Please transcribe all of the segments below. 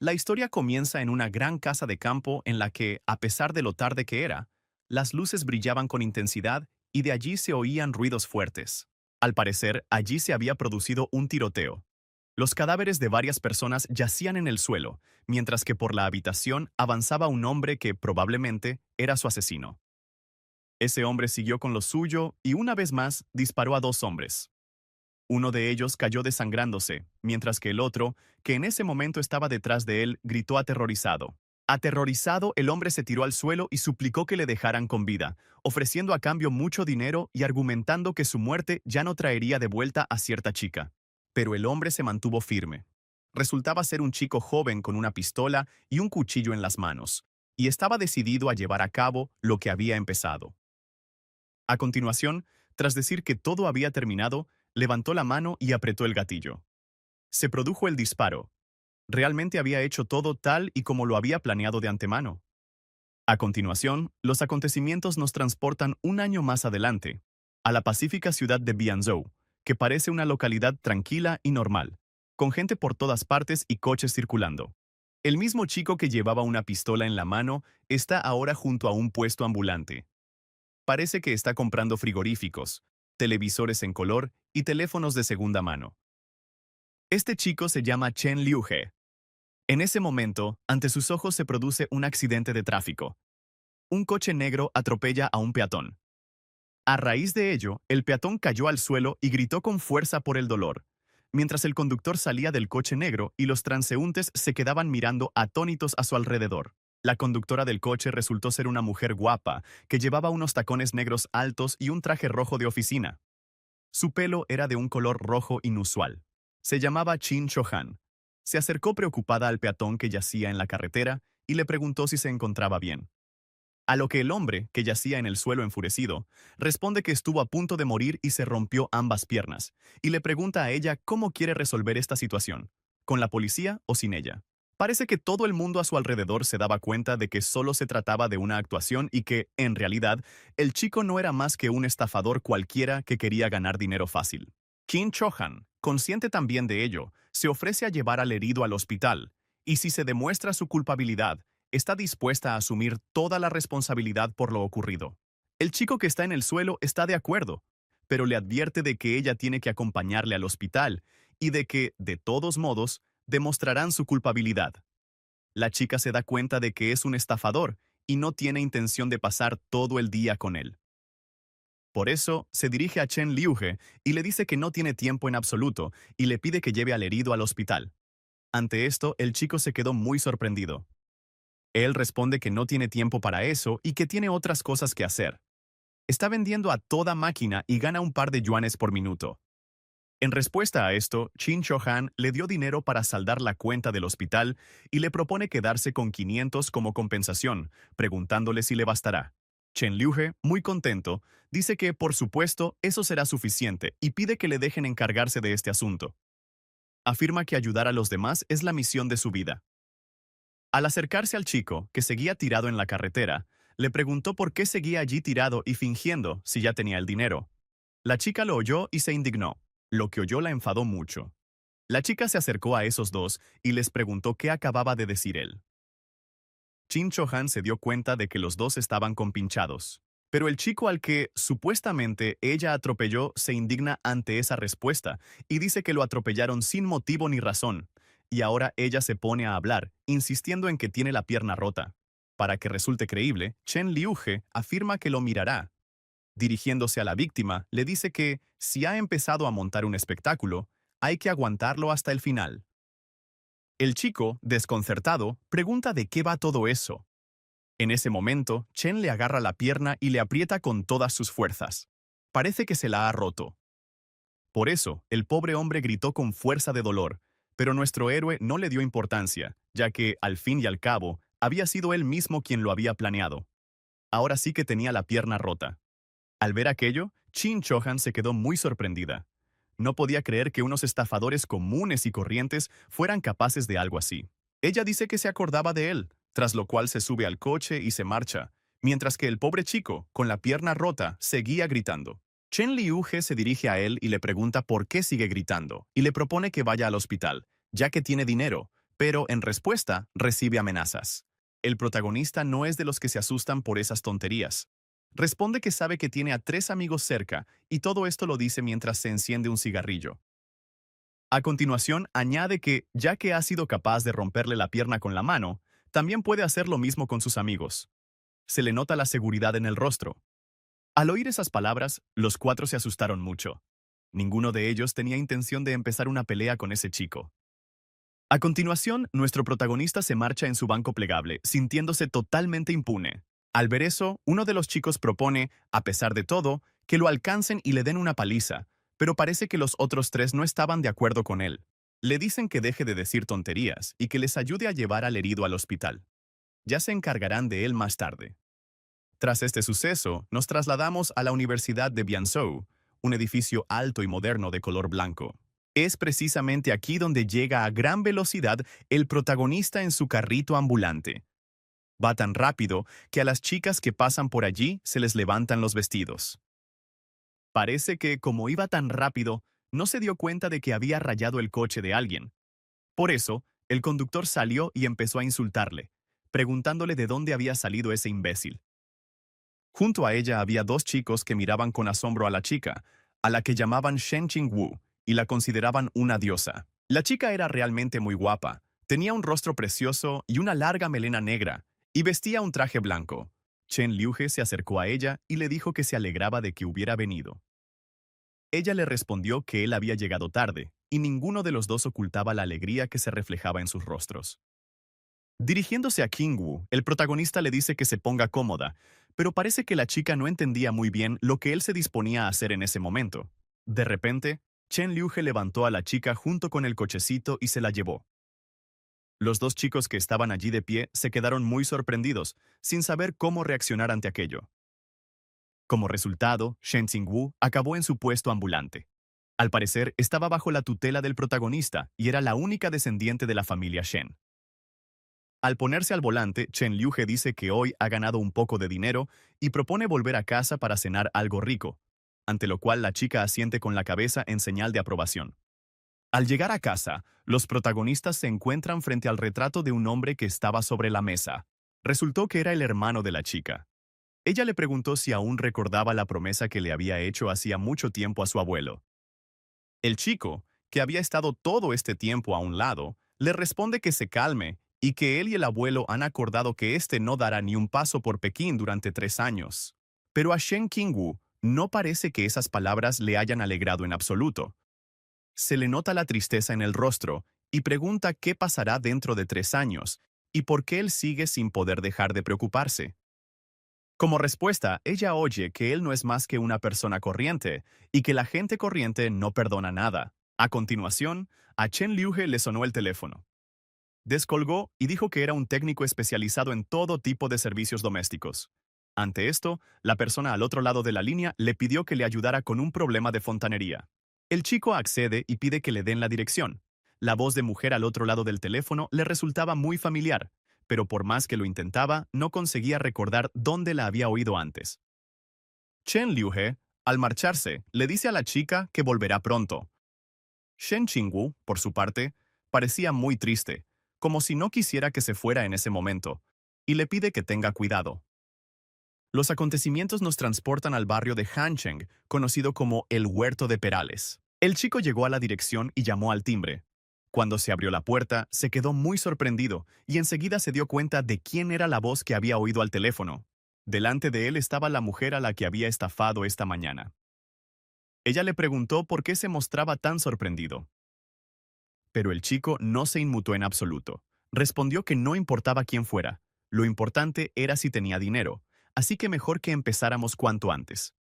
La historia comienza en una gran casa de campo en la que, a pesar de lo tarde que era, las luces brillaban con intensidad y de allí se oían ruidos fuertes. Al parecer, allí se había producido un tiroteo. Los cadáveres de varias personas yacían en el suelo, mientras que por la habitación avanzaba un hombre que probablemente era su asesino. Ese hombre siguió con lo suyo y una vez más disparó a dos hombres. Uno de ellos cayó desangrándose, mientras que el otro, que en ese momento estaba detrás de él, gritó aterrorizado. Aterrorizado, el hombre se tiró al suelo y suplicó que le dejaran con vida, ofreciendo a cambio mucho dinero y argumentando que su muerte ya no traería de vuelta a cierta chica. Pero el hombre se mantuvo firme. Resultaba ser un chico joven con una pistola y un cuchillo en las manos, y estaba decidido a llevar a cabo lo que había empezado. A continuación, tras decir que todo había terminado, levantó la mano y apretó el gatillo. Se produjo el disparo. Realmente había hecho todo tal y como lo había planeado de antemano. A continuación, los acontecimientos nos transportan un año más adelante, a la pacífica ciudad de Bianzhou, que parece una localidad tranquila y normal, con gente por todas partes y coches circulando. El mismo chico que llevaba una pistola en la mano está ahora junto a un puesto ambulante. Parece que está comprando frigoríficos, televisores en color y teléfonos de segunda mano. Este chico se llama Chen Liuhe. En ese momento, ante sus ojos se produce un accidente de tráfico. Un coche negro atropella a un peatón. A raíz de ello, el peatón cayó al suelo y gritó con fuerza por el dolor, mientras el conductor salía del coche negro y los transeúntes se quedaban mirando atónitos a su alrededor. La conductora del coche resultó ser una mujer guapa, que llevaba unos tacones negros altos y un traje rojo de oficina. Su pelo era de un color rojo inusual. Se llamaba Chin Cho-han. Se acercó preocupada al peatón que yacía en la carretera y le preguntó si se encontraba bien. A lo que el hombre, que yacía en el suelo enfurecido, responde que estuvo a punto de morir y se rompió ambas piernas, y le pregunta a ella cómo quiere resolver esta situación, con la policía o sin ella. Parece que todo el mundo a su alrededor se daba cuenta de que solo se trataba de una actuación y que, en realidad, el chico no era más que un estafador cualquiera que quería ganar dinero fácil. Kim Cho-han, consciente también de ello, se ofrece a llevar al herido al hospital, y si se demuestra su culpabilidad, está dispuesta a asumir toda la responsabilidad por lo ocurrido. El chico que está en el suelo está de acuerdo, pero le advierte de que ella tiene que acompañarle al hospital y de que, de todos modos, demostrarán su culpabilidad. La chica se da cuenta de que es un estafador y no tiene intención de pasar todo el día con él. Por eso, se dirige a Chen Liuhe y le dice que no tiene tiempo en absoluto y le pide que lleve al herido al hospital. Ante esto, el chico se quedó muy sorprendido. Él responde que no tiene tiempo para eso y que tiene otras cosas que hacer. Está vendiendo a toda máquina y gana un par de yuanes por minuto. En respuesta a esto, Chin Cho-han le dio dinero para saldar la cuenta del hospital y le propone quedarse con 500 como compensación, preguntándole si le bastará. Chen Liuhe, muy contento, dice que, por supuesto, eso será suficiente y pide que le dejen encargarse de este asunto. Afirma que ayudar a los demás es la misión de su vida. Al acercarse al chico, que seguía tirado en la carretera, le preguntó por qué seguía allí tirado y fingiendo si ya tenía el dinero. La chica lo oyó y se indignó. Lo que oyó la enfadó mucho. La chica se acercó a esos dos y les preguntó qué acababa de decir él. Chin Cho-han se dio cuenta de que los dos estaban compinchados. Pero el chico al que, supuestamente, ella atropelló se indigna ante esa respuesta y dice que lo atropellaron sin motivo ni razón. Y ahora ella se pone a hablar, insistiendo en que tiene la pierna rota. Para que resulte creíble, Chen Liuhe afirma que lo mirará. Dirigiéndose a la víctima, le dice que, si ha empezado a montar un espectáculo, hay que aguantarlo hasta el final. El chico, desconcertado, pregunta de qué va todo eso. En ese momento, Chen le agarra la pierna y le aprieta con todas sus fuerzas. Parece que se la ha roto. Por eso, el pobre hombre gritó con fuerza de dolor, pero nuestro héroe no le dio importancia, ya que, al fin y al cabo, había sido él mismo quien lo había planeado. Ahora sí que tenía la pierna rota. Al ver aquello, Chin Cho-han se quedó muy sorprendida. No podía creer que unos estafadores comunes y corrientes fueran capaces de algo así. Ella dice que se acordaba de él, tras lo cual se sube al coche y se marcha, mientras que el pobre chico, con la pierna rota, seguía gritando. Chen Liuhe se dirige a él y le pregunta por qué sigue gritando, y le propone que vaya al hospital, ya que tiene dinero, pero en respuesta recibe amenazas. El protagonista no es de los que se asustan por esas tonterías. Responde que sabe que tiene a 3 amigos cerca y todo esto lo dice mientras se enciende un cigarrillo. A continuación, añade que, ya que ha sido capaz de romperle la pierna con la mano, también puede hacer lo mismo con sus amigos. Se le nota la seguridad en el rostro. Al oír esas palabras, los 4 se asustaron mucho. Ninguno de ellos tenía intención de empezar una pelea con ese chico. A continuación, nuestro protagonista se marcha en su banco plegable, sintiéndose totalmente impune. Al ver eso, uno de los chicos propone, a pesar de todo, que lo alcancen y le den una paliza, pero parece que los otros 3 no estaban de acuerdo con él. Le dicen que deje de decir tonterías y que les ayude a llevar al herido al hospital. Ya se encargarán de él más tarde. Tras este suceso, nos trasladamos a la Universidad de Bianzhou, un edificio alto y moderno de color blanco. Es precisamente aquí donde llega a gran velocidad el protagonista en su carrito ambulante. Va tan rápido que a las chicas que pasan por allí se les levantan los vestidos. Parece que, como iba tan rápido, no se dio cuenta de que había rayado el coche de alguien. Por eso, el conductor salió y empezó a insultarle, preguntándole de dónde había salido ese imbécil. Junto a ella había 2 chicos que miraban con asombro a la chica, a la que llamaban Shen Qingwu, y la consideraban una diosa. La chica era realmente muy guapa, tenía un rostro precioso y una larga melena negra, y vestía un traje blanco. Chen Liuhe se acercó a ella y le dijo que se alegraba de que hubiera venido. Ella le respondió que él había llegado tarde, y ninguno de los dos ocultaba la alegría que se reflejaba en sus rostros. Dirigiéndose a Qingwu, el protagonista le dice que se ponga cómoda, pero parece que la chica no entendía muy bien lo que él se disponía a hacer en ese momento. De repente, Chen Liuhe levantó a la chica junto con el cochecito y se la llevó. Los 2 chicos que estaban allí de pie se quedaron muy sorprendidos, sin saber cómo reaccionar ante aquello. Como resultado, Shen Qingwu acabó en su puesto ambulante. Al parecer, estaba bajo la tutela del protagonista y era la única descendiente de la familia Shen. Al ponerse al volante, Chen Liuhe dice que hoy ha ganado un poco de dinero y propone volver a casa para cenar algo rico, ante lo cual la chica asiente con la cabeza en señal de aprobación. Al llegar a casa, los protagonistas se encuentran frente al retrato de un hombre que estaba sobre la mesa. Resultó que era el hermano de la chica. Ella le preguntó si aún recordaba la promesa que le había hecho hacía mucho tiempo a su abuelo. El chico, que había estado todo este tiempo a un lado, le responde que se calme y que él y el abuelo han acordado que éste no dará ni un paso por Pekín durante 3 años. Pero a Shen Qingwu no parece que esas palabras le hayan alegrado en absoluto. Se le nota la tristeza en el rostro y pregunta qué pasará dentro de 3 años y por qué él sigue sin poder dejar de preocuparse. Como respuesta, ella oye que él no es más que una persona corriente y que la gente corriente no perdona nada. A continuación, a Chen Liuhe le sonó el teléfono. Descolgó y dijo que era un técnico especializado en todo tipo de servicios domésticos. Ante esto, la persona al otro lado de la línea le pidió que le ayudara con un problema de fontanería. El chico accede y pide que le den la dirección. La voz de mujer al otro lado del teléfono le resultaba muy familiar, pero por más que lo intentaba, no conseguía recordar dónde la había oído antes. Chen Liuhe, al marcharse, le dice a la chica que volverá pronto. Shen Qingwu, por su parte, parecía muy triste, como si no quisiera que se fuera en ese momento, y le pide que tenga cuidado. Los acontecimientos nos transportan al barrio de Hancheng, conocido como el Huerto de Perales. El chico llegó a la dirección y llamó al timbre. Cuando se abrió la puerta, se quedó muy sorprendido y enseguida se dio cuenta de quién era la voz que había oído al teléfono. Delante de él estaba la mujer a la que había estafado esta mañana. Ella le preguntó por qué se mostraba tan sorprendido. Pero el chico no se inmutó en absoluto. Respondió que no importaba quién fuera. Lo importante era si tenía dinero, así que mejor que empezáramos cuanto antes.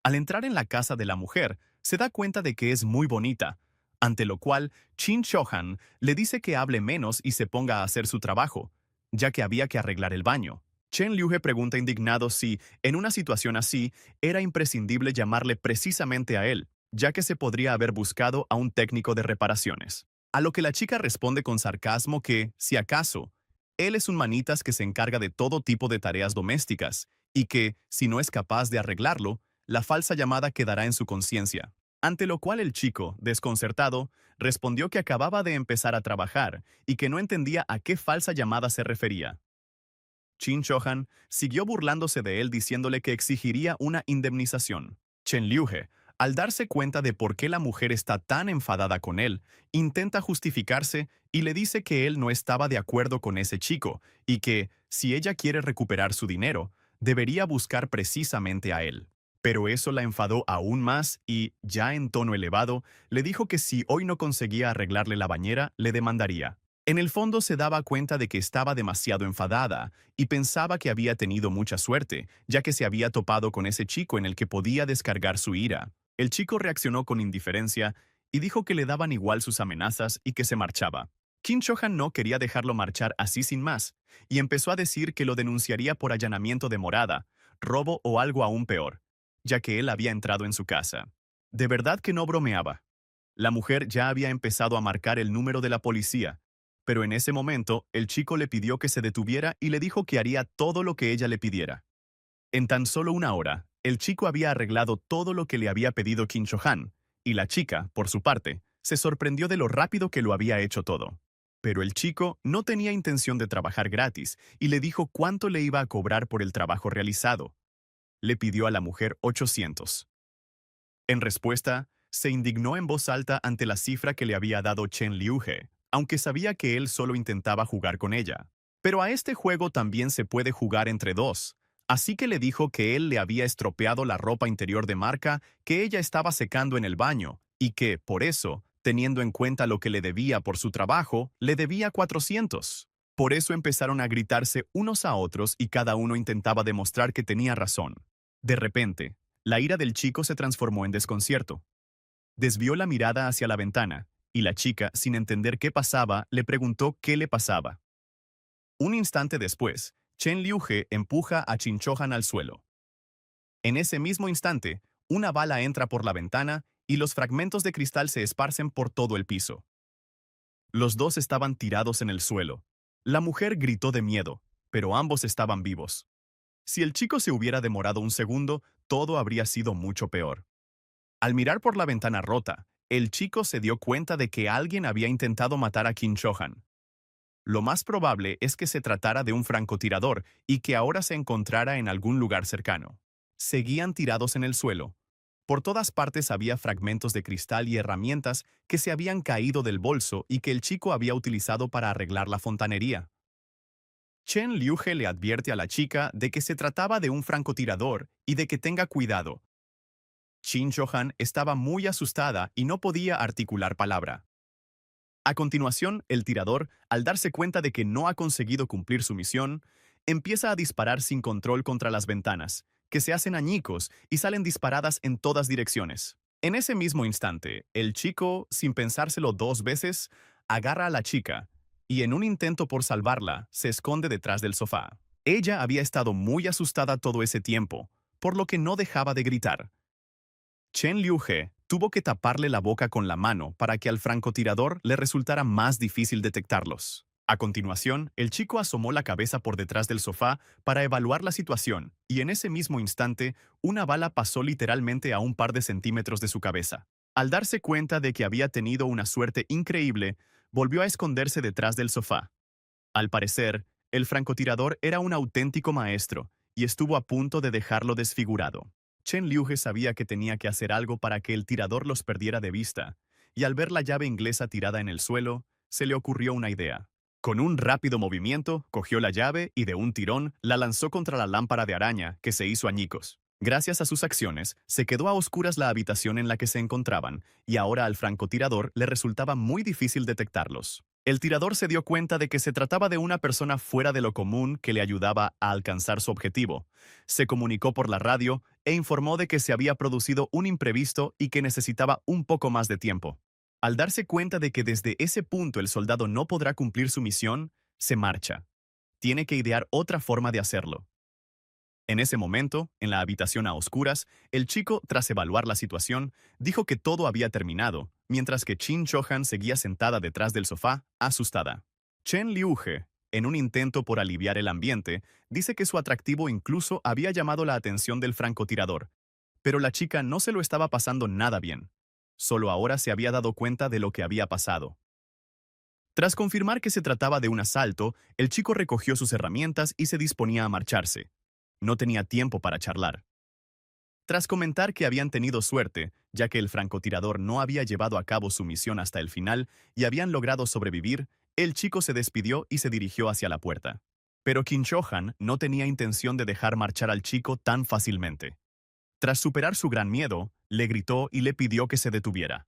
Al entrar en la casa de la mujer, se da cuenta de que es muy bonita, ante lo cual Qin Shohan le dice que hable menos y se ponga a hacer su trabajo, ya que había que arreglar el baño. Chen Liuhe pregunta indignado si, en una situación así, era imprescindible llamarle precisamente a él, ya que se podría haber buscado a un técnico de reparaciones. A lo que la chica responde con sarcasmo que, si acaso, él es un manitas que se encarga de todo tipo de tareas domésticas y que, si no es capaz de arreglarlo, la falsa llamada quedará en su conciencia. ante lo cual el chico, desconcertado, respondió que acababa de empezar a trabajar y que no entendía a qué falsa llamada se refería. Chin Chohan siguió burlándose de él diciéndole que exigiría una indemnización. Chen Liuhe, al darse cuenta de por qué la mujer está tan enfadada con él, intenta justificarse y le dice que él no estaba de acuerdo con ese chico y que, si ella quiere recuperar su dinero, debería buscar precisamente a él. Pero eso la enfadó aún más y, ya en tono elevado, le dijo que si hoy no conseguía arreglarle la bañera, le demandaría. En el fondo se daba cuenta de que estaba demasiado enfadada y pensaba que había tenido mucha suerte, ya que se había topado con ese chico en el que podía descargar su ira. El chico reaccionó con indiferencia y dijo que le daban igual sus amenazas y que se marchaba. Kim Chohan no quería dejarlo marchar así sin más, y empezó a decir que lo denunciaría por allanamiento de morada, robo o algo aún peor, ya que él había entrado en su casa. De verdad que no bromeaba. La mujer ya había empezado a marcar el número de la policía, pero en ese momento el chico le pidió que se detuviera y le dijo que haría todo lo que ella le pidiera. En tan solo una hora, el chico había arreglado todo lo que le había pedido Kim Cho-han, y la chica, por su parte, se sorprendió de lo rápido que lo había hecho todo. Pero el chico no tenía intención de trabajar gratis y le dijo cuánto le iba a cobrar por el trabajo realizado. Le pidió a la mujer 800. En respuesta, se indignó en voz alta ante la cifra que le había dado Chen Liuhe, aunque sabía que él solo intentaba jugar con ella. Pero a este juego también se puede jugar entre dos, así que le dijo que él le había estropeado la ropa interior de marca que ella estaba secando en el baño, y que, por eso, teniendo en cuenta lo que le debía por su trabajo, le debía 400. Por eso empezaron a gritarse unos a otros y cada uno intentaba demostrar que tenía razón. De repente, la ira del chico se transformó en desconcierto. Desvió la mirada hacia la ventana, y la chica, sin entender qué pasaba, le preguntó qué le pasaba. Un instante después, Chen Liuhe empuja a Chin Chohan al suelo. En ese mismo instante, una bala entra por la ventana y los fragmentos de cristal se esparcen por todo el piso. Los dos estaban tirados en el suelo. La mujer gritó de miedo, pero ambos estaban vivos. Si el chico se hubiera demorado un segundo, todo habría sido mucho peor. Al mirar por la ventana rota, el chico se dio cuenta de que alguien había intentado matar a Kim Chohan. Lo más probable es que se tratara de un francotirador y que ahora se encontrara en algún lugar cercano. Seguían tirados en el suelo. Por todas partes había fragmentos de cristal y herramientas que se habían caído del bolso y que el chico había utilizado para arreglar la fontanería. Chen Liuhe le advierte a la chica de que se trataba de un francotirador y de que tenga cuidado. Chin Chohan estaba muy asustada y no podía articular palabra. A continuación, el tirador, al darse cuenta de que no ha conseguido cumplir su misión, empieza a disparar sin control contra las ventanas, que se hacen añicos y salen disparadas en todas direcciones. En ese mismo instante, el chico, sin pensárselo dos veces, agarra a la chica y en un intento por salvarla, se esconde detrás del sofá. Ella había estado muy asustada todo ese tiempo, por lo que no dejaba de gritar. Chen Liuhe tuvo que taparle la boca con la mano para que al francotirador le resultara más difícil detectarlos. A continuación, el chico asomó la cabeza por detrás del sofá para evaluar la situación, y en ese mismo instante, una bala pasó literalmente a un par de centímetros de su cabeza. Al darse cuenta de que había tenido una suerte increíble, volvió a esconderse detrás del sofá. Al parecer, el francotirador era un auténtico maestro, y estuvo a punto de dejarlo desfigurado. Chen Liuhe sabía que tenía que hacer algo para que el tirador los perdiera de vista, y al ver la llave inglesa tirada en el suelo, se le ocurrió una idea. Con un rápido movimiento, cogió la llave y de un tirón la lanzó contra la lámpara de araña, que se hizo añicos. Gracias a sus acciones, se quedó a oscuras la habitación en la que se encontraban, y ahora al francotirador le resultaba muy difícil detectarlos. El tirador se dio cuenta de que se trataba de una persona fuera de lo común que le ayudaba a alcanzar su objetivo. Se comunicó por la radio e informó de que se había producido un imprevisto y que necesitaba un poco más de tiempo. Al darse cuenta de que desde ese punto el soldado no podrá cumplir su misión, se marcha. Tiene que idear otra forma de hacerlo. En ese momento, en la habitación a oscuras, el chico, tras evaluar la situación, dijo que todo había terminado, mientras que Chin Chohan seguía sentada detrás del sofá, asustada. Chen Liuhe, en un intento por aliviar el ambiente, dice que su atractivo incluso había llamado la atención del francotirador, pero la chica no se lo estaba pasando nada bien. Solo ahora se había dado cuenta de lo que había pasado. Tras confirmar que se trataba de un asalto, el chico recogió sus herramientas y se disponía a marcharse. No tenía tiempo para charlar. Tras comentar que habían tenido suerte, ya que el francotirador no había llevado a cabo su misión hasta el final y habían logrado sobrevivir, el chico se despidió y se dirigió hacia la puerta. Pero Kim Cho-han no tenía intención de dejar marchar al chico tan fácilmente. Tras superar su gran miedo, le gritó y le pidió que se detuviera.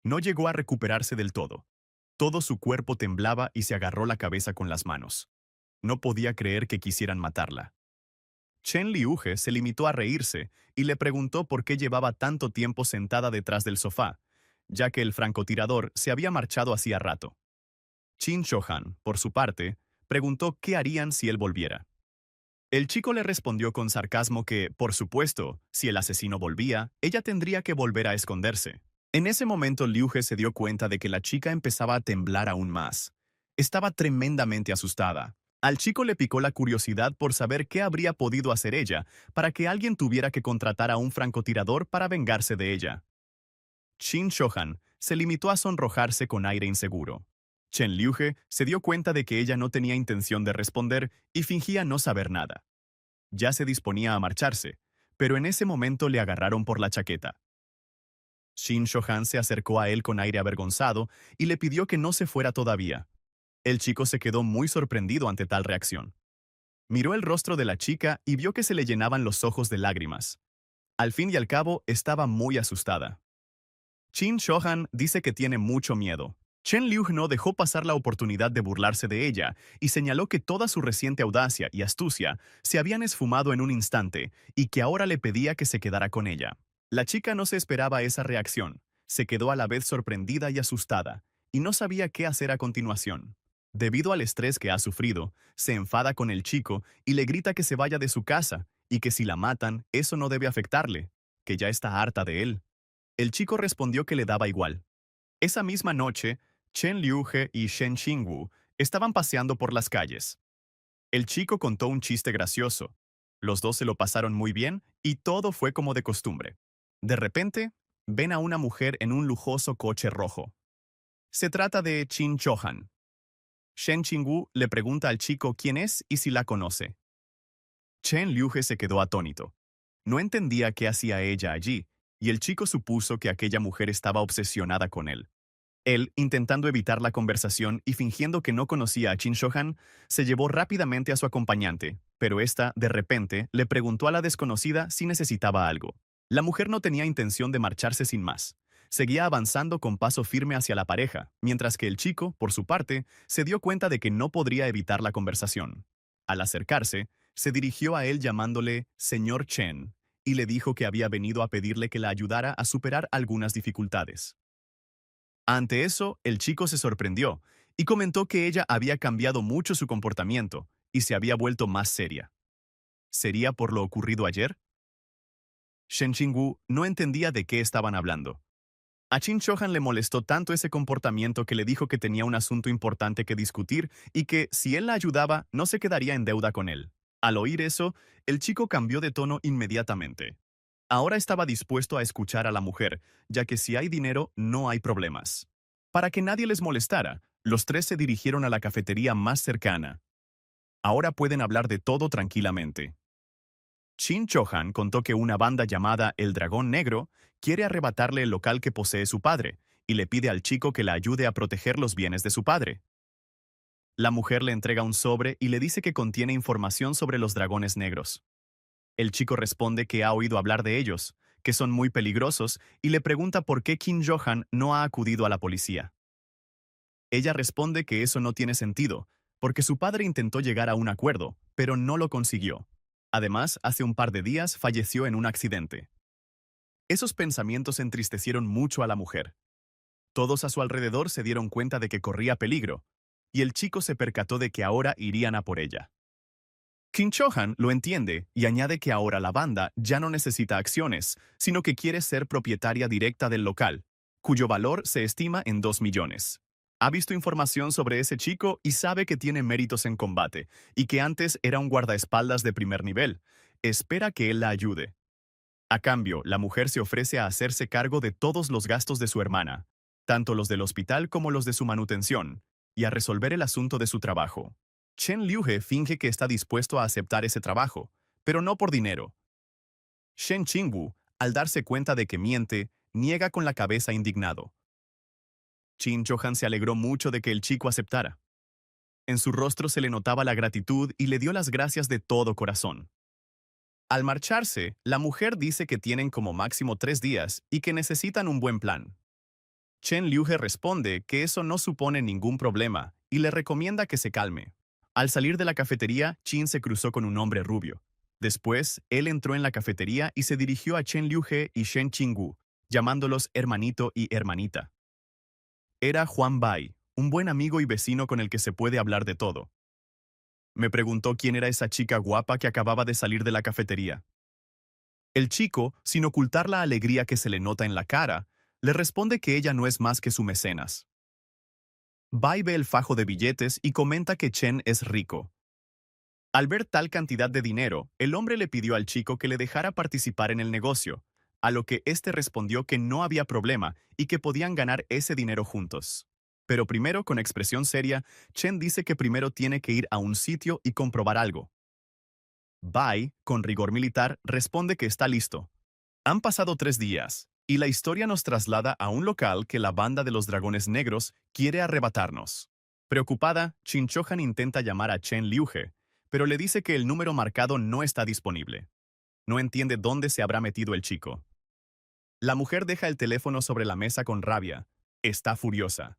No llegó a recuperarse del todo. Todo su cuerpo temblaba y se agarró la cabeza con las manos. No podía creer que quisieran matarla. Chen Liuge se limitó a reírse y le preguntó por qué llevaba tanto tiempo sentada detrás del sofá, ya que el francotirador se había marchado hacía rato. Chin Cho-han, por su parte, preguntó qué harían si él volviera. El chico le respondió con sarcasmo que, por supuesto, si el asesino volvía, ella tendría que volver a esconderse. En ese momento Liuge se dio cuenta de que la chica empezaba a temblar aún más. Estaba tremendamente asustada. Al chico le picó la curiosidad por saber qué habría podido hacer ella para que alguien tuviera que contratar a un francotirador para vengarse de ella. Shin Cho-han se limitó a sonrojarse con aire inseguro. Chen Liuge se dio cuenta de que ella no tenía intención de responder y fingía no saber nada. Ya se disponía a marcharse, pero en ese momento le agarraron por la chaqueta. Shin Cho-han se acercó a él con aire avergonzado y le pidió que no se fuera todavía. El chico se quedó muy sorprendido ante tal reacción. Miró el rostro de la chica y vio que se le llenaban los ojos de lágrimas. Al fin y al cabo, estaba muy asustada. Shin Cho-han dice que tiene mucho miedo. Chen Liu no dejó pasar la oportunidad de burlarse de ella y señaló que toda su reciente audacia y astucia se habían esfumado en un instante y que ahora le pedía que se quedara con ella. La chica no se esperaba esa reacción. Se quedó a la vez sorprendida y asustada, y no sabía qué hacer a continuación. Debido al estrés que ha sufrido, se enfada con el chico y le grita que se vaya de su casa y que si la matan, eso no debe afectarle, que ya está harta de él. El chico respondió que le daba igual. Esa misma noche, Chen Liuge y Shen Xingwu estaban paseando por las calles. El chico contó un chiste gracioso. Los dos se lo pasaron muy bien y todo fue como de costumbre. De repente, ven a una mujer en un lujoso coche rojo. Se trata de Chin Cho-han. Shen Xingwu le pregunta al chico quién es y si la conoce. Chen Liuge se quedó atónito. No entendía qué hacía ella allí, y el chico supuso que aquella mujer estaba obsesionada con él. Él, intentando evitar la conversación y fingiendo que no conocía a Chin Cho-han, se llevó rápidamente a su acompañante, pero ésta, de repente, le preguntó a la desconocida si necesitaba algo. La mujer no tenía intención de marcharse sin más. Seguía avanzando con paso firme hacia la pareja, mientras que el chico, por su parte, se dio cuenta de que no podría evitar la conversación. Al acercarse, se dirigió a él llamándole Señor Chen, y le dijo que había venido a pedirle que la ayudara a superar algunas dificultades. Ante eso, el chico se sorprendió y comentó que ella había cambiado mucho su comportamiento y se había vuelto más seria. ¿Sería por lo ocurrido ayer? Shen Xingwu no entendía de qué estaban hablando. A Chin Cho-han le molestó tanto ese comportamiento que le dijo que tenía un asunto importante que discutir y que, si él la ayudaba, no se quedaría en deuda con él. Al oír eso, el chico cambió de tono inmediatamente. Ahora estaba dispuesto a escuchar a la mujer, ya que si hay dinero, no hay problemas. Para que nadie les molestara, los tres se dirigieron a la cafetería más cercana. Ahora pueden hablar de todo tranquilamente. Shin Cho-han contó que una banda llamada El Dragón Negro quiere arrebatarle el local que posee su padre y le pide al chico que la ayude a proteger los bienes de su padre. La mujer le entrega un sobre y le dice que contiene información sobre los dragones negros. El chico responde que ha oído hablar de ellos, que son muy peligrosos, y le pregunta por qué Kim Johan no ha acudido a la policía. Ella responde que eso no tiene sentido, porque su padre intentó llegar a un acuerdo, pero no lo consiguió. Además, hace un par de días falleció en un accidente. Esos pensamientos entristecieron mucho a la mujer. Todos a su alrededor se dieron cuenta de que corría peligro, y el chico se percató de que ahora irían a por ella. Kim Cho-han lo entiende y añade que ahora la banda ya no necesita acciones, sino que quiere ser propietaria directa del local, cuyo valor se estima en 2 millones. Ha visto información sobre ese chico y sabe que tiene méritos en combate, y que antes era un guardaespaldas de primer nivel. Espera que él la ayude. A cambio, la mujer se ofrece a hacerse cargo de todos los gastos de su hermana, tanto los del hospital como los de su manutención, y a resolver el asunto de su trabajo. Chen Liuhe finge que está dispuesto a aceptar ese trabajo, pero no por dinero. Shen Qingwu, al darse cuenta de que miente, niega con la cabeza indignado. Qin Chohan se alegró mucho de que el chico aceptara. En su rostro se le notaba la gratitud y le dio las gracias de todo corazón. Al marcharse, la mujer dice que tienen como máximo 3 días y que necesitan un buen plan. Chen Liuhe responde que eso no supone ningún problema y le recomienda que se calme. Al salir de la cafetería, Qin se cruzó con un hombre rubio. Después, él entró en la cafetería y se dirigió a Chen Liuhe y Shen Qingwu, llamándolos hermanito y hermanita. Era Juan Bai, un buen amigo y vecino con el que se puede hablar de todo. Me preguntó quién era esa chica guapa que acababa de salir de la cafetería. El chico, sin ocultar la alegría que se le nota en la cara, le responde que ella no es más que su mecenas. Bai ve el fajo de billetes y comenta que Chen es rico. Al ver tal cantidad de dinero, el hombre le pidió al chico que le dejara participar en el negocio, a lo que éste respondió que no había problema y que podían ganar ese dinero juntos. Pero primero, con expresión seria, Chen dice que primero tiene que ir a un sitio y comprobar algo. Bai, con rigor militar, responde que está listo. Han pasado 3 días, y la historia nos traslada a un local que la banda de los dragones negros quiere arrebatarnos. Preocupada, Qin Chohan intenta llamar a Chen Liuhe, pero le dice que el número marcado no está disponible. No entiende dónde se habrá metido el chico. La mujer deja el teléfono sobre la mesa con rabia. Está furiosa.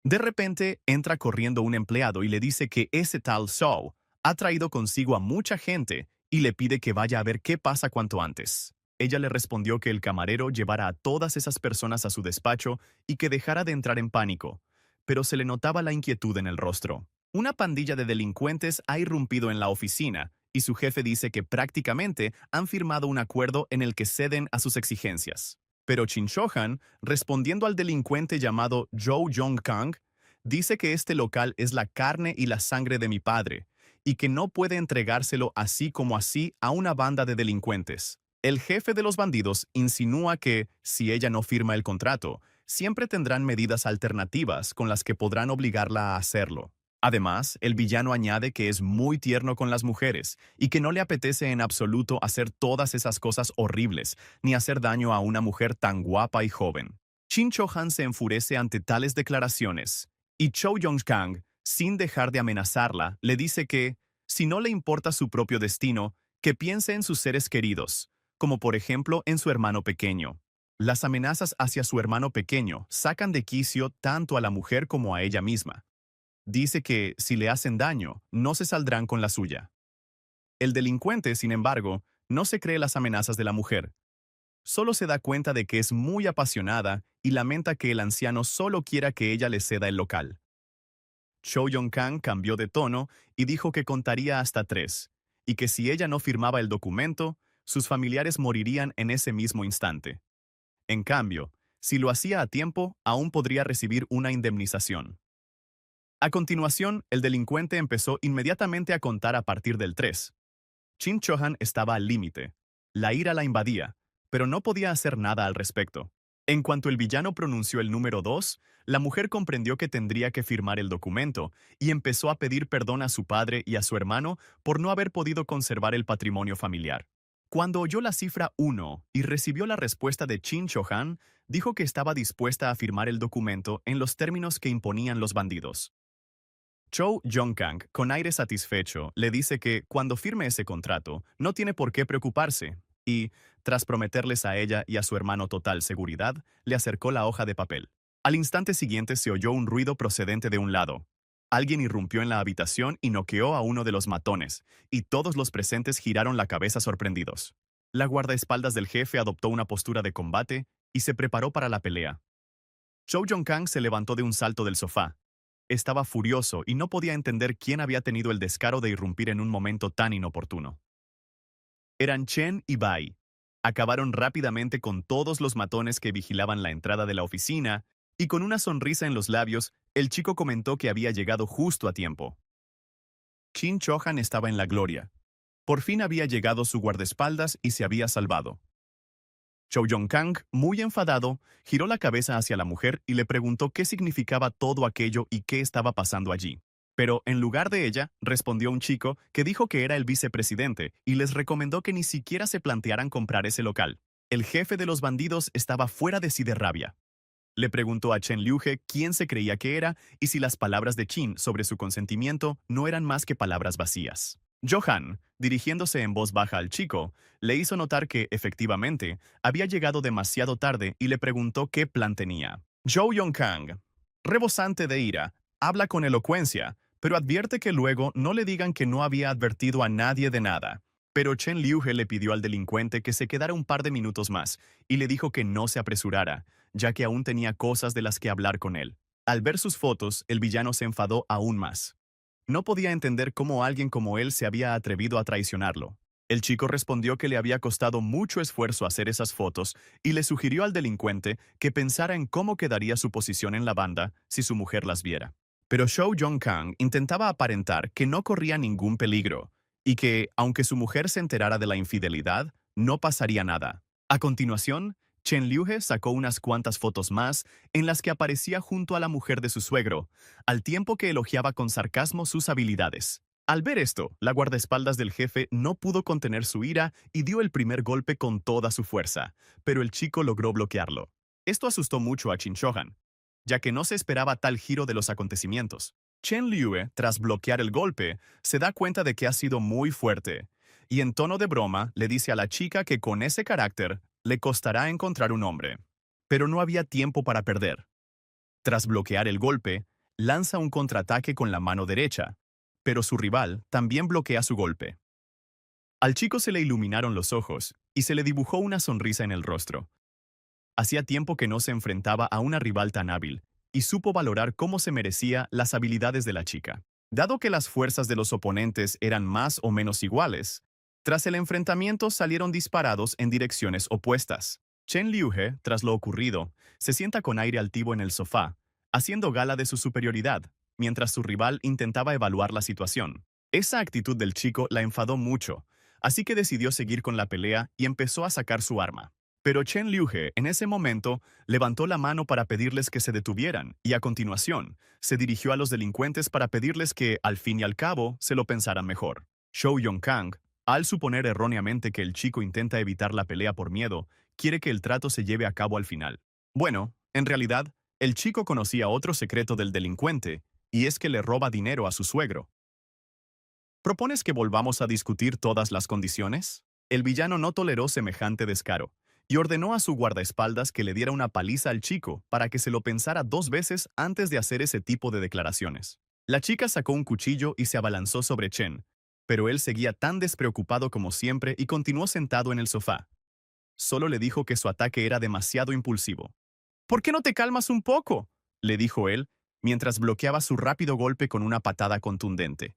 De repente, entra corriendo un empleado y le dice que ese tal Zhou ha traído consigo a mucha gente y le pide que vaya a ver qué pasa cuanto antes. Ella le respondió que el camarero llevara a todas esas personas a su despacho y que dejara de entrar en pánico, pero se le notaba la inquietud en el rostro. Una pandilla de delincuentes ha irrumpido en la oficina y su jefe dice que prácticamente han firmado un acuerdo en el que ceden a sus exigencias. Pero Qin Shohan, respondiendo al delincuente llamado Zhou Yongkang, dice que este local es la carne y la sangre de mi padre, y que no puede entregárselo así como así a una banda de delincuentes. El jefe de los bandidos insinúa que, si ella no firma el contrato, siempre tendrán medidas alternativas con las que podrán obligarla a hacerlo. Además, el villano añade que es muy tierno con las mujeres y que no le apetece en absoluto hacer todas esas cosas horribles, ni hacer daño a una mujer tan guapa y joven. Qin Chohan se enfurece ante tales declaraciones, y Zhou Yongkang, sin dejar de amenazarla, le dice que, si no le importa su propio destino, que piense en sus seres queridos, como por ejemplo en su hermano pequeño. Las amenazas hacia su hermano pequeño sacan de quicio tanto a la mujer como a ella misma. Dice que, si le hacen daño, no se saldrán con la suya. El delincuente, sin embargo, no se cree las amenazas de la mujer. Solo se da cuenta de que es muy apasionada y lamenta que el anciano solo quiera que ella le ceda el local. Zhou Yongkang cambió de tono y dijo que contaría hasta 3, y que si ella no firmaba el documento, sus familiares morirían en ese mismo instante. En cambio, si lo hacía a tiempo, aún podría recibir una indemnización. A continuación, el delincuente empezó inmediatamente a contar a partir del 3. Qin Chohan estaba al límite. La ira la invadía, pero no podía hacer nada al respecto. En cuanto el villano pronunció el número 2, la mujer comprendió que tendría que firmar el documento y empezó a pedir perdón a su padre y a su hermano por no haber podido conservar el patrimonio familiar. Cuando oyó la cifra 1 y recibió la respuesta de Qin Chohan, dijo que estaba dispuesta a firmar el documento en los términos que imponían los bandidos. Zhou Yongkang, con aire satisfecho, le dice que, cuando firme ese contrato, no tiene por qué preocuparse, y, tras prometerles a ella y a su hermano total seguridad, le acercó la hoja de papel. Al instante siguiente se oyó un ruido procedente de un lado. Alguien irrumpió en la habitación y noqueó a uno de los matones, y todos los presentes giraron la cabeza sorprendidos. La guardaespaldas del jefe adoptó una postura de combate y se preparó para la pelea. Zhou Yongkang se levantó de un salto del sofá. Estaba furioso y no podía entender quién había tenido el descaro de irrumpir en un momento tan inoportuno. Eran Chen y Bai. Acabaron rápidamente con todos los matones que vigilaban la entrada de la oficina, y con una sonrisa en los labios, el chico comentó que había llegado justo a tiempo. Qin Chohan estaba en la gloria. Por fin había llegado su guardaespaldas y se había salvado. Zhou Yongkang, muy enfadado, giró la cabeza hacia la mujer y le preguntó qué significaba todo aquello y qué estaba pasando allí. Pero en lugar de ella, respondió un chico que dijo que era el vicepresidente y les recomendó que ni siquiera se plantearan comprar ese local. El jefe de los bandidos estaba fuera de sí de rabia. Le preguntó a Chen Liuhe quién se creía que era y si las palabras de Qin sobre su consentimiento no eran más que palabras vacías. Johan, dirigiéndose en voz baja al chico, le hizo notar que, efectivamente, había llegado demasiado tarde y le preguntó qué plan tenía. Zhou Yongkang, rebosante de ira, habla con elocuencia, pero advierte que luego no le digan que no había advertido a nadie de nada. Pero Chen Liuhe le pidió al delincuente que se quedara un par de minutos más y le dijo que no se apresurara, ya que aún tenía cosas de las que hablar con él. Al ver sus fotos, el villano se enfadó aún más. No podía entender cómo alguien como él se había atrevido a traicionarlo. El chico respondió que le había costado mucho esfuerzo hacer esas fotos y le sugirió al delincuente que pensara en cómo quedaría su posición en la banda si su mujer las viera. Pero Zhou Yongkang intentaba aparentar que no corría ningún peligro y que, aunque su mujer se enterara de la infidelidad, no pasaría nada. A continuación, Chen Liuhe sacó unas cuantas fotos más en las que aparecía junto a la mujer de su suegro, al tiempo que elogiaba con sarcasmo sus habilidades. Al ver esto, la guardaespaldas del jefe no pudo contener su ira y dio el primer golpe con toda su fuerza, pero el chico logró bloquearlo. Esto asustó mucho a Qin Shohan, ya que no se esperaba tal giro de los acontecimientos. Chen Liuhe, tras bloquear el golpe, se da cuenta de que ha sido muy fuerte, y en tono de broma le dice a la chica que con ese carácter le costará encontrar un hombre. Pero no había tiempo para perder. Tras bloquear el golpe, lanza un contraataque con la mano derecha, pero su rival también bloquea su golpe. Al chico se le iluminaron los ojos y se le dibujó una sonrisa en el rostro. Hacía tiempo que no se enfrentaba a una rival tan hábil, y supo valorar cómo se merecía las habilidades de la chica. Dado que las fuerzas de los oponentes eran más o menos iguales, tras el enfrentamiento salieron disparados en direcciones opuestas. Chen Liuhe, tras lo ocurrido, se sienta con aire altivo en el sofá, haciendo gala de su superioridad, mientras su rival intentaba evaluar la situación. Esa actitud del chico la enfadó mucho, así que decidió seguir con la pelea y empezó a sacar su arma. Pero Chen Liuhe, en ese momento, levantó la mano para pedirles que se detuvieran y, a continuación, se dirigió a los delincuentes para pedirles que, al fin y al cabo, se lo pensaran mejor. Zhou Yongkang, al suponer erróneamente que el chico intenta evitar la pelea por miedo, quiere que el trato se lleve a cabo al final. Bueno, en realidad, el chico conocía otro secreto del delincuente, y es que le roba dinero a su suegro. ¿Propones que volvamos a discutir todas las condiciones? El villano no toleró semejante descaro y ordenó a su guardaespaldas que le diera una paliza al chico para que se lo pensara 2 veces antes de hacer ese tipo de declaraciones. La chica sacó un cuchillo y se abalanzó sobre Chen, pero él seguía tan despreocupado como siempre y continuó sentado en el sofá. Solo le dijo que su ataque era demasiado impulsivo. ¿Por qué no te calmas un poco?, le dijo él, mientras bloqueaba su rápido golpe con una patada contundente.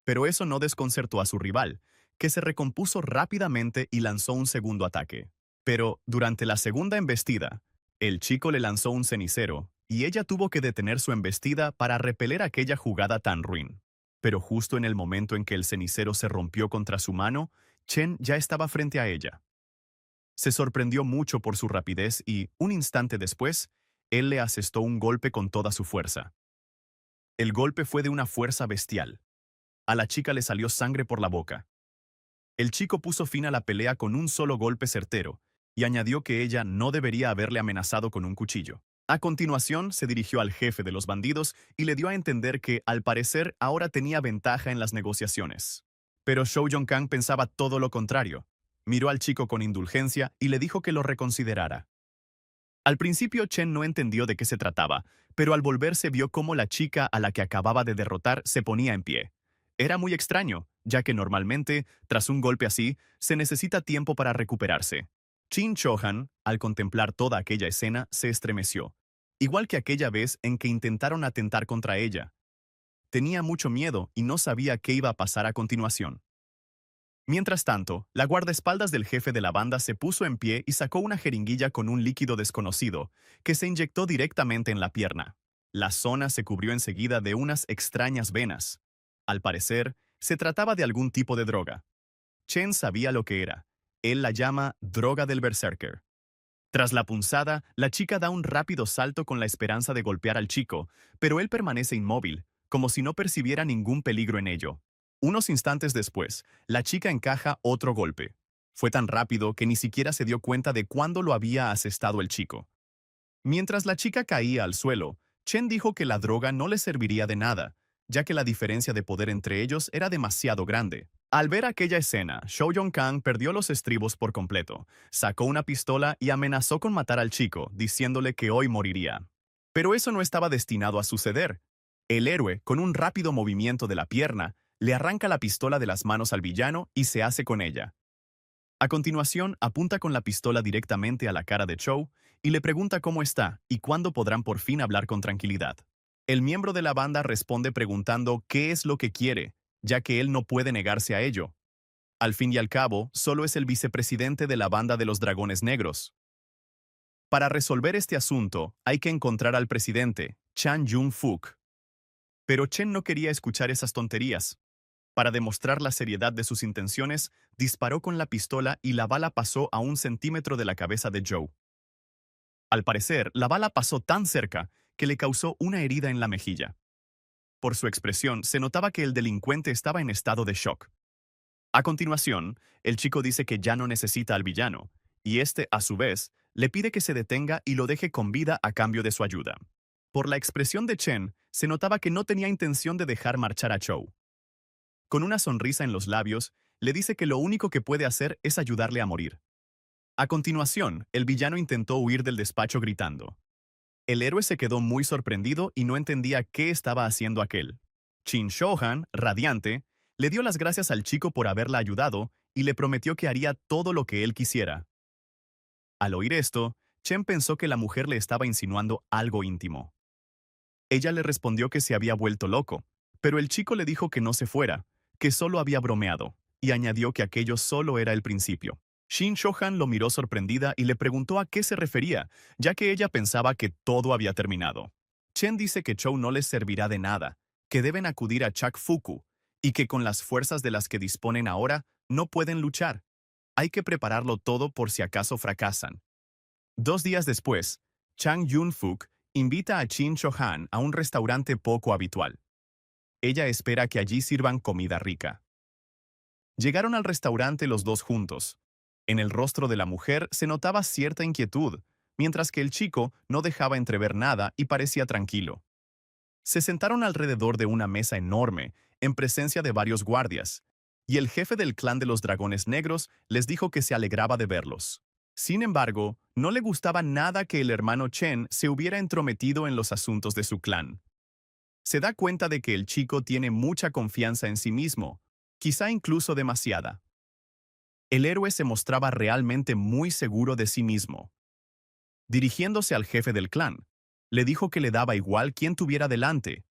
Pero eso no desconcertó a su rival, que se recompuso rápidamente y lanzó un segundo ataque. Pero, durante la segunda embestida, el chico le lanzó un cenicero, y ella tuvo que detener su embestida para repeler aquella jugada tan ruin. Pero justo en el momento en que el cenicero se rompió contra su mano, Chen ya estaba frente a ella. Se sorprendió mucho por su rapidez y, un instante después, él le asestó un golpe con toda su fuerza. El golpe fue de una fuerza bestial. A la chica le salió sangre por la boca. El chico puso fin a la pelea con un solo golpe certero, y añadió que ella no debería haberle amenazado con un cuchillo. A continuación, se dirigió al jefe de los bandidos y le dio a entender que, al parecer, ahora tenía ventaja en las negociaciones. Pero Zhou Yongkang pensaba todo lo contrario. Miró al chico con indulgencia y le dijo que lo reconsiderara. Al principio Chen no entendió de qué se trataba, pero al volverse vio cómo la chica a la que acababa de derrotar se ponía en pie. Era muy extraño, ya que normalmente, tras un golpe así, se necesita tiempo para recuperarse. Qin Shohan, al contemplar toda aquella escena, se estremeció, igual que aquella vez en que intentaron atentar contra ella. Tenía mucho miedo y no sabía qué iba a pasar a continuación. Mientras tanto, la guardaespaldas del jefe de la banda se puso en pie y sacó una jeringuilla con un líquido desconocido, que se inyectó directamente en la pierna. La zona se cubrió enseguida de unas extrañas venas. Al parecer, se trataba de algún tipo de droga. Chen sabía lo que era. Él la llama droga del berserker. Tras la punzada, la chica da un rápido salto con la esperanza de golpear al chico, pero él permanece inmóvil, como si no percibiera ningún peligro en ello. Unos instantes después, la chica encaja otro golpe. Fue tan rápido que ni siquiera se dio cuenta de cuándo lo había asestado el chico. Mientras la chica caía al suelo, Chen dijo que la droga no le serviría de nada, ya que la diferencia de poder entre ellos era demasiado grande. Al ver aquella escena, Shou Yongkang perdió los estribos por completo, sacó una pistola y amenazó con matar al chico, diciéndole que hoy moriría. Pero eso no estaba destinado a suceder. El héroe, con un rápido movimiento de la pierna, le arranca la pistola de las manos al villano y se hace con ella. A continuación, apunta con la pistola directamente a la cara de Chou y le pregunta cómo está y cuándo podrán por fin hablar con tranquilidad. El miembro de la banda responde preguntando qué es lo que quiere, ya que él no puede negarse a ello. Al fin y al cabo, solo es el vicepresidente de la banda de los Dragones Negros. Para resolver este asunto, hay que encontrar al presidente, Chan Yun-fuk. Pero Chen no quería escuchar esas tonterías. Para demostrar la seriedad de sus intenciones, disparó con la pistola y la bala pasó a 1 centímetro de la cabeza de Joe. Al parecer, la bala pasó tan cerca que le causó una herida en la mejilla. Por su expresión, se notaba que el delincuente estaba en estado de shock. A continuación, el chico dice que ya no necesita al villano, y este, a su vez, le pide que se detenga y lo deje con vida a cambio de su ayuda. Por la expresión de Chen, se notaba que no tenía intención de dejar marchar a Chow. Con una sonrisa en los labios, le dice que lo único que puede hacer es ayudarle a morir. A continuación, el villano intentó huir del despacho gritando. El héroe se quedó muy sorprendido y no entendía qué estaba haciendo aquel. Chin Shohan, radiante, le dio las gracias al chico por haberla ayudado y le prometió que haría todo lo que él quisiera. Al oír esto, Chen pensó que la mujer le estaba insinuando algo íntimo. Ella le respondió que se había vuelto loco, pero el chico le dijo que no se fuera, que solo había bromeado, y añadió que aquello solo era el principio. Shin Shohan lo miró sorprendida y le preguntó a qué se refería, ya que ella pensaba que todo había terminado. Chen dice que Chou no les servirá de nada, que deben acudir a Chak Fuku, y que con las fuerzas de las que disponen ahora, no pueden luchar. Hay que prepararlo todo por si acaso fracasan. 2 días después, Chang Yun-fuk invita a Chin Shohan a un restaurante poco habitual. Ella espera que allí sirvan comida rica. Llegaron al restaurante los dos juntos. En el rostro de la mujer se notaba cierta inquietud, mientras que el chico no dejaba entrever nada y parecía tranquilo. Se sentaron alrededor de una mesa enorme, en presencia de varios guardias, y el jefe del clan de los Dragones Negros les dijo que se alegraba de verlos. Sin embargo, no le gustaba nada que el hermano Chen se hubiera entrometido en los asuntos de su clan. Se da cuenta de que el chico tiene mucha confianza en sí mismo, quizá incluso demasiada. El héroe se mostraba realmente muy seguro de sí mismo. Dirigiéndose al jefe del clan, le dijo que le daba igual quién tuviera delante,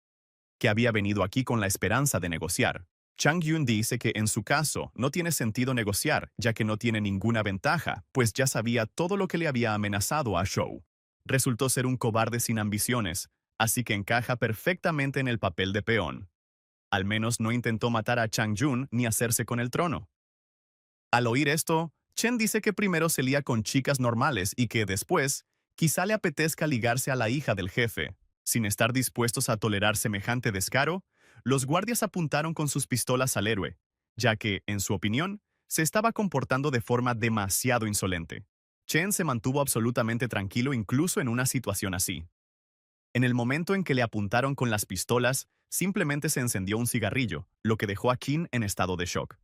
que había venido aquí con la esperanza de negociar. Chang Yun dice que en su caso no tiene sentido negociar, ya que no tiene ninguna ventaja, pues ya sabía todo lo que le había amenazado a Shou. Resultó ser un cobarde sin ambiciones, así que encaja perfectamente en el papel de peón. Al menos no intentó matar a Chang Yun ni hacerse con el trono. Al oír esto, Chen dice que primero se lía con chicas normales y que después, quizá le apetezca ligarse a la hija del jefe. Sin estar dispuestos a tolerar semejante descaro, los guardias apuntaron con sus pistolas al héroe, ya que, en su opinión, se estaba comportando de forma demasiado insolente. Chen se mantuvo absolutamente tranquilo incluso en una situación así. En el momento en que le apuntaron con las pistolas, simplemente se encendió un cigarrillo, lo que dejó a Qin en estado de shock.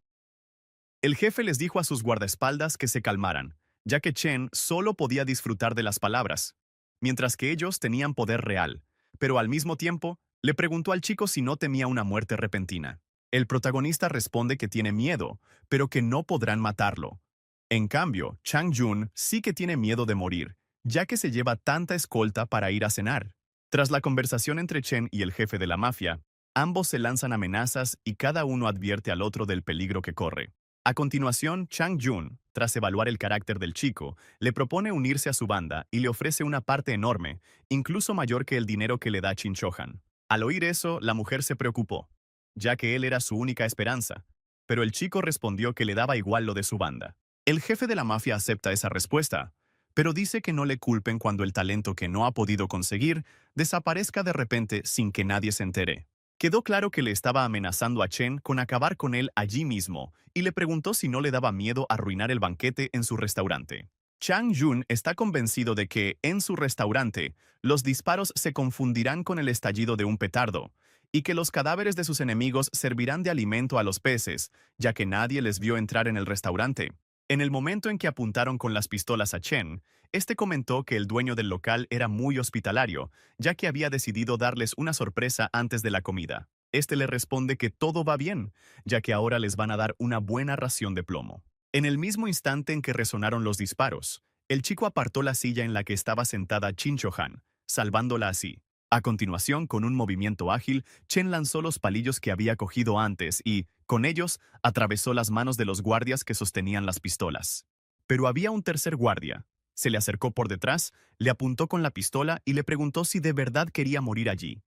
El jefe les dijo a sus guardaespaldas que se calmaran, ya que Chen solo podía disfrutar de las palabras, mientras que ellos tenían poder real, pero al mismo tiempo, le preguntó al chico si no temía una muerte repentina. El protagonista responde que tiene miedo, pero que no podrán matarlo. En cambio, Chang Yun sí que tiene miedo de morir, ya que se lleva tanta escolta para ir a cenar. Tras la conversación entre Chen y el jefe de la mafia, ambos se lanzan amenazas y cada uno advierte al otro del peligro que corre. A continuación, Chang Yun, tras evaluar el carácter del chico, le propone unirse a su banda y le ofrece una parte enorme, incluso mayor que el dinero que le da Chin Shohan. Al oír eso, la mujer se preocupó, ya que él era su única esperanza, pero el chico respondió que le daba igual lo de su banda. El jefe de la mafia acepta esa respuesta, pero dice que no le culpen cuando el talento que no ha podido conseguir desaparezca de repente sin que nadie se entere. Quedó claro que le estaba amenazando a Chen con acabar con él allí mismo y le preguntó si no le daba miedo arruinar el banquete en su restaurante. Chang Jun está convencido de que, en su restaurante, los disparos se confundirán con el estallido de un petardo, y que los cadáveres de sus enemigos servirán de alimento a los peces, ya que nadie les vio entrar en el restaurante. En el momento en que apuntaron con las pistolas a Chen, este comentó que el dueño del local era muy hospitalario, ya que había decidido darles una sorpresa antes de la comida. Este le responde que todo va bien, ya que ahora les van a dar una buena ración de plomo. En el mismo instante en que resonaron los disparos, el chico apartó la silla en la que estaba sentada Chin Cho-han, salvándola así. A continuación, con un movimiento ágil, Chen lanzó los palillos que había cogido antes y, con ellos, atravesó las manos de los guardias que sostenían las pistolas. Pero había un tercer guardia. Se le acercó por detrás, le apuntó con la pistola y le preguntó si de verdad quería morir allí.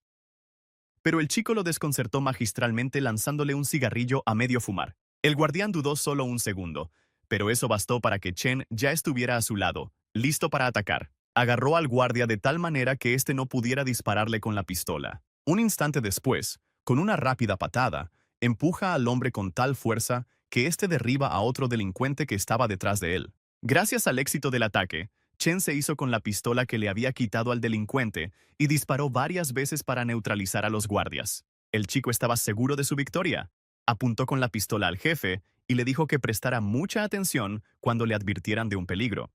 Pero el chico lo desconcertó magistralmente lanzándole un cigarrillo a medio fumar. El guardián dudó solo un segundo, pero eso bastó para que Chen ya estuviera a su lado, listo para atacar. Agarró al guardia de tal manera que éste no pudiera dispararle con la pistola. Un instante después, con una rápida patada, empuja al hombre con tal fuerza que éste derriba a otro delincuente que estaba detrás de él. Gracias al éxito del ataque, Chen se hizo con la pistola que le había quitado al delincuente y disparó varias veces para neutralizar a los guardias. El chico estaba seguro de su victoria. Apuntó con la pistola al jefe y le dijo que prestara mucha atención cuando le advirtieran de un peligro.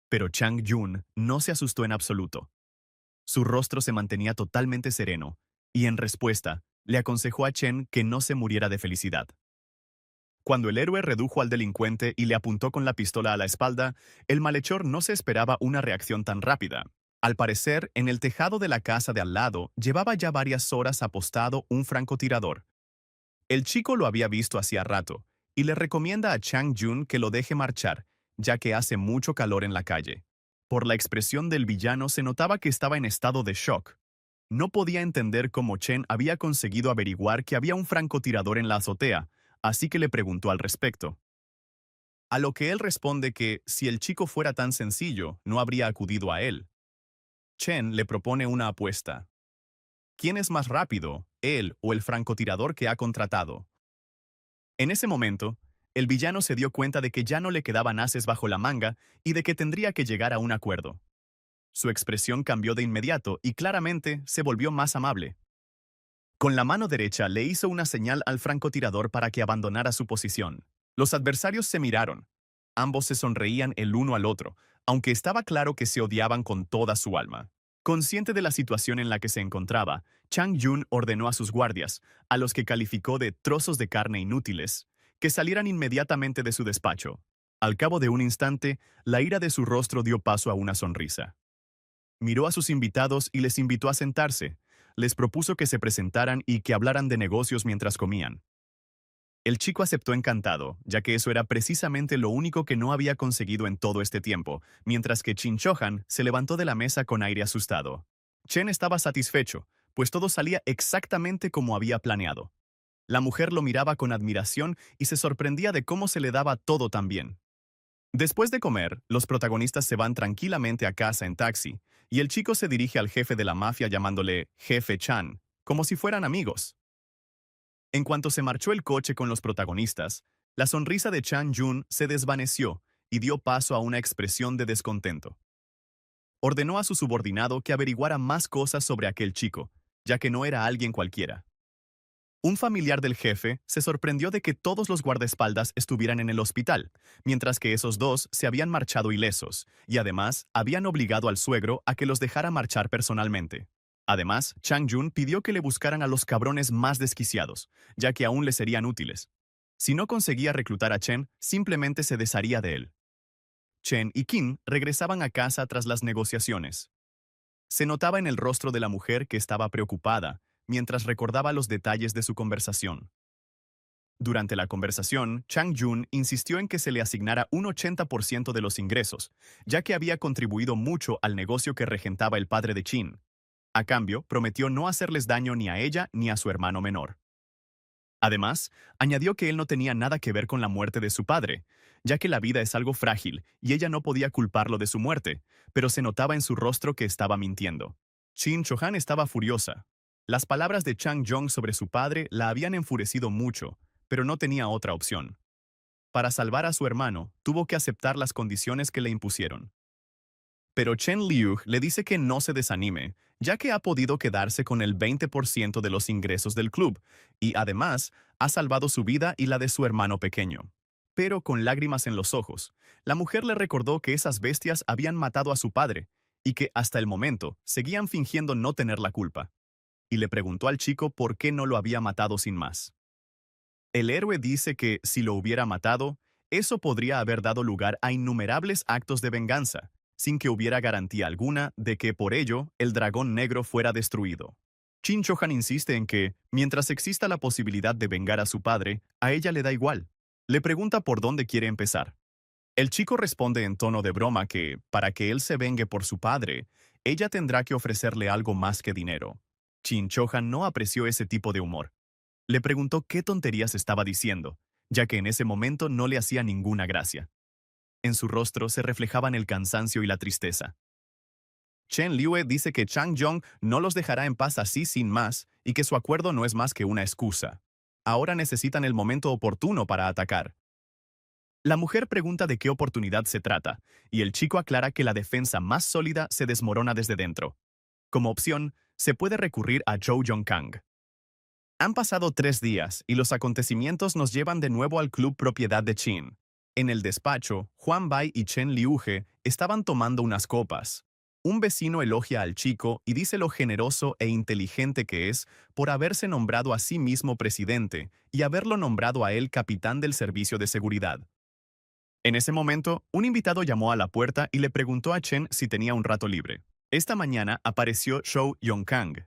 Pero Chang Jun no se asustó en absoluto. Su rostro se mantenía totalmente sereno, y en respuesta, le aconsejó a Chen que no se muriera de felicidad. Cuando el héroe redujo al delincuente y le apuntó con la pistola a la espalda, el malhechor no se esperaba una reacción tan rápida. Al parecer, en el tejado de la casa de al lado llevaba ya varias horas apostado un francotirador. El chico lo había visto hacía rato, y le recomienda a Chang Jun que lo deje marchar, ya que hace mucho calor en la calle. Por la expresión del villano se notaba que estaba en estado de shock. No podía entender cómo Chen había conseguido averiguar que había un francotirador en la azotea, así que le preguntó al respecto. A lo que él responde que, si el chico fuera tan sencillo, no habría acudido a él. Chen le propone una apuesta. ¿Quién es más rápido, él o el francotirador que ha contratado? En ese momento, el villano se dio cuenta de que ya no le quedaban ases bajo la manga y de que tendría que llegar a un acuerdo. Su expresión cambió de inmediato y claramente se volvió más amable. Con la mano derecha le hizo una señal al francotirador para que abandonara su posición. Los adversarios se miraron. Ambos se sonreían el uno al otro, aunque estaba claro que se odiaban con toda su alma. Consciente de la situación en la que se encontraba, Chang Jun ordenó a sus guardias, a los que calificó de trozos de carne inútiles, que salieran inmediatamente de su despacho. Al cabo de un instante, la ira de su rostro dio paso a una sonrisa. Miró a sus invitados y les invitó a sentarse. Les propuso que se presentaran y que hablaran de negocios mientras comían. El chico aceptó encantado, ya que eso era precisamente lo único que no había conseguido en todo este tiempo, mientras que Chin Cho-han se levantó de la mesa con aire asustado. Chen estaba satisfecho, pues todo salía exactamente como había planeado. La mujer lo miraba con admiración y se sorprendía de cómo se le daba todo tan bien. Después de comer, los protagonistas se van tranquilamente a casa en taxi, y el chico se dirige al jefe de la mafia llamándole Jefe Chan, como si fueran amigos. En cuanto se marchó el coche con los protagonistas, la sonrisa de Chang Jun se desvaneció y dio paso a una expresión de descontento. Ordenó a su subordinado que averiguara más cosas sobre aquel chico, ya que no era alguien cualquiera. Un familiar del jefe se sorprendió de que todos los guardaespaldas estuvieran en el hospital, mientras que esos dos se habían marchado ilesos, y además habían obligado al suegro a que los dejara marchar personalmente. Además, Chang Jun pidió que le buscaran a los cabrones más desquiciados, ya que aún le serían útiles. Si no conseguía reclutar a Chen, simplemente se desharía de él. Chen y Kim regresaban a casa tras las negociaciones. Se notaba en el rostro de la mujer que estaba preocupada, mientras recordaba los detalles de su conversación. Durante la conversación, Chang Jun insistió en que se le asignara un 80% de los ingresos, ya que había contribuido mucho al negocio que regentaba el padre de Chin. A cambio, prometió no hacerles daño ni a ella ni a su hermano menor. Además, añadió que él no tenía nada que ver con la muerte de su padre, ya que la vida es algo frágil y ella no podía culparlo de su muerte, pero se notaba en su rostro que estaba mintiendo. Shin Chohan estaba furiosa. Las palabras de Chang Jong sobre su padre la habían enfurecido mucho, pero no tenía otra opción. Para salvar a su hermano, tuvo que aceptar las condiciones que le impusieron. Pero Chen Liu le dice que no se desanime, ya que ha podido quedarse con el 20% de los ingresos del club, y además ha salvado su vida y la de su hermano pequeño. Pero con lágrimas en los ojos, la mujer le recordó que esas bestias habían matado a su padre, y que hasta el momento seguían fingiendo no tener la culpa, y le preguntó al chico por qué no lo había matado sin más. El héroe dice que, si lo hubiera matado, eso podría haber dado lugar a innumerables actos de venganza, sin que hubiera garantía alguna de que por ello el dragón negro fuera destruido. Shin Chohan insiste en que, mientras exista la posibilidad de vengar a su padre, a ella le da igual. Le pregunta por dónde quiere empezar. El chico responde en tono de broma que, para que él se vengue por su padre, ella tendrá que ofrecerle algo más que dinero. Shin Chohan no apreció ese tipo de humor. Le preguntó qué tonterías estaba diciendo, ya que en ese momento no le hacía ninguna gracia. En su rostro se reflejaban el cansancio y la tristeza. Chen Liu dice que Chang Jong no los dejará en paz así sin más y que su acuerdo no es más que una excusa. Ahora necesitan el momento oportuno para atacar. La mujer pregunta de qué oportunidad se trata, y el chico aclara que la defensa más sólida se desmorona desde dentro. Como opción, se puede recurrir a Zhou Yongkang. Han pasado 3 días y los acontecimientos nos llevan de nuevo al club propiedad de Qin. En el despacho, Huan Bai y Chen Liuje estaban tomando unas copas. Un vecino elogia al chico y dice lo generoso e inteligente que es por haberse nombrado a sí mismo presidente y haberlo nombrado a él capitán del servicio de seguridad. En ese momento, un invitado llamó a la puerta y le preguntó a Chen si tenía un rato libre. Esta mañana apareció Zhou Yongkang.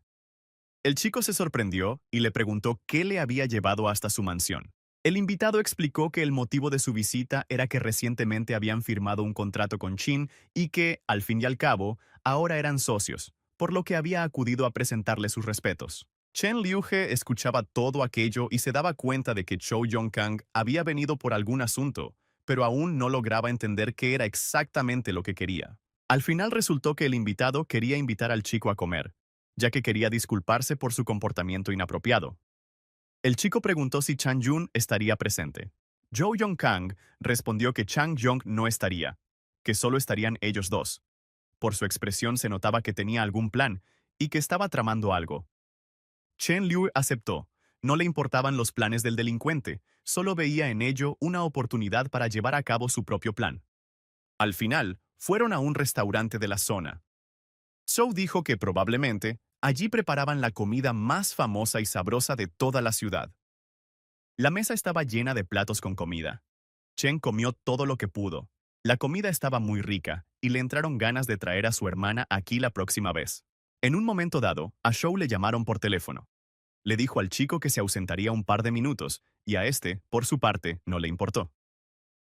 El chico se sorprendió y le preguntó qué le había llevado hasta su mansión. El invitado explicó que el motivo de su visita era que recientemente habían firmado un contrato con Qin y que, al fin y al cabo, ahora eran socios, por lo que había acudido a presentarle sus respetos. Chen Liuje escuchaba todo aquello y se daba cuenta de que Zhou Yongkang había venido por algún asunto, pero aún no lograba entender qué era exactamente lo que quería. Al final resultó que el invitado quería invitar al chico a comer, ya que quería disculparse por su comportamiento inapropiado. El chico preguntó si Chang Jun estaría presente. Zhou Yongkang respondió que Chang Jong no estaría, que solo estarían ellos dos. Por su expresión se notaba que tenía algún plan y que estaba tramando algo. Chen Liu aceptó. No le importaban los planes del delincuente, solo veía en ello una oportunidad para llevar a cabo su propio plan. Al final, fueron a un restaurante de la zona. Zhou dijo que probablemente allí preparaban la comida más famosa y sabrosa de toda la ciudad. La mesa estaba llena de platos con comida. Chen comió todo lo que pudo. La comida estaba muy rica y le entraron ganas de traer a su hermana aquí la próxima vez. En un momento dado, a Zhou le llamaron por teléfono. Le dijo al chico que se ausentaría un par de minutos y a este, por su parte, no le importó.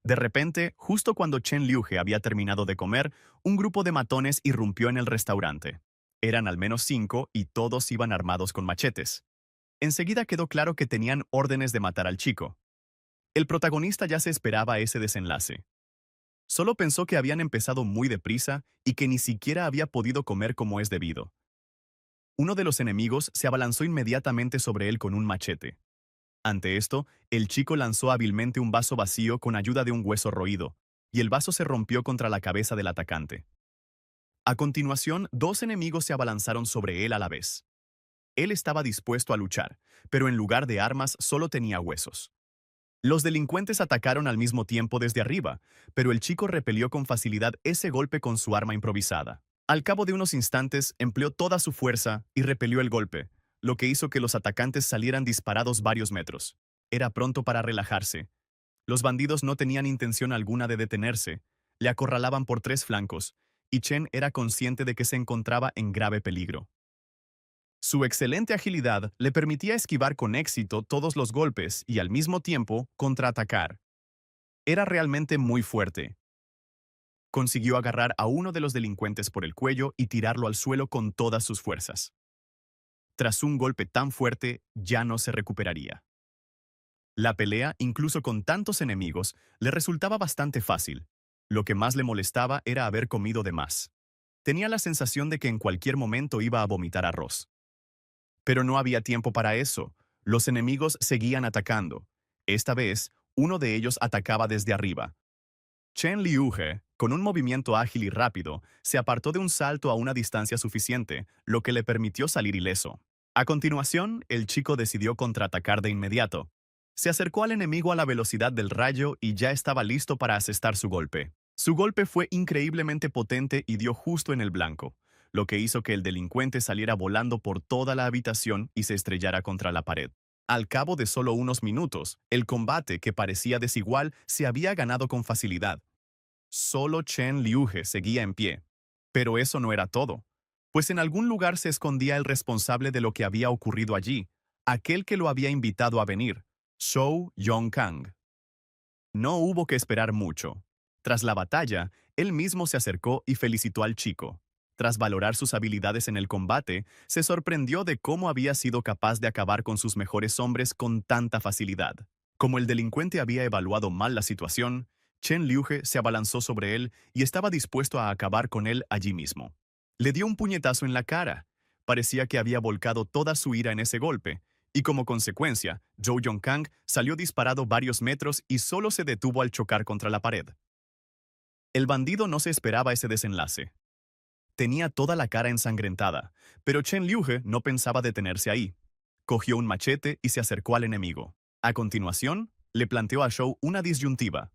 De repente, justo cuando Chen Liuje había terminado de comer, un grupo de matones irrumpió en el restaurante. Eran al menos 5 y todos iban armados con machetes. Enseguida quedó claro que tenían órdenes de matar al chico. El protagonista ya se esperaba ese desenlace. Solo pensó que habían empezado muy deprisa y que ni siquiera había podido comer como es debido. Uno de los enemigos se abalanzó inmediatamente sobre él con un machete. Ante esto, el chico lanzó hábilmente un vaso vacío con ayuda de un hueso roído, y el vaso se rompió contra la cabeza del atacante. A continuación, 2 enemigos se abalanzaron sobre él a la vez. Él estaba dispuesto a luchar, pero en lugar de armas solo tenía huesos. Los delincuentes atacaron al mismo tiempo desde arriba, pero el chico repelió con facilidad ese golpe con su arma improvisada. Al cabo de unos instantes, empleó toda su fuerza y repelió el golpe, lo que hizo que los atacantes salieran disparados varios metros. Era pronto para relajarse. Los bandidos no tenían intención alguna de detenerse, le acorralaban por 3 flancos, y Chen era consciente de que se encontraba en grave peligro. Su excelente agilidad le permitía esquivar con éxito todos los golpes y al mismo tiempo contraatacar. Era realmente muy fuerte. Consiguió agarrar a uno de los delincuentes por el cuello y tirarlo al suelo con todas sus fuerzas. Tras un golpe tan fuerte, ya no se recuperaría. La pelea, incluso con tantos enemigos, le resultaba bastante fácil. Lo que más le molestaba era haber comido de más. Tenía la sensación de que en cualquier momento iba a vomitar arroz. Pero no había tiempo para eso. Los enemigos seguían atacando. Esta vez, uno de ellos atacaba desde arriba. Chen Liuhe, con un movimiento ágil y rápido, se apartó de un salto a una distancia suficiente, lo que le permitió salir ileso. A continuación, el chico decidió contraatacar de inmediato. Se acercó al enemigo a la velocidad del rayo y ya estaba listo para asestar su golpe. Su golpe fue increíblemente potente y dio justo en el blanco, lo que hizo que el delincuente saliera volando por toda la habitación y se estrellara contra la pared. Al cabo de solo unos minutos, el combate, que parecía desigual, se había ganado con facilidad. Solo Chen Liuhe seguía en pie. Pero eso no era todo, pues en algún lugar se escondía el responsable de lo que había ocurrido allí, aquel que lo había invitado a venir, Zhou Yongkang. No hubo que esperar mucho. Tras la batalla, él mismo se acercó y felicitó al chico. Tras valorar sus habilidades en el combate, se sorprendió de cómo había sido capaz de acabar con sus mejores hombres con tanta facilidad. Como el delincuente había evaluado mal la situación, Chen Liuhe se abalanzó sobre él y estaba dispuesto a acabar con él allí mismo. Le dio un puñetazo en la cara. Parecía que había volcado toda su ira en ese golpe, y como consecuencia, Zhou Yongkang salió disparado varios metros y solo se detuvo al chocar contra la pared. El bandido no se esperaba ese desenlace. Tenía toda la cara ensangrentada, pero Chen Liuhe no pensaba detenerse ahí. Cogió un machete y se acercó al enemigo. A continuación, le planteó a Zhou una disyuntiva.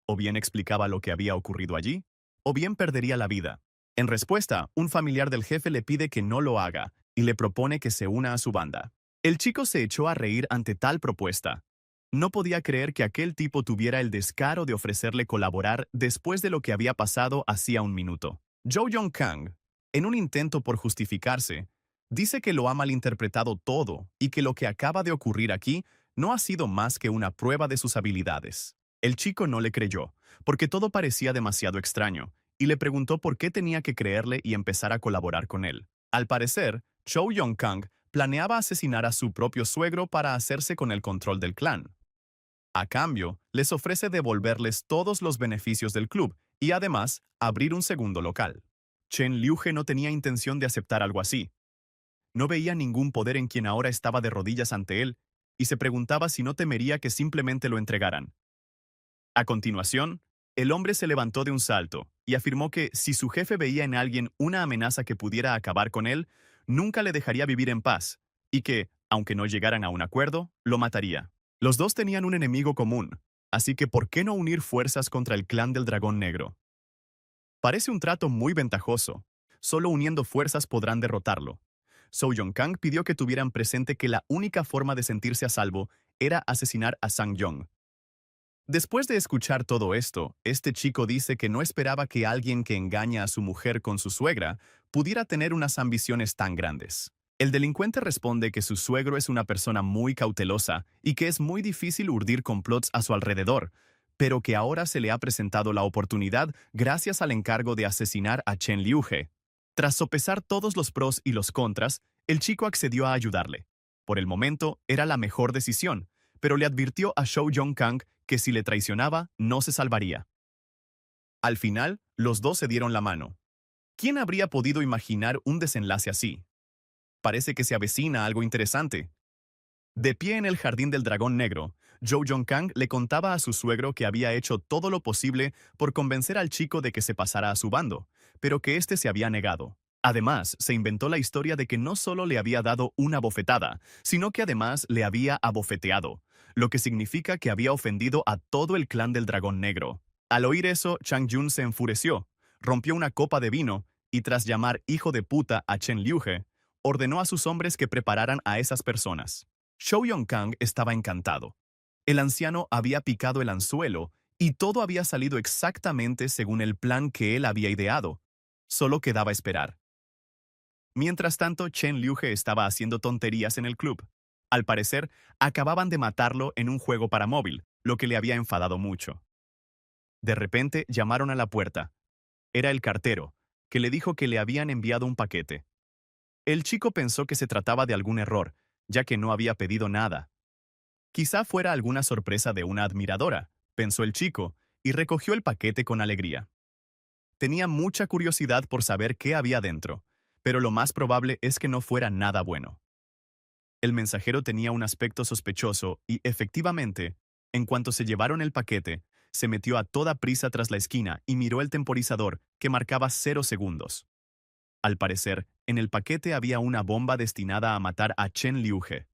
O bien explicaba lo que había ocurrido allí, o bien perdería la vida. En respuesta, un familiar del jefe le pide que no lo haga y le propone que se una a su banda. El chico se echó a reír ante tal propuesta. No podía creer que aquel tipo tuviera el descaro de ofrecerle colaborar después de lo que había pasado hacía un minuto. Zhou Yongkang, en un intento por justificarse, dice que lo ha malinterpretado todo y que lo que acaba de ocurrir aquí no ha sido más que una prueba de sus habilidades. El chico no le creyó, porque todo parecía demasiado extraño, y le preguntó por qué tenía que creerle y empezar a colaborar con él. Al parecer, Zhou Yongkang planeaba asesinar a su propio suegro para hacerse con el control del clan. A cambio, les ofrece devolverles todos los beneficios del club y además abrir un segundo local. Chen Liuhe no tenía intención de aceptar algo así. No veía ningún poder en quien ahora estaba de rodillas ante él y se preguntaba si no temería que simplemente lo entregaran. A continuación, el hombre se levantó de un salto y afirmó que si su jefe veía en alguien una amenaza que pudiera acabar con él, nunca le dejaría vivir en paz y que, aunque no llegaran a un acuerdo, lo mataría. Los dos tenían un enemigo común, así que ¿por qué no unir fuerzas contra el clan del dragón negro? Parece un trato muy ventajoso. Solo uniendo fuerzas podrán derrotarlo. Zhou Yongkang pidió que tuvieran presente que la única forma de sentirse a salvo era asesinar a Sang Yong. Después de escuchar todo esto, este chico dice que no esperaba que alguien que engaña a su mujer con su suegra pudiera tener unas ambiciones tan grandes. El delincuente responde que su suegro es una persona muy cautelosa y que es muy difícil urdir complots a su alrededor, pero que ahora se le ha presentado la oportunidad gracias al encargo de asesinar a Chen Liuhe. Tras sopesar todos los pros y los contras, el chico accedió a ayudarle. Por el momento, era la mejor decisión, pero le advirtió a Zhou Yongkang que si le traicionaba, no se salvaría. Al final, los dos se dieron la mano. ¿Quién habría podido imaginar un desenlace así? Parece que se avecina algo interesante. De pie en el jardín del dragón negro, Zhou Yongkang le contaba a su suegro que había hecho todo lo posible por convencer al chico de que se pasara a su bando, pero que éste se había negado. Además, se inventó la historia de que no solo le había dado una bofetada, sino que además le había abofeteado, lo que significa que había ofendido a todo el clan del dragón negro. Al oír eso, Chang Jun se enfureció, rompió una copa de vino y tras llamar hijo de puta a Chen Liuhe, ordenó a sus hombres que prepararan a esas personas. Zhou Yongkang estaba encantado. El anciano había picado el anzuelo y todo había salido exactamente según el plan que él había ideado. Solo quedaba esperar. Mientras tanto, Chen Liuhe estaba haciendo tonterías en el club. Al parecer, acababan de matarlo en un juego para móvil, lo que le había enfadado mucho. De repente, llamaron a la puerta. Era el cartero, que le dijo que le habían enviado un paquete. El chico pensó que se trataba de algún error, ya que no había pedido nada. Quizá fuera alguna sorpresa de una admiradora, pensó el chico, y recogió el paquete con alegría. Tenía mucha curiosidad por saber qué había dentro, pero lo más probable es que no fuera nada bueno. El mensajero tenía un aspecto sospechoso y, efectivamente, en cuanto se llevaron el paquete, se metió a toda prisa tras la esquina y miró el temporizador, que marcaba 0 segundos. Al parecer, en el paquete había una bomba destinada a matar a Chen Liuhe.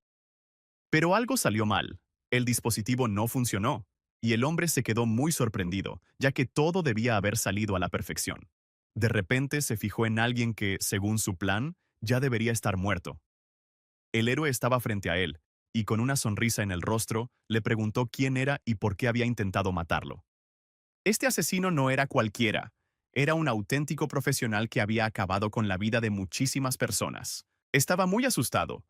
Pero algo salió mal. El dispositivo no funcionó, y el hombre se quedó muy sorprendido, ya que todo debía haber salido a la perfección. De repente se fijó en alguien que, según su plan, ya debería estar muerto. El héroe estaba frente a él, y con una sonrisa en el rostro, le preguntó quién era y por qué había intentado matarlo. Este asesino no era cualquiera, era un auténtico profesional que había acabado con la vida de muchísimas personas. Estaba muy asustado.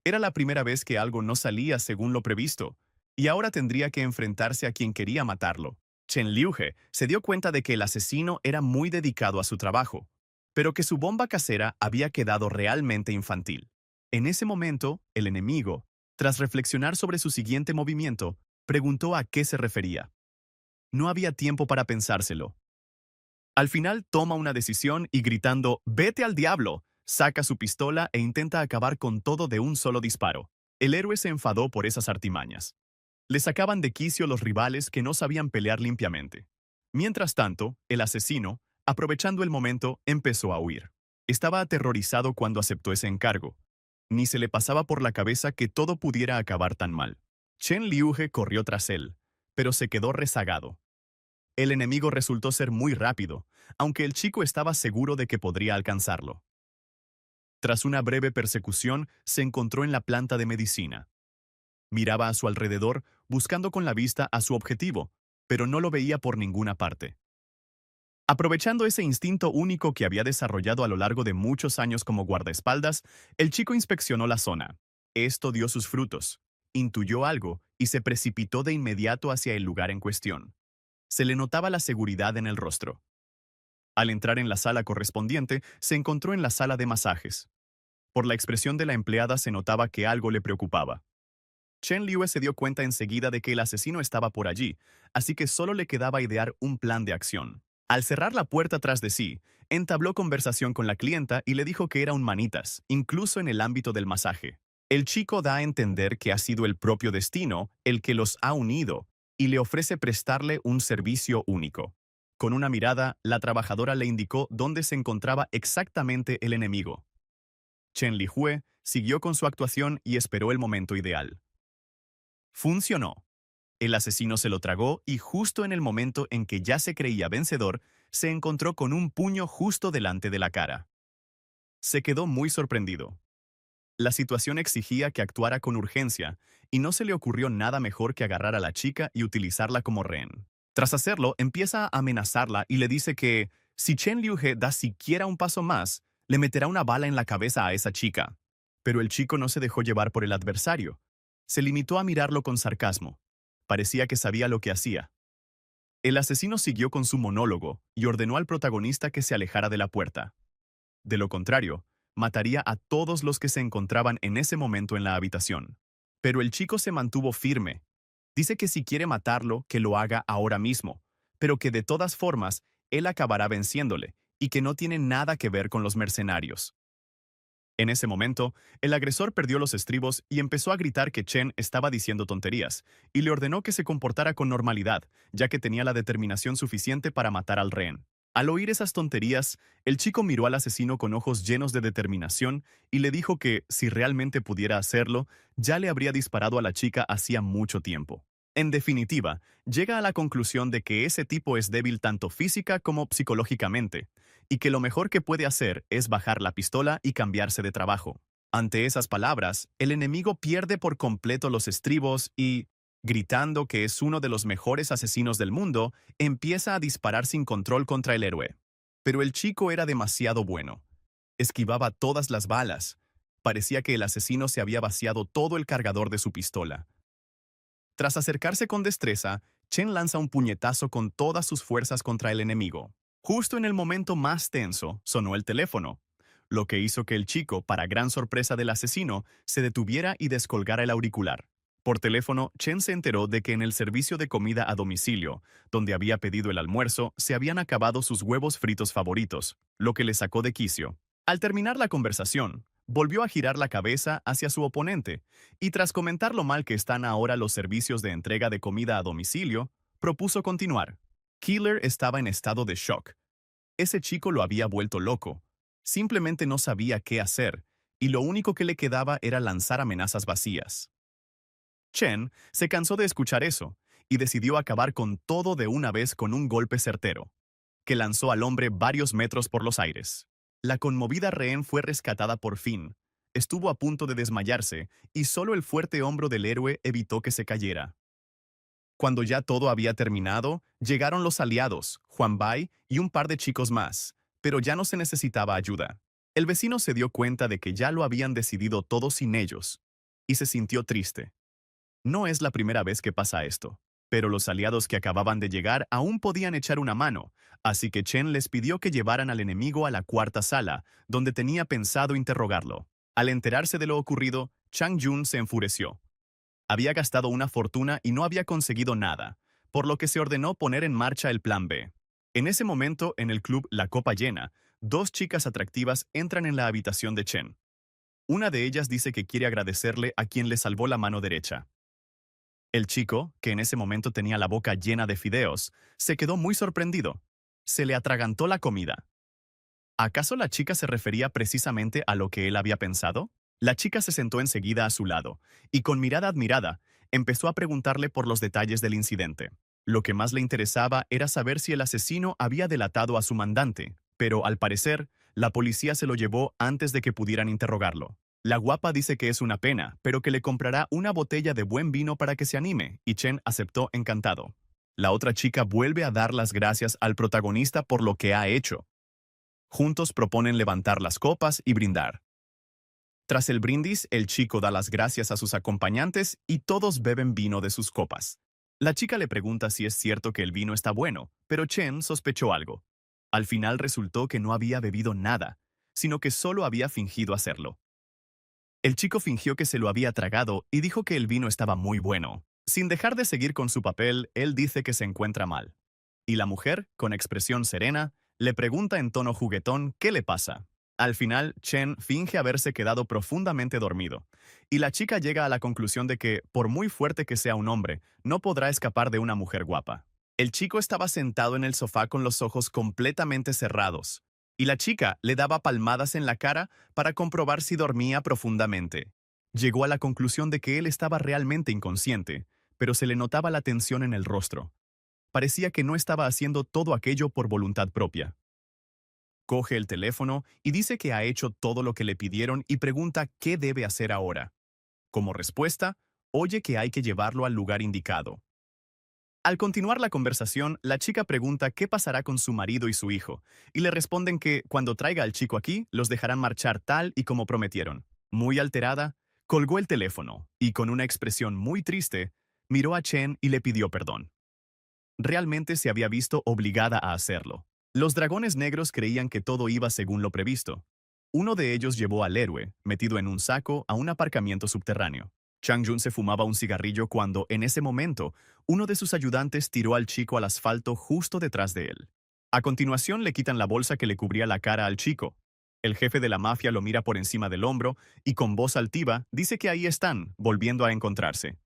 Era la primera vez que algo no salía según lo previsto, y ahora tendría que enfrentarse a quien quería matarlo. Chen Liuhe se dio cuenta de que el asesino era muy dedicado a su trabajo, pero que su bomba casera había quedado realmente infantil. En ese momento, el enemigo, tras reflexionar sobre su siguiente movimiento, preguntó a qué se refería. No había tiempo para pensárselo. Al final toma una decisión y gritando «¡Vete al diablo!», saca su pistola e intenta acabar con todo de un solo disparo. El héroe se enfadó por esas artimañas. Le sacaban de quicio los rivales que no sabían pelear limpiamente. Mientras tanto, el asesino, aprovechando el momento, empezó a huir. Estaba aterrorizado cuando aceptó ese encargo. Ni se le pasaba por la cabeza que todo pudiera acabar tan mal. Chen Liuhe corrió tras él, pero se quedó rezagado. El enemigo resultó ser muy rápido, aunque el chico estaba seguro de que podría alcanzarlo. Tras una breve persecución, se encontró en la planta de medicina. Miraba a su alrededor, buscando con la vista a su objetivo, pero no lo veía por ninguna parte. Aprovechando ese instinto único que había desarrollado a lo largo de muchos años como guardaespaldas, el chico inspeccionó la zona. Esto dio sus frutos. Intuyó algo y se precipitó de inmediato hacia el lugar en cuestión. Se le notaba la seguridad en el rostro. Al entrar en la sala correspondiente, se encontró en la sala de masajes. Por la expresión de la empleada se notaba que algo le preocupaba. Chen Liu se dio cuenta enseguida de que el asesino estaba por allí, así que solo le quedaba idear un plan de acción. Al cerrar la puerta tras de sí, entabló conversación con la clienta y le dijo que era un manitas, incluso en el ámbito del masaje. El chico da a entender que ha sido el propio destino el que los ha unido y le ofrece prestarle un servicio único. Con una mirada, la trabajadora le indicó dónde se encontraba exactamente el enemigo. Chen Lijue siguió con su actuación y esperó el momento ideal. Funcionó. El asesino se lo tragó y justo en el momento en que ya se creía vencedor, se encontró con un puño justo delante de la cara. Se quedó muy sorprendido. La situación exigía que actuara con urgencia, y no se le ocurrió nada mejor que agarrar a la chica y utilizarla como rehén. Tras hacerlo, empieza a amenazarla y le dice que, si Chen Liuhe da siquiera un paso más, le meterá una bala en la cabeza a esa chica. Pero el chico no se dejó llevar por el adversario. Se limitó a mirarlo con sarcasmo. Parecía que sabía lo que hacía. El asesino siguió con su monólogo y ordenó al protagonista que se alejara de la puerta. De lo contrario, mataría a todos los que se encontraban en ese momento en la habitación. Pero el chico se mantuvo firme. Dice que si quiere matarlo, que lo haga ahora mismo, pero que de todas formas, él acabará venciéndole y que no tiene nada que ver con los mercenarios. En ese momento, el agresor perdió los estribos y empezó a gritar que Chen estaba diciendo tonterías, y le ordenó que se comportara con normalidad, ya que tenía la determinación suficiente para matar al rehén. Al oír esas tonterías, el chico miró al asesino con ojos llenos de determinación y le dijo que, si realmente pudiera hacerlo, ya le habría disparado a la chica hacía mucho tiempo. En definitiva, llega a la conclusión de que ese tipo es débil tanto física como psicológicamente, y que lo mejor que puede hacer es bajar la pistola y cambiarse de trabajo. Ante esas palabras, el enemigo pierde por completo los estribos y, gritando que es uno de los mejores asesinos del mundo, empieza a disparar sin control contra el héroe. Pero el chico era demasiado bueno. Esquivaba todas las balas. Parecía que el asesino se había vaciado todo el cargador de su pistola. Tras acercarse con destreza, Chen lanza un puñetazo con todas sus fuerzas contra el enemigo. Justo en el momento más tenso, sonó el teléfono, lo que hizo que el chico, para gran sorpresa del asesino, se detuviera y descolgara el auricular. Por teléfono, Chen se enteró de que en el servicio de comida a domicilio, donde había pedido el almuerzo, se habían acabado sus huevos fritos favoritos, lo que le sacó de quicio. Al terminar la conversación, volvió a girar la cabeza hacia su oponente, y tras comentar lo mal que están ahora los servicios de entrega de comida a domicilio, propuso continuar. Killer estaba en estado de shock. Ese chico lo había vuelto loco. Simplemente no sabía qué hacer, y lo único que le quedaba era lanzar amenazas vacías. Chen se cansó de escuchar eso, y decidió acabar con todo de una vez con un golpe certero, que lanzó al hombre varios metros por los aires. La conmovida rehén fue rescatada por fin. Estuvo a punto de desmayarse, y solo el fuerte hombro del héroe evitó que se cayera. Cuando ya todo había terminado, llegaron los aliados, Juan Bai y un par de chicos más, pero ya no se necesitaba ayuda. El vecino se dio cuenta de que ya lo habían decidido todo sin ellos, y se sintió triste. No es la primera vez que pasa esto, pero los aliados que acababan de llegar aún podían echar una mano, así que Chen les pidió que llevaran al enemigo a la cuarta sala, donde tenía pensado interrogarlo. Al enterarse de lo ocurrido, Chang Jun se enfureció. Había gastado una fortuna y no había conseguido nada, por lo que se ordenó poner en marcha el plan B. En ese momento, en el club La Copa Llena, dos chicas atractivas entran en la habitación de Chen. Una de ellas dice que quiere agradecerle a quien le salvó la mano derecha. El chico, que en ese momento tenía la boca llena de fideos, se quedó muy sorprendido. Se le atragantó la comida. ¿Acaso la chica se refería precisamente a lo que él había pensado? La chica se sentó enseguida a su lado, y con mirada admirada, empezó a preguntarle por los detalles del incidente. Lo que más le interesaba era saber si el asesino había delatado a su mandante, pero al parecer, la policía se lo llevó antes de que pudieran interrogarlo. La guapa dice que es una pena, pero que le comprará una botella de buen vino para que se anime, y Chen aceptó encantado. La otra chica vuelve a dar las gracias al protagonista por lo que ha hecho. Juntos proponen levantar las copas y brindar. Tras el brindis, el chico da las gracias a sus acompañantes y todos beben vino de sus copas. La chica le pregunta si es cierto que el vino está bueno, pero Chen sospechó algo. Al final resultó que no había bebido nada, sino que solo había fingido hacerlo. El chico fingió que se lo había tragado y dijo que el vino estaba muy bueno. Sin dejar de seguir con su papel, él dice que se encuentra mal. Y la mujer, con expresión serena, le pregunta en tono juguetón qué le pasa. Al final, Chen finge haberse quedado profundamente dormido, y la chica llega a la conclusión de que, por muy fuerte que sea un hombre, no podrá escapar de una mujer guapa. El chico estaba sentado en el sofá con los ojos completamente cerrados, y la chica le daba palmadas en la cara para comprobar si dormía profundamente. Llegó a la conclusión de que él estaba realmente inconsciente, pero se le notaba la tensión en el rostro. Parecía que no estaba haciendo todo aquello por voluntad propia. Coge el teléfono y dice que ha hecho todo lo que le pidieron y pregunta qué debe hacer ahora. Como respuesta, oye que hay que llevarlo al lugar indicado. Al continuar la conversación, la chica pregunta qué pasará con su marido y su hijo, y le responden que, cuando traiga al chico aquí, los dejarán marchar tal y como prometieron. Muy alterada, colgó el teléfono y, con una expresión muy triste, miró a Chen y le pidió perdón. Realmente se había visto obligada a hacerlo. Los dragones negros creían que todo iba según lo previsto. Uno de ellos llevó al héroe, metido en un saco, a un aparcamiento subterráneo. Chang Jun se fumaba un cigarrillo cuando, en ese momento, uno de sus ayudantes tiró al chico al asfalto justo detrás de él. A continuación le quitan la bolsa que le cubría la cara al chico. El jefe de la mafia lo mira por encima del hombro y con voz altiva dice que ahí están, volviendo a encontrarse.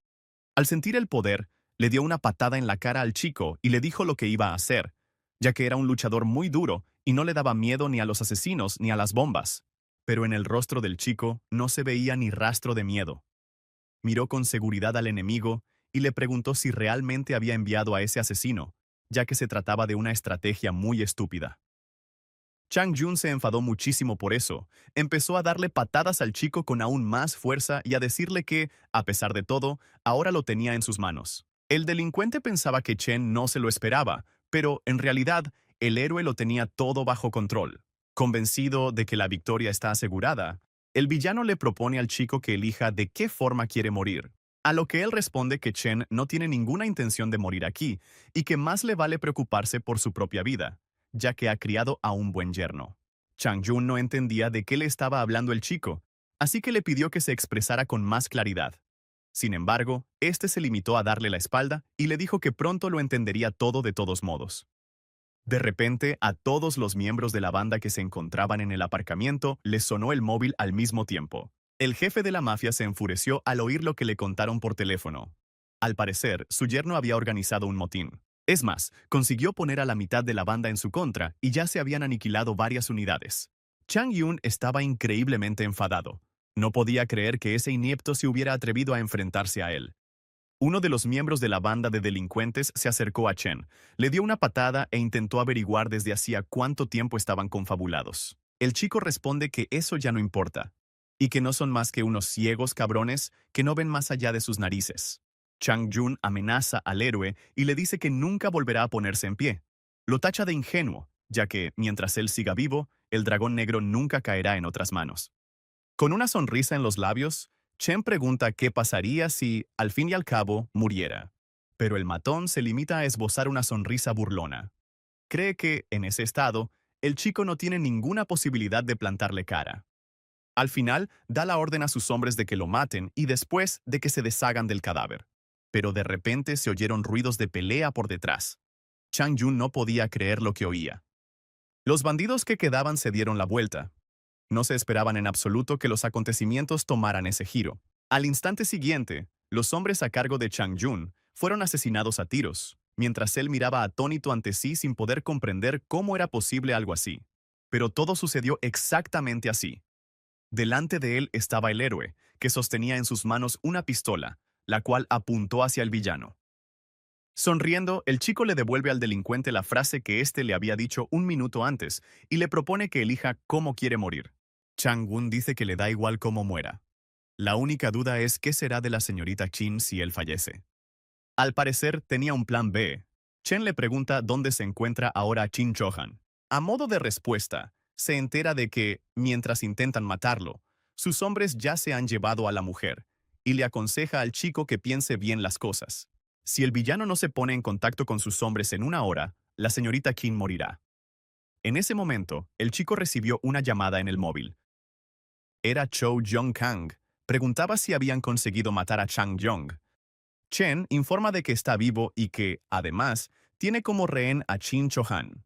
Al sentir el poder, le dio una patada en la cara al chico y le dijo lo que iba a hacer, ya que era un luchador muy duro y no le daba miedo ni a los asesinos ni a las bombas. Pero en el rostro del chico no se veía ni rastro de miedo. Miró con seguridad al enemigo y le preguntó si realmente había enviado a ese asesino, ya que se trataba de una estrategia muy estúpida. Chang Jun se enfadó muchísimo por eso. Empezó a darle patadas al chico con aún más fuerza y a decirle que, a pesar de todo, ahora lo tenía en sus manos. El delincuente pensaba que Chen no se lo esperaba, pero, en realidad, el héroe lo tenía todo bajo control. Convencido de que la victoria está asegurada, el villano le propone al chico que elija de qué forma quiere morir, a lo que él responde que Chen no tiene ninguna intención de morir aquí y que más le vale preocuparse por su propia vida, ya que ha criado a un buen yerno. Chang Jun no entendía de qué le estaba hablando el chico, así que le pidió que se expresara con más claridad. Sin embargo, este se limitó a darle la espalda y le dijo que pronto lo entendería todo de todos modos. De repente, a todos los miembros de la banda que se encontraban en el aparcamiento les sonó el móvil al mismo tiempo. El jefe de la mafia se enfureció al oír lo que le contaron por teléfono. Al parecer, su yerno había organizado un motín. Es más, consiguió poner a la mitad de la banda en su contra y ya se habían aniquilado varias unidades. Chang Yun estaba increíblemente enfadado. No podía creer que ese inepto se hubiera atrevido a enfrentarse a él. Uno de los miembros de la banda de delincuentes se acercó a Chen, le dio una patada e intentó averiguar desde hacía cuánto tiempo estaban confabulados. El chico responde que eso ya no importa, y que no son más que unos ciegos cabrones que no ven más allá de sus narices. Chang Jun amenaza al héroe y le dice que nunca volverá a ponerse en pie. Lo tacha de ingenuo, ya que, mientras él siga vivo, el dragón negro nunca caerá en otras manos. Con una sonrisa en los labios, Chen pregunta qué pasaría si, al fin y al cabo, muriera. Pero el matón se limita a esbozar una sonrisa burlona. Cree que, en ese estado, el chico no tiene ninguna posibilidad de plantarle cara. Al final, da la orden a sus hombres de que lo maten y después de que se deshagan del cadáver. Pero de repente se oyeron ruidos de pelea por detrás. Chang Yun no podía creer lo que oía. Los bandidos que quedaban se dieron la vuelta. No se esperaban en absoluto que los acontecimientos tomaran ese giro. Al instante siguiente, los hombres a cargo de Chang Yun fueron asesinados a tiros, mientras él miraba atónito ante sí sin poder comprender cómo era posible algo así. Pero todo sucedió exactamente así. Delante de él estaba el héroe, que sostenía en sus manos una pistola, la cual apuntó hacia el villano. Sonriendo, el chico le devuelve al delincuente la frase que éste le había dicho un minuto antes y le propone que elija cómo quiere morir. Chang-won dice que le da igual cómo muera. La única duda es qué será de la señorita Chin si él fallece. Al parecer, tenía un plan B. Chen le pregunta dónde se encuentra ahora Chin Chohan. A modo de respuesta, se entera de que, mientras intentan matarlo, sus hombres ya se han llevado a la mujer, y le aconseja al chico que piense bien las cosas. Si el villano no se pone en contacto con sus hombres en una hora, la señorita Qin morirá. En ese momento, el chico recibió una llamada en el móvil. Era Chou Yong-kang. Preguntaba si habían conseguido matar a Chang Yong. Chen informa de que está vivo y que, además, tiene como rehén a Chin Chohan.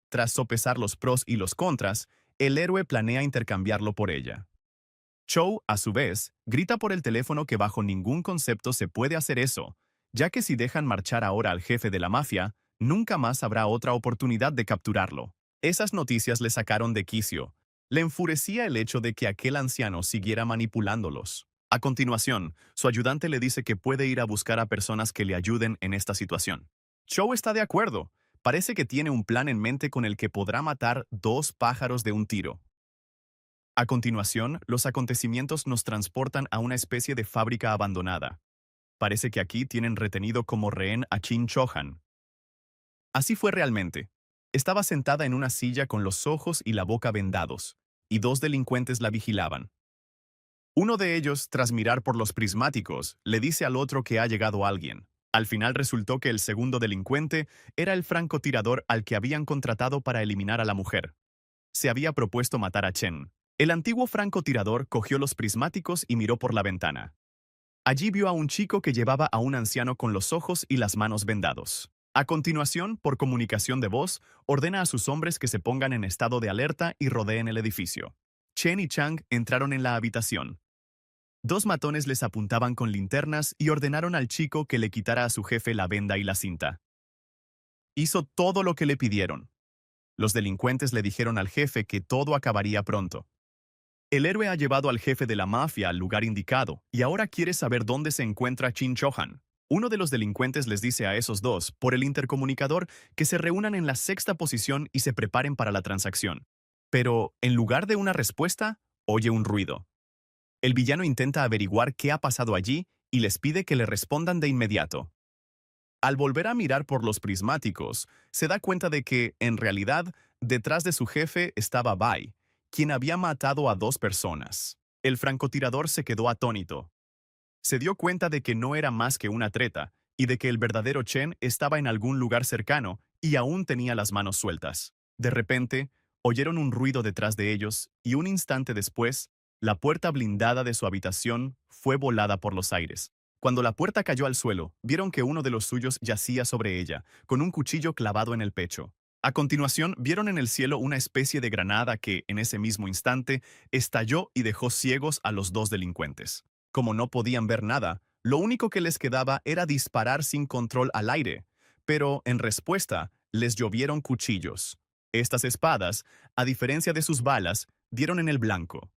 Tras sopesar los pros y los contras, el héroe planea intercambiarlo por ella. Chou, a su vez, grita por el teléfono que bajo ningún concepto se puede hacer eso, ya que si dejan marchar ahora al jefe de la mafia, nunca más habrá otra oportunidad de capturarlo. Esas noticias le sacaron de quicio. Le enfurecía el hecho de que aquel anciano siguiera manipulándolos. A continuación, su ayudante le dice que puede ir a buscar a personas que le ayuden en esta situación. Chou está de acuerdo. Parece que tiene un plan en mente con el que podrá matar dos pájaros de un tiro. A continuación, los acontecimientos nos transportan a una especie de fábrica abandonada. Parece que aquí tienen retenido como rehén a Chin Chohan. Así fue realmente. Estaba sentada en una silla con los ojos y la boca vendados, y dos delincuentes la vigilaban. Uno de ellos, tras mirar por los prismáticos, le dice al otro que ha llegado alguien. Al final resultó que el segundo delincuente era el francotirador al que habían contratado para eliminar a la mujer. Se había propuesto matar a Chen. El antiguo francotirador cogió los prismáticos y miró por la ventana. Allí vio a un chico que llevaba a un anciano con los ojos y las manos vendados. A continuación, por comunicación de voz, ordena a sus hombres que se pongan en estado de alerta y rodeen el edificio. Chen y Chang entraron en la habitación. Dos matones les apuntaban con linternas y ordenaron al chico que le quitara a su jefe la venda y la cinta. Hizo todo lo que le pidieron. Los delincuentes le dijeron al jefe que todo acabaría pronto. El héroe ha llevado al jefe de la mafia al lugar indicado y ahora quiere saber dónde se encuentra Chin Chohan. Uno de los delincuentes les dice a esos dos, por el intercomunicador, que se reúnan en la sexta posición y se preparen para la transacción. Pero, en lugar de una respuesta, oye un ruido. El villano intenta averiguar qué ha pasado allí y les pide que le respondan de inmediato. Al volver a mirar por los prismáticos, se da cuenta de que, en realidad, detrás de su jefe estaba Bai, quien había matado a dos personas. El francotirador se quedó atónito. Se dio cuenta de que no era más que una treta y de que el verdadero Chen estaba en algún lugar cercano y aún tenía las manos sueltas. De repente, oyeron un ruido detrás de ellos y un instante después, la puerta blindada de su habitación fue volada por los aires. Cuando la puerta cayó al suelo, vieron que uno de los suyos yacía sobre ella, con un cuchillo clavado en el pecho. A continuación, vieron en el cielo una especie de granada que, en ese mismo instante, estalló y dejó ciegos a los dos delincuentes. Como no podían ver nada, lo único que les quedaba era disparar sin control al aire, pero, en respuesta, les llovieron cuchillos. Estas espadas, a diferencia de sus balas, dieron en el blanco.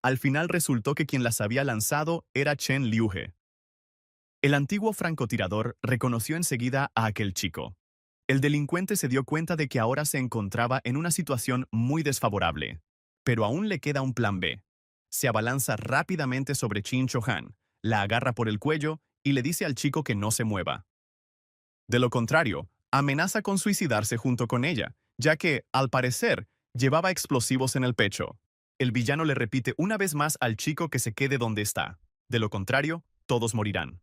Al final resultó que quien las había lanzado era Chen Liuhe. El antiguo francotirador reconoció enseguida a aquel chico. El delincuente se dio cuenta de que ahora se encontraba en una situación muy desfavorable. Pero aún le queda un plan B. Se abalanza rápidamente sobre Chin Cho-han, la agarra por el cuello y le dice al chico que no se mueva. De lo contrario, amenaza con suicidarse junto con ella, ya que, al parecer, llevaba explosivos en el pecho. El villano le repite una vez más al chico que se quede donde está. De lo contrario, todos morirán.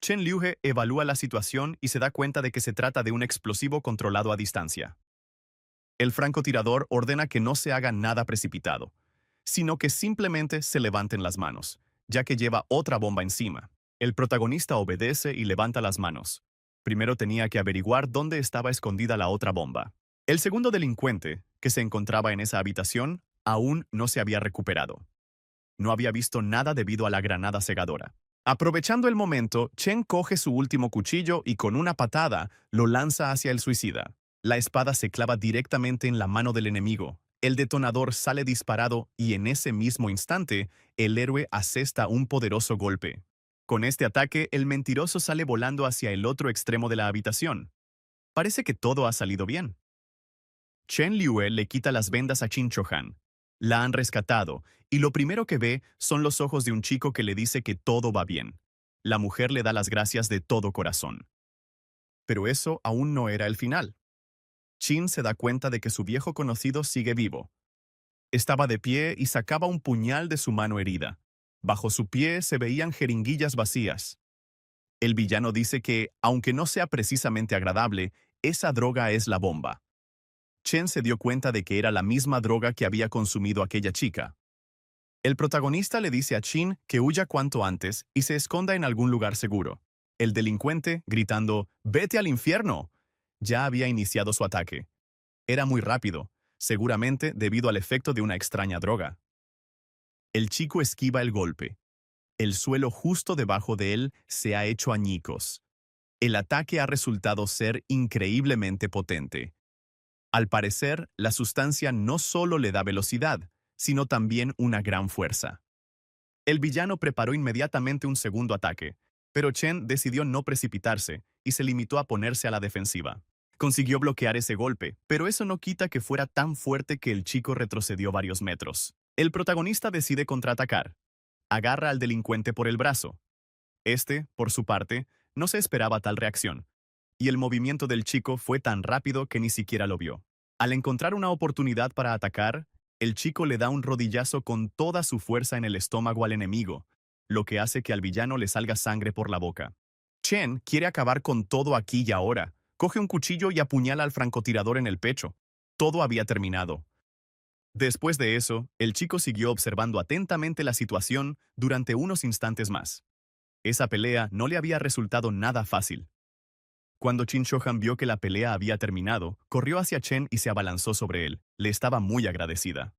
Chen Liuhe evalúa la situación y se da cuenta de que se trata de un explosivo controlado a distancia. El francotirador ordena que no se haga nada precipitado, sino que simplemente se levanten las manos, ya que lleva otra bomba encima. El protagonista obedece y levanta las manos. Primero tenía que averiguar dónde estaba escondida la otra bomba. El segundo delincuente, que se encontraba en esa habitación, aún no se había recuperado. No había visto nada debido a la granada cegadora. Aprovechando el momento, Chen coge su último cuchillo y con una patada lo lanza hacia el suicida. La espada se clava directamente en la mano del enemigo. El detonador sale disparado y en ese mismo instante, el héroe asesta un poderoso golpe. Con este ataque, el mentiroso sale volando hacia el otro extremo de la habitación. Parece que todo ha salido bien. Chen Liuhe le quita las vendas a Chin Cho-han. La han rescatado, y lo primero que ve son los ojos de un chico que le dice que todo va bien. La mujer le da las gracias de todo corazón. Pero eso aún no era el final. Chin se da cuenta de que su viejo conocido sigue vivo. Estaba de pie y sacaba un puñal de su mano herida. Bajo su pie se veían jeringuillas vacías. El villano dice que, aunque no sea precisamente agradable, esa droga es la bomba. Chen se dio cuenta de que era la misma droga que había consumido aquella chica. El protagonista le dice a Chin que huya cuanto antes y se esconda en algún lugar seguro. El delincuente, gritando «¡Vete al infierno!», ya había iniciado su ataque. Era muy rápido, seguramente debido al efecto de una extraña droga. El chico esquiva el golpe. El suelo justo debajo de él se ha hecho añicos. El ataque ha resultado ser increíblemente potente. Al parecer, la sustancia no solo le da velocidad, sino también una gran fuerza. El villano preparó inmediatamente un segundo ataque, pero Chen decidió no precipitarse y se limitó a ponerse a la defensiva. Consiguió bloquear ese golpe, pero eso no quita que fuera tan fuerte que el chico retrocedió varios metros. El protagonista decide contraatacar. Agarra al delincuente por el brazo. Este, por su parte, no se esperaba tal reacción, y el movimiento del chico fue tan rápido que ni siquiera lo vio. Al encontrar una oportunidad para atacar, el chico le da un rodillazo con toda su fuerza en el estómago al enemigo, lo que hace que al villano le salga sangre por la boca. Chen quiere acabar con todo aquí y ahora. Coge un cuchillo y apuñala al francotirador en el pecho. Todo había terminado. Después de eso, el chico siguió observando atentamente la situación durante unos instantes más. Esa pelea no le había resultado nada fácil. Cuando Chin Cho-han vio que la pelea había terminado, corrió hacia Chen y se abalanzó sobre él. Le estaba muy agradecida.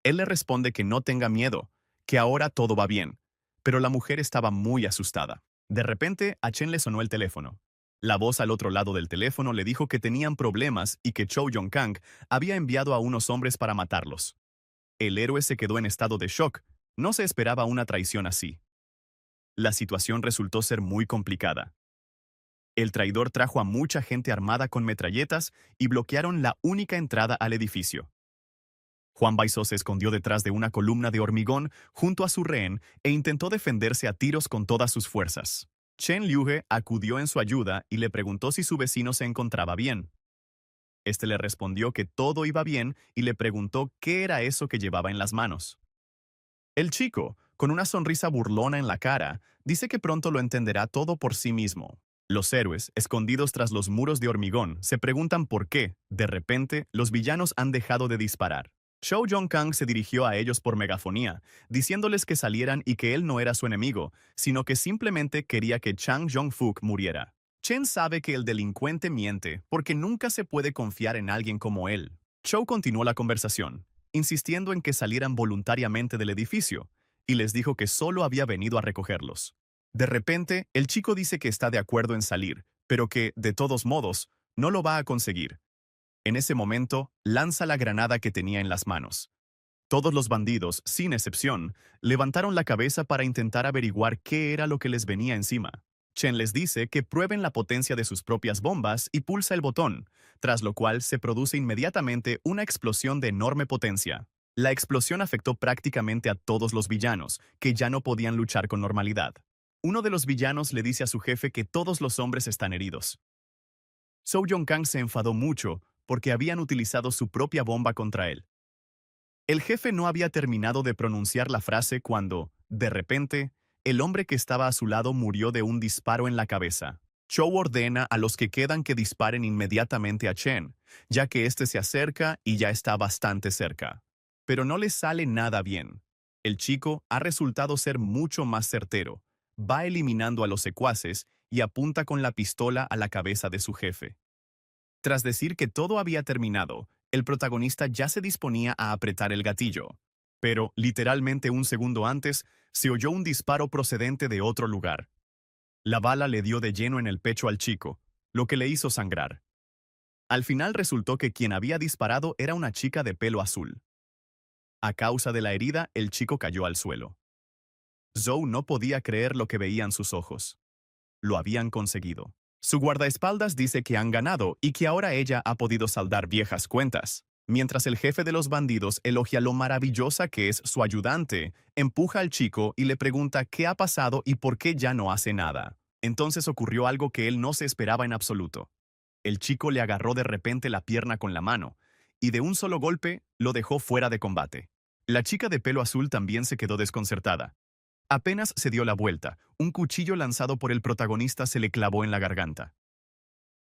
Él le responde que no tenga miedo, que ahora todo va bien, pero la mujer estaba muy asustada. De repente, a Chen le sonó el teléfono. La voz al otro lado del teléfono le dijo que tenían problemas y que Chow Yong-kang había enviado a unos hombres para matarlos. El héroe se quedó en estado de shock. No se esperaba una traición así. La situación resultó ser muy complicada. El traidor trajo a mucha gente armada con metralletas y bloquearon la única entrada al edificio. Juan Baiso se escondió detrás de una columna de hormigón junto a su rehén e intentó defenderse a tiros con todas sus fuerzas. Chen Liuhe acudió en su ayuda y le preguntó si su vecino se encontraba bien. Este le respondió que todo iba bien y le preguntó qué era eso que llevaba en las manos. El chico, con una sonrisa burlona en la cara, dice que pronto lo entenderá todo por sí mismo. Los héroes, escondidos tras los muros de hormigón, se preguntan por qué, de repente, los villanos han dejado de disparar. Zhou Yongkang se dirigió a ellos por megafonía, diciéndoles que salieran y que él no era su enemigo, sino que simplemente quería que Chang Yongfuk muriera. Chen sabe que el delincuente miente porque nunca se puede confiar en alguien como él. Zhou continuó la conversación, insistiendo en que salieran voluntariamente del edificio, y les dijo que solo había venido a recogerlos. De repente, el chico dice que está de acuerdo en salir, pero que, de todos modos, no lo va a conseguir. En ese momento, lanza la granada que tenía en las manos. Todos los bandidos, sin excepción, levantaron la cabeza para intentar averiguar qué era lo que les venía encima. Chen les dice que prueben la potencia de sus propias bombas y pulsa el botón, tras lo cual se produce inmediatamente una explosión de enorme potencia. La explosión afectó prácticamente a todos los villanos, que ya no podían luchar con normalidad. Uno de los villanos le dice a su jefe que todos los hombres están heridos. Zhou Yongkang se enfadó mucho porque habían utilizado su propia bomba contra él. El jefe no había terminado de pronunciar la frase cuando, de repente, el hombre que estaba a su lado murió de un disparo en la cabeza. Zhou ordena a los que quedan que disparen inmediatamente a Chen, ya que éste se acerca y ya está bastante cerca. Pero no le sale nada bien. El chico ha resultado ser mucho más certero. Va eliminando a los secuaces y apunta con la pistola a la cabeza de su jefe. Tras decir que todo había terminado, el protagonista ya se disponía a apretar el gatillo. Pero, literalmente un segundo antes, se oyó un disparo procedente de otro lugar. La bala le dio de lleno en el pecho al chico, lo que le hizo sangrar. Al final resultó que quien había disparado era una chica de pelo azul. A causa de la herida, el chico cayó al suelo. Zhou no podía creer lo que veían sus ojos. Lo habían conseguido. Su guardaespaldas dice que han ganado y que ahora ella ha podido saldar viejas cuentas. Mientras el jefe de los bandidos elogia lo maravillosa que es su ayudante, empuja al chico y le pregunta qué ha pasado y por qué ya no hace nada. Entonces ocurrió algo que él no se esperaba en absoluto. El chico le agarró de repente la pierna con la mano y de un solo golpe lo dejó fuera de combate. La chica de pelo azul también se quedó desconcertada. Apenas se dio la vuelta, un cuchillo lanzado por el protagonista se le clavó en la garganta.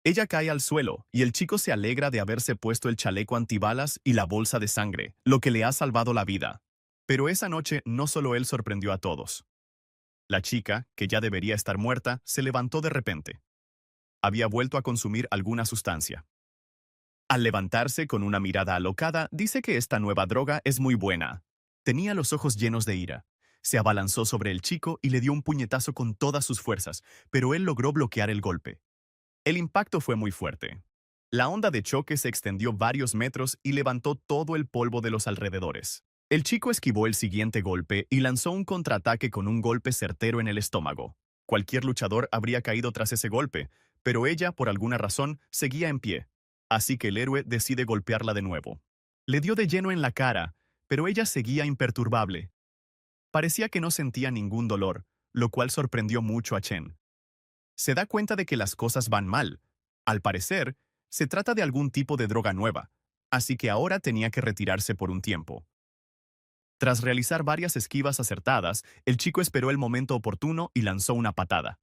Ella cae al suelo, y el chico se alegra de haberse puesto el chaleco antibalas y la bolsa de sangre, lo que le ha salvado la vida. Pero esa noche no solo él sorprendió a todos. La chica, que ya debería estar muerta, se levantó de repente. Había vuelto a consumir alguna sustancia. Al levantarse con una mirada alocada, dice que esta nueva droga es muy buena. Tenía los ojos llenos de ira. Se abalanzó sobre el chico y le dio un puñetazo con todas sus fuerzas, pero él logró bloquear el golpe. El impacto fue muy fuerte. La onda de choque se extendió varios metros y levantó todo el polvo de los alrededores. El chico esquivó el siguiente golpe y lanzó un contraataque con un golpe certero en el estómago. Cualquier luchador habría caído tras ese golpe, pero ella, por alguna razón, seguía en pie. Así que el héroe decide golpearla de nuevo. Le dio de lleno en la cara, pero ella seguía imperturbable. Parecía que no sentía ningún dolor, lo cual sorprendió mucho a Chen. Se da cuenta de que las cosas van mal. Al parecer, se trata de algún tipo de droga nueva, así que ahora tenía que retirarse por un tiempo. Tras realizar varias esquivas acertadas, el chico esperó el momento oportuno y lanzó una patada.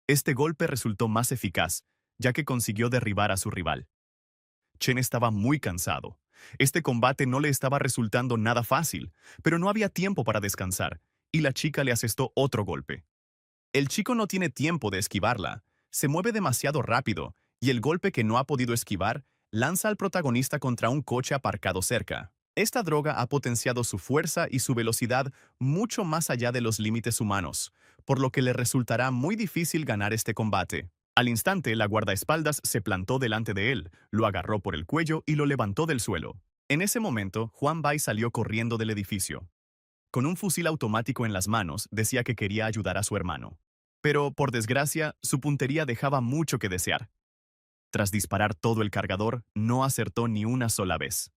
Este golpe resultó más eficaz, ya que consiguió derribar a su rival. Chen estaba muy cansado. Este combate no le estaba resultando nada fácil, pero no había tiempo para descansar, y la chica le asestó otro golpe. El chico no tiene tiempo de esquivarla, se mueve demasiado rápido, y el golpe que no ha podido esquivar lanza al protagonista contra un coche aparcado cerca. Esta droga ha potenciado su fuerza y su velocidad mucho más allá de los límites humanos, por lo que le resultará muy difícil ganar este combate. Al instante, la guardaespaldas se plantó delante de él, lo agarró por el cuello y lo levantó del suelo. En ese momento, Huan Bai salió corriendo del edificio. Con un fusil automático en las manos, decía que quería ayudar a su hermano. Pero, por desgracia, su puntería dejaba mucho que desear. Tras disparar todo el cargador, no acertó ni una sola vez.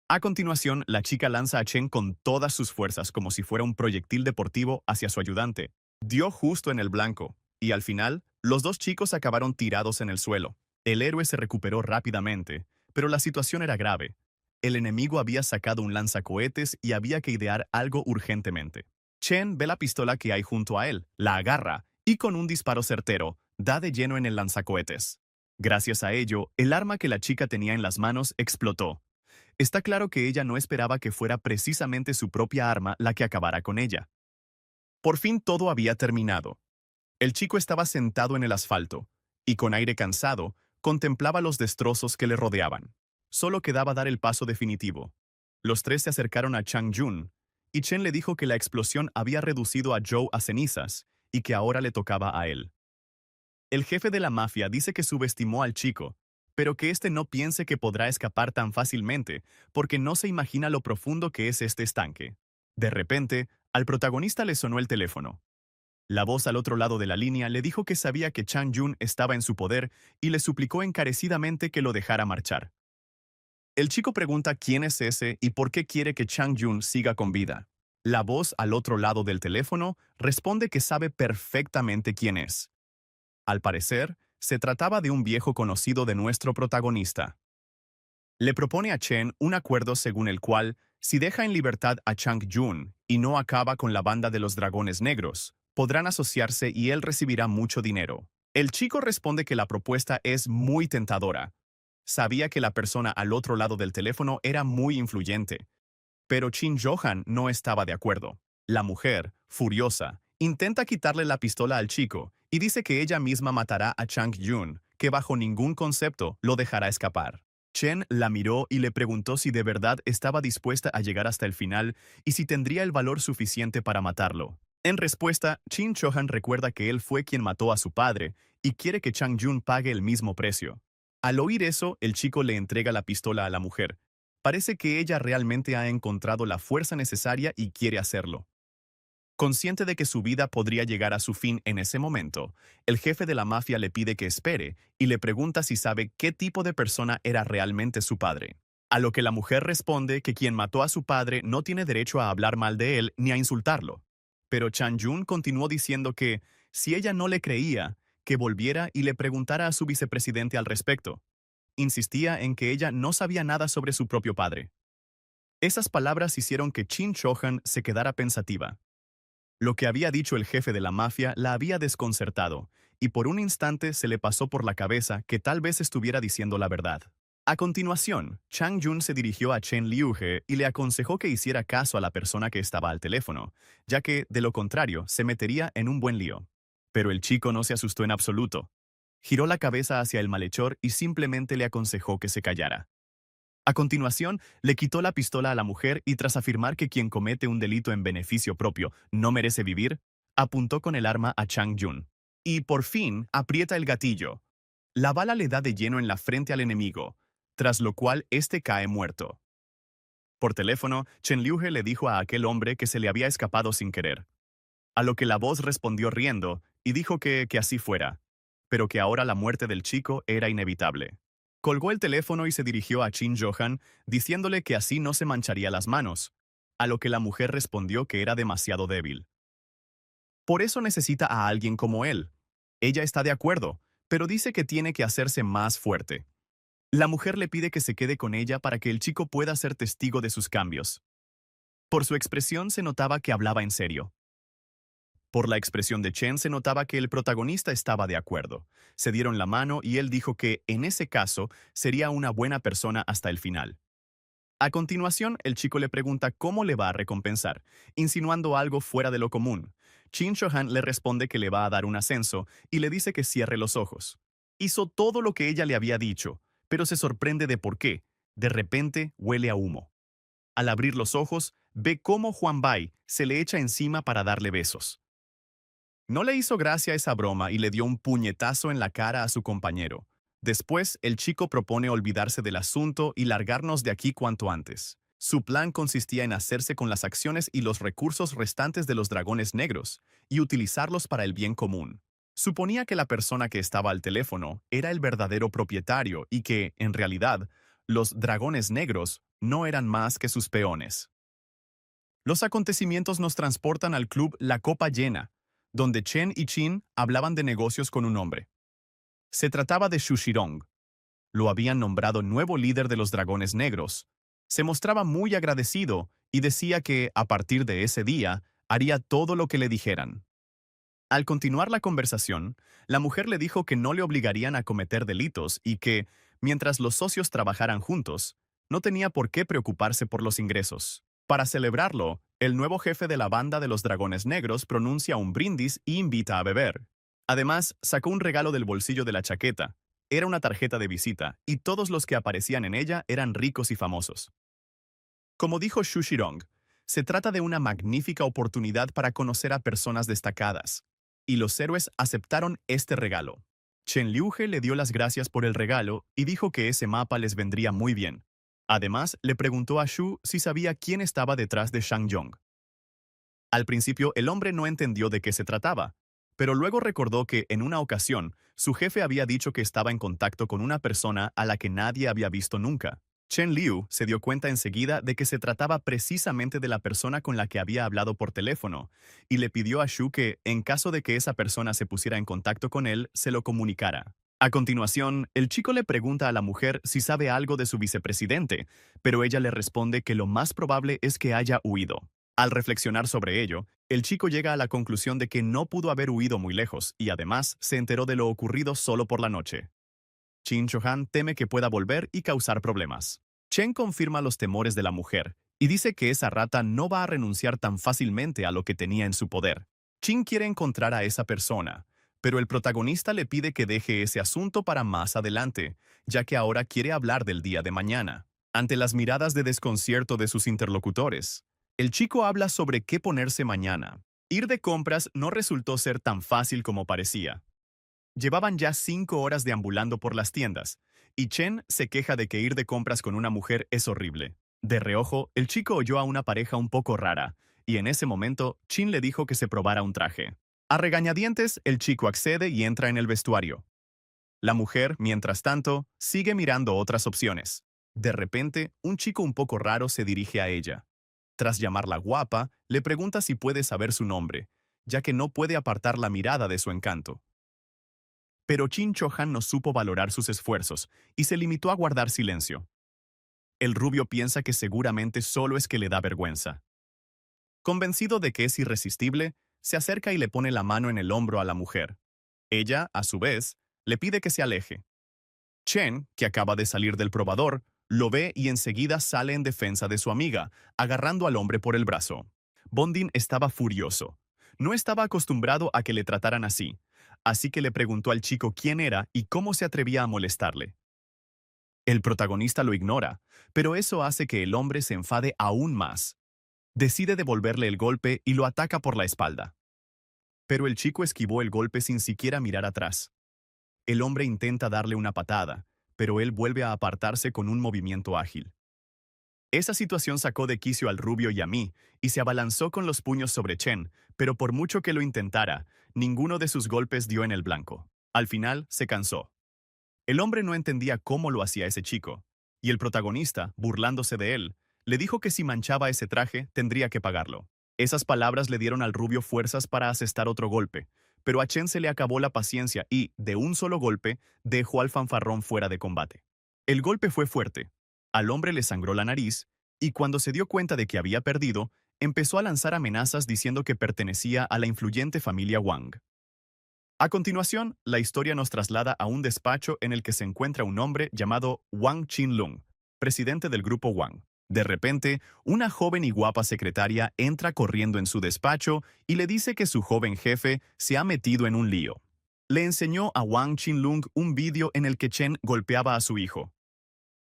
A continuación, la chica lanza a Chen con todas sus fuerzas como si fuera un proyectil deportivo hacia su ayudante. Dio justo en el blanco, y al final, los dos chicos acabaron tirados en el suelo. El héroe se recuperó rápidamente, pero la situación era grave. El enemigo había sacado un lanzacohetes y había que idear algo urgentemente. Chen ve la pistola que hay junto a él, la agarra, y con un disparo certero, da de lleno en el lanzacohetes. Gracias a ello, el arma que la chica tenía en las manos explotó. Está claro que ella no esperaba que fuera precisamente su propia arma la que acabara con ella. Por fin todo había terminado. El chico estaba sentado en el asfalto, y con aire cansado, contemplaba los destrozos que le rodeaban. Solo quedaba dar el paso definitivo. Los tres se acercaron a Chang Jun, y Chen le dijo que la explosión había reducido a Joe a cenizas, y que ahora le tocaba a él. El jefe de la mafia dice que subestimó al chico, pero que éste no piense que podrá escapar tan fácilmente, porque no se imagina lo profundo que es este estanque. De repente, al protagonista le sonó el teléfono. La voz al otro lado de la línea le dijo que sabía que Chang Jun estaba en su poder y le suplicó encarecidamente que lo dejara marchar. El chico pregunta quién es ese y por qué quiere que Chang Jun siga con vida. La voz al otro lado del teléfono responde que sabe perfectamente quién es. Al parecer, se trataba de un viejo conocido de nuestro protagonista. Le propone a Chen un acuerdo según el cual, si deja en libertad a Chang Jun y no acaba con la banda de los dragones negros, podrán asociarse y él recibirá mucho dinero. El chico responde que la propuesta es muy tentadora. Sabía que la persona al otro lado del teléfono era muy influyente, pero Chin Johan no estaba de acuerdo. La mujer, furiosa, intenta quitarle la pistola al chico y dice que ella misma matará a Chang Jun, que bajo ningún concepto lo dejará escapar. Chen la miró y le preguntó si de verdad estaba dispuesta a llegar hasta el final y si tendría el valor suficiente para matarlo. En respuesta, Chin Johan recuerda que él fue quien mató a su padre y quiere que Chang Jun pague el mismo precio. Al oír eso, el chico le entrega la pistola a la mujer. Parece que ella realmente ha encontrado la fuerza necesaria y quiere hacerlo. Consciente de que su vida podría llegar a su fin en ese momento, el jefe de la mafia le pide que espere y le pregunta si sabe qué tipo de persona era realmente su padre. A lo que la mujer responde que quien mató a su padre no tiene derecho a hablar mal de él ni a insultarlo. Pero Chan Jun continuó diciendo que, si ella no le creía, que volviera y le preguntara a su vicepresidente al respecto. Insistía en que ella no sabía nada sobre su propio padre. Esas palabras hicieron que Chin Johan se quedara pensativa. Lo que había dicho el jefe de la mafia la había desconcertado, y por un instante se le pasó por la cabeza que tal vez estuviera diciendo la verdad. A continuación, Chang Jun se dirigió a Chen Liuhe y le aconsejó que hiciera caso a la persona que estaba al teléfono, ya que, de lo contrario, se metería en un buen lío. Pero el chico no se asustó en absoluto. Giró la cabeza hacia el malhechor y simplemente le aconsejó que se callara. A continuación, le quitó la pistola a la mujer y tras afirmar que quien comete un delito en beneficio propio no merece vivir, apuntó con el arma a Chang Jun. Y por fin, aprieta el gatillo. La bala le da de lleno en la frente al enemigo, tras lo cual éste cae muerto. Por teléfono, Chen Liuhe le dijo a aquel hombre que se le había escapado sin querer. A lo que la voz respondió riendo y dijo que así fuera, pero que ahora la muerte del chico era inevitable. Colgó el teléfono y se dirigió a Chin Johan, diciéndole que así no se mancharía las manos, a lo que la mujer respondió que era demasiado débil. Por eso necesita a alguien como él. Ella está de acuerdo, pero dice que tiene que hacerse más fuerte. La mujer le pide que se quede con ella para que el chico pueda ser testigo de sus cambios. Por su expresión se notaba que hablaba en serio. Por la expresión de Chen se notaba que el protagonista estaba de acuerdo. Se dieron la mano y él dijo que, en ese caso, sería una buena persona hasta el final. A continuación, el chico le pregunta cómo le va a recompensar, insinuando algo fuera de lo común. Chin Johan le responde que le va a dar un ascenso y le dice que cierre los ojos. Hizo todo lo que ella le había dicho, pero se sorprende de por qué. De repente, huele a humo. Al abrir los ojos, ve cómo Juan Bai se le echa encima para darle besos. No le hizo gracia esa broma y le dio un puñetazo en la cara a su compañero. Después, el chico propone olvidarse del asunto y largarnos de aquí cuanto antes. Su plan consistía en hacerse con las acciones y los recursos restantes de los dragones negros y utilizarlos para el bien común. Suponía que la persona que estaba al teléfono era el verdadero propietario y que, en realidad, los dragones negros no eran más que sus peones. Los acontecimientos nos transportan al club La Copa Llena, donde Chen y Chin hablaban de negocios con un hombre. Se trataba de Xu Shirong. Lo habían nombrado nuevo líder de los Dragones Negros. Se mostraba muy agradecido y decía que, a partir de ese día, haría todo lo que le dijeran. Al continuar la conversación, la mujer le dijo que no le obligarían a cometer delitos y que, mientras los socios trabajaran juntos, no tenía por qué preocuparse por los ingresos. Para celebrarlo, el nuevo jefe de la banda de los Dragones Negros pronuncia un brindis y invita a beber. Además, sacó un regalo del bolsillo de la chaqueta. Era una tarjeta de visita, y todos los que aparecían en ella eran ricos y famosos. Como dijo Xu Shirong, se trata de una magnífica oportunidad para conocer a personas destacadas, y los héroes aceptaron este regalo. Chen Liuhe le dio las gracias por el regalo y dijo que ese mapa les vendría muy bien. Además, le preguntó a Xu si sabía quién estaba detrás de Shang Yong. Al principio, el hombre no entendió de qué se trataba, pero luego recordó que, en una ocasión, su jefe había dicho que estaba en contacto con una persona a la que nadie había visto nunca. Chen Liu se dio cuenta enseguida de que se trataba precisamente de la persona con la que había hablado por teléfono, y le pidió a Xu que, en caso de que esa persona se pusiera en contacto con él, se lo comunicara. A continuación, el chico le pregunta a la mujer si sabe algo de su vicepresidente, pero ella le responde que lo más probable es que haya huido. Al reflexionar sobre ello, el chico llega a la conclusión de que no pudo haber huido muy lejos y además se enteró de lo ocurrido solo por la noche. Chin Chohan teme que pueda volver y causar problemas. Chen confirma los temores de la mujer y dice que esa rata no va a renunciar tan fácilmente a lo que tenía en su poder. Chin quiere encontrar a esa persona, pero el protagonista le pide que deje ese asunto para más adelante, ya que ahora quiere hablar del día de mañana. Ante las miradas de desconcierto de sus interlocutores, el chico habla sobre qué ponerse mañana. Ir de compras no resultó ser tan fácil como parecía. Llevaban ya 5 horas deambulando por las tiendas, y Chen se queja de que ir de compras con una mujer es horrible. De reojo, el chico oyó a una pareja un poco rara, y en ese momento, Chin le dijo que se probara un traje. A regañadientes, el chico accede y entra en el vestuario. La mujer, mientras tanto, sigue mirando otras opciones. De repente, un chico un poco raro se dirige a ella. Tras llamarla guapa, le pregunta si puede saber su nombre, ya que no puede apartar la mirada de su encanto. Pero Chin Chohan no supo valorar sus esfuerzos y se limitó a guardar silencio. El rubio piensa que seguramente solo es que le da vergüenza. Convencido de que es irresistible, se acerca y le pone la mano en el hombro a la mujer. Ella, a su vez, le pide que se aleje. Chen, que acaba de salir del probador, lo ve y enseguida sale en defensa de su amiga, agarrando al hombre por el brazo. Bondin estaba furioso. No estaba acostumbrado a que le trataran así que le preguntó al chico quién era y cómo se atrevía a molestarle. El protagonista lo ignora, pero eso hace que el hombre se enfade aún más. Decide devolverle el golpe y lo ataca por la espalda. Pero el chico esquivó el golpe sin siquiera mirar atrás. El hombre intenta darle una patada, pero él vuelve a apartarse con un movimiento ágil. Esa situación sacó de quicio al rubio y a mí, y se abalanzó con los puños sobre Chen, pero por mucho que lo intentara, ninguno de sus golpes dio en el blanco. Al final, se cansó. El hombre no entendía cómo lo hacía ese chico, y el protagonista, burlándose de él, le dijo que si manchaba ese traje, tendría que pagarlo. Esas palabras le dieron al rubio fuerzas para asestar otro golpe, pero a Chen se le acabó la paciencia y, de un solo golpe, dejó al fanfarrón fuera de combate. El golpe fue fuerte. Al hombre le sangró la nariz, y cuando se dio cuenta de que había perdido, empezó a lanzar amenazas diciendo que pertenecía a la influyente familia Wang. A continuación, la historia nos traslada a un despacho en el que se encuentra un hombre llamado Wang Qinlong, presidente del grupo Wang. De repente, una joven y guapa secretaria entra corriendo en su despacho y le dice que su joven jefe se ha metido en un lío. Le enseñó a Wang Qinlong un vídeo en el que Chen golpeaba a su hijo.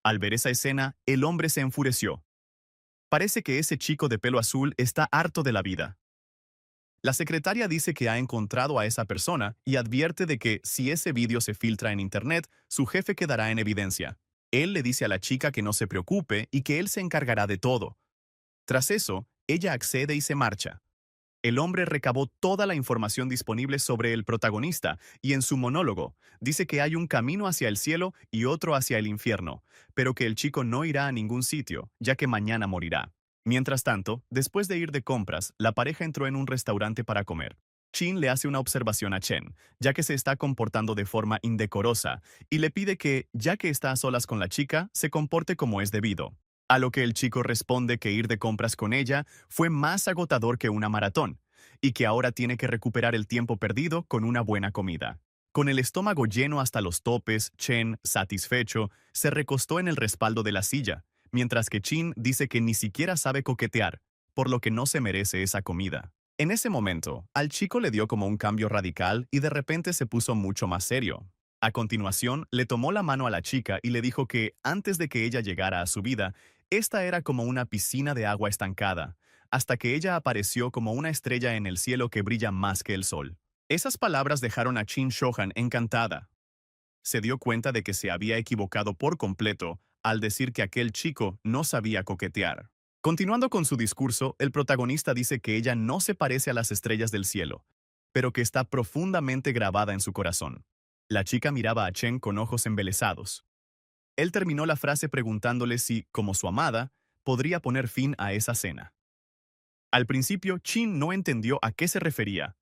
Al ver esa escena, el hombre se enfureció. Parece que ese chico de pelo azul está harto de la vida. La secretaria dice que ha encontrado a esa persona y advierte de que si ese vídeo se filtra en internet, su jefe quedará en evidencia. Él le dice a la chica que no se preocupe y que él se encargará de todo. Tras eso, ella accede y se marcha. El hombre recabó toda la información disponible sobre el protagonista y en su monólogo dice que hay un camino hacia el cielo y otro hacia el infierno, pero que el chico no irá a ningún sitio, ya que mañana morirá. Mientras tanto, después de ir de compras, la pareja entró en un restaurante para comer. Chin le hace una observación a Chen, ya que se está comportando de forma indecorosa, y le pide que, ya que está a solas con la chica, se comporte como es debido. A lo que el chico responde que ir de compras con ella fue más agotador que una maratón, y que ahora tiene que recuperar el tiempo perdido con una buena comida. Con el estómago lleno hasta los topes, Chen, satisfecho, se recostó en el respaldo de la silla, mientras que Chin dice que ni siquiera sabe coquetear, por lo que no se merece esa comida. En ese momento, al chico le dio como un cambio radical y de repente se puso mucho más serio. A continuación, le tomó la mano a la chica y le dijo que, antes de que ella llegara a su vida, esta era como una piscina de agua estancada, hasta que ella apareció como una estrella en el cielo que brilla más que el sol. Esas palabras dejaron a Chin Shohan encantada. Se dio cuenta de que se había equivocado por completo al decir que aquel chico no sabía coquetear. Continuando con su discurso, el protagonista dice que ella no se parece a las estrellas del cielo, pero que está profundamente grabada en su corazón. La chica miraba a Chen con ojos embelesados. Él terminó la frase preguntándole si, como su amada, podría poner fin a esa cena. Al principio, Chin no entendió a qué se refería.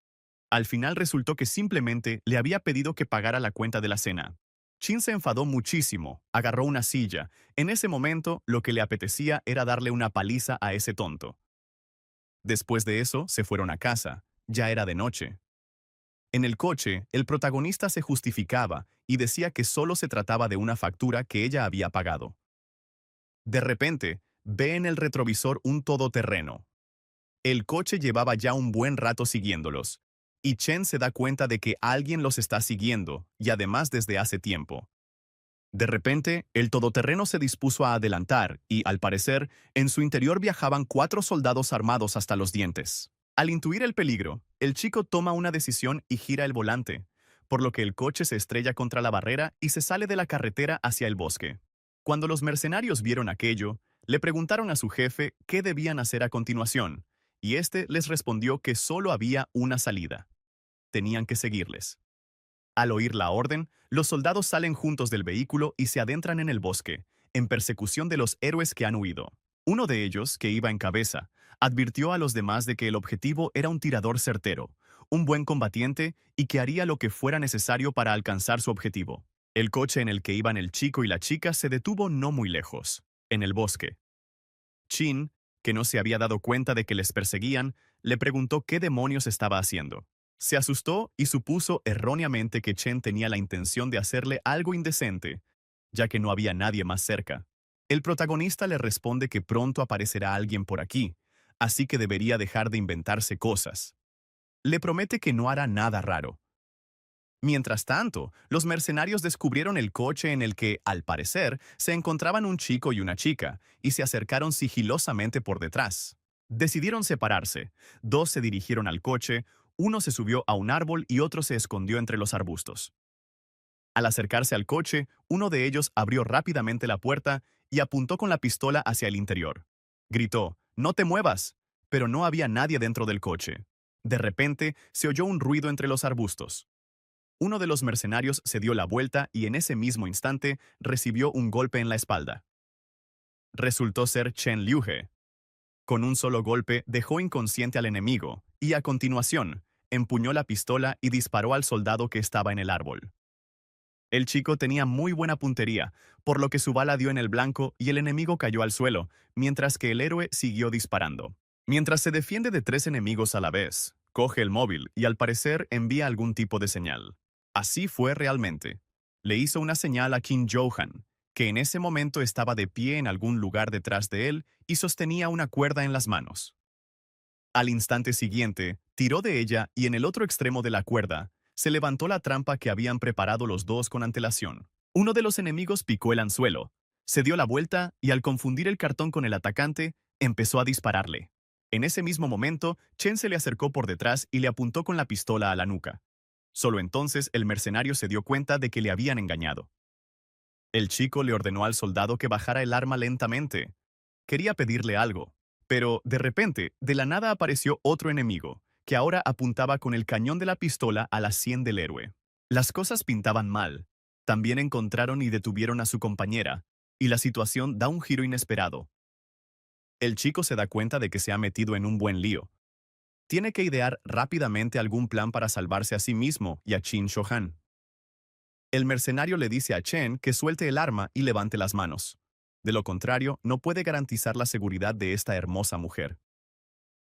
Al final resultó que simplemente le había pedido que pagara la cuenta de la cena. Chin se enfadó muchísimo, agarró una silla. En ese momento, lo que le apetecía era darle una paliza a ese tonto. Después de eso, se fueron a casa. Ya era de noche. En el coche, el protagonista se justificaba y decía que solo se trataba de una factura que ella había pagado. De repente, ve en el retrovisor un todoterreno. El coche llevaba ya un buen rato siguiéndolos, y Chen se da cuenta de que alguien los está siguiendo, y además desde hace tiempo. De repente, el todoterreno se dispuso a adelantar y, al parecer, en su interior viajaban 4 soldados armados hasta los dientes. Al intuir el peligro, el chico toma una decisión y gira el volante, por lo que el coche se estrella contra la barrera y se sale de la carretera hacia el bosque. Cuando los mercenarios vieron aquello, le preguntaron a su jefe qué debían hacer a continuación, y este les respondió que solo había una salida. Tenían que seguirles. Al oír la orden, los soldados salen juntos del vehículo y se adentran en el bosque, en persecución de los héroes que han huido. Uno de ellos, que iba en cabeza, advirtió a los demás de que el objetivo era un tirador certero, un buen combatiente y que haría lo que fuera necesario para alcanzar su objetivo. El coche en el que iban el chico y la chica se detuvo no muy lejos, en el bosque. Chin, que no se había dado cuenta de que les perseguían, le preguntó qué demonios estaba haciendo. Se asustó y supuso erróneamente que Chen tenía la intención de hacerle algo indecente, ya que no había nadie más cerca. El protagonista le responde que pronto aparecerá alguien por aquí, así que debería dejar de inventarse cosas. Le promete que no hará nada raro. Mientras tanto, los mercenarios descubrieron el coche en el que, al parecer, se encontraban un chico y una chica, y se acercaron sigilosamente por detrás. Decidieron separarse. 2 se dirigieron al coche, uno se subió a un árbol y otro se escondió entre los arbustos. Al acercarse al coche, uno de ellos abrió rápidamente la puerta y apuntó con la pistola hacia el interior. Gritó, «¡No te muevas!», pero no había nadie dentro del coche. De repente, se oyó un ruido entre los arbustos. Uno de los mercenarios se dio la vuelta y en ese mismo instante recibió un golpe en la espalda. Resultó ser Chen Liuhe. Con un solo golpe dejó inconsciente al enemigo y, a continuación, empuñó la pistola y disparó al soldado que estaba en el árbol. El chico tenía muy buena puntería, por lo que su bala dio en el blanco y el enemigo cayó al suelo, mientras que el héroe siguió disparando. Mientras se defiende de 3 enemigos a la vez, coge el móvil y al parecer envía algún tipo de señal. Así fue realmente. Le hizo una señal a Kim Johan, que en ese momento estaba de pie en algún lugar detrás de él y sostenía una cuerda en las manos. Al instante siguiente, tiró de ella y en el otro extremo de la cuerda, se levantó la trampa que habían preparado los dos con antelación. Uno de los enemigos picó el anzuelo, se dio la vuelta y al confundir el cartón con el atacante, empezó a dispararle. En ese mismo momento, Chen se le acercó por detrás y le apuntó con la pistola a la nuca. Solo entonces el mercenario se dio cuenta de que le habían engañado. El chico le ordenó al soldado que bajara el arma lentamente. Quería pedirle algo, pero de repente, de la nada apareció otro enemigo, que ahora apuntaba con el cañón de la pistola a la sien del héroe. Las cosas pintaban mal. También encontraron y detuvieron a su compañera, y la situación da un giro inesperado. El chico se da cuenta de que se ha metido en un buen lío. Tiene que idear rápidamente algún plan para salvarse a sí mismo y a Chin Shohan. El mercenario le dice a Chen que suelte el arma y levante las manos. De lo contrario, no puede garantizar la seguridad de esta hermosa mujer.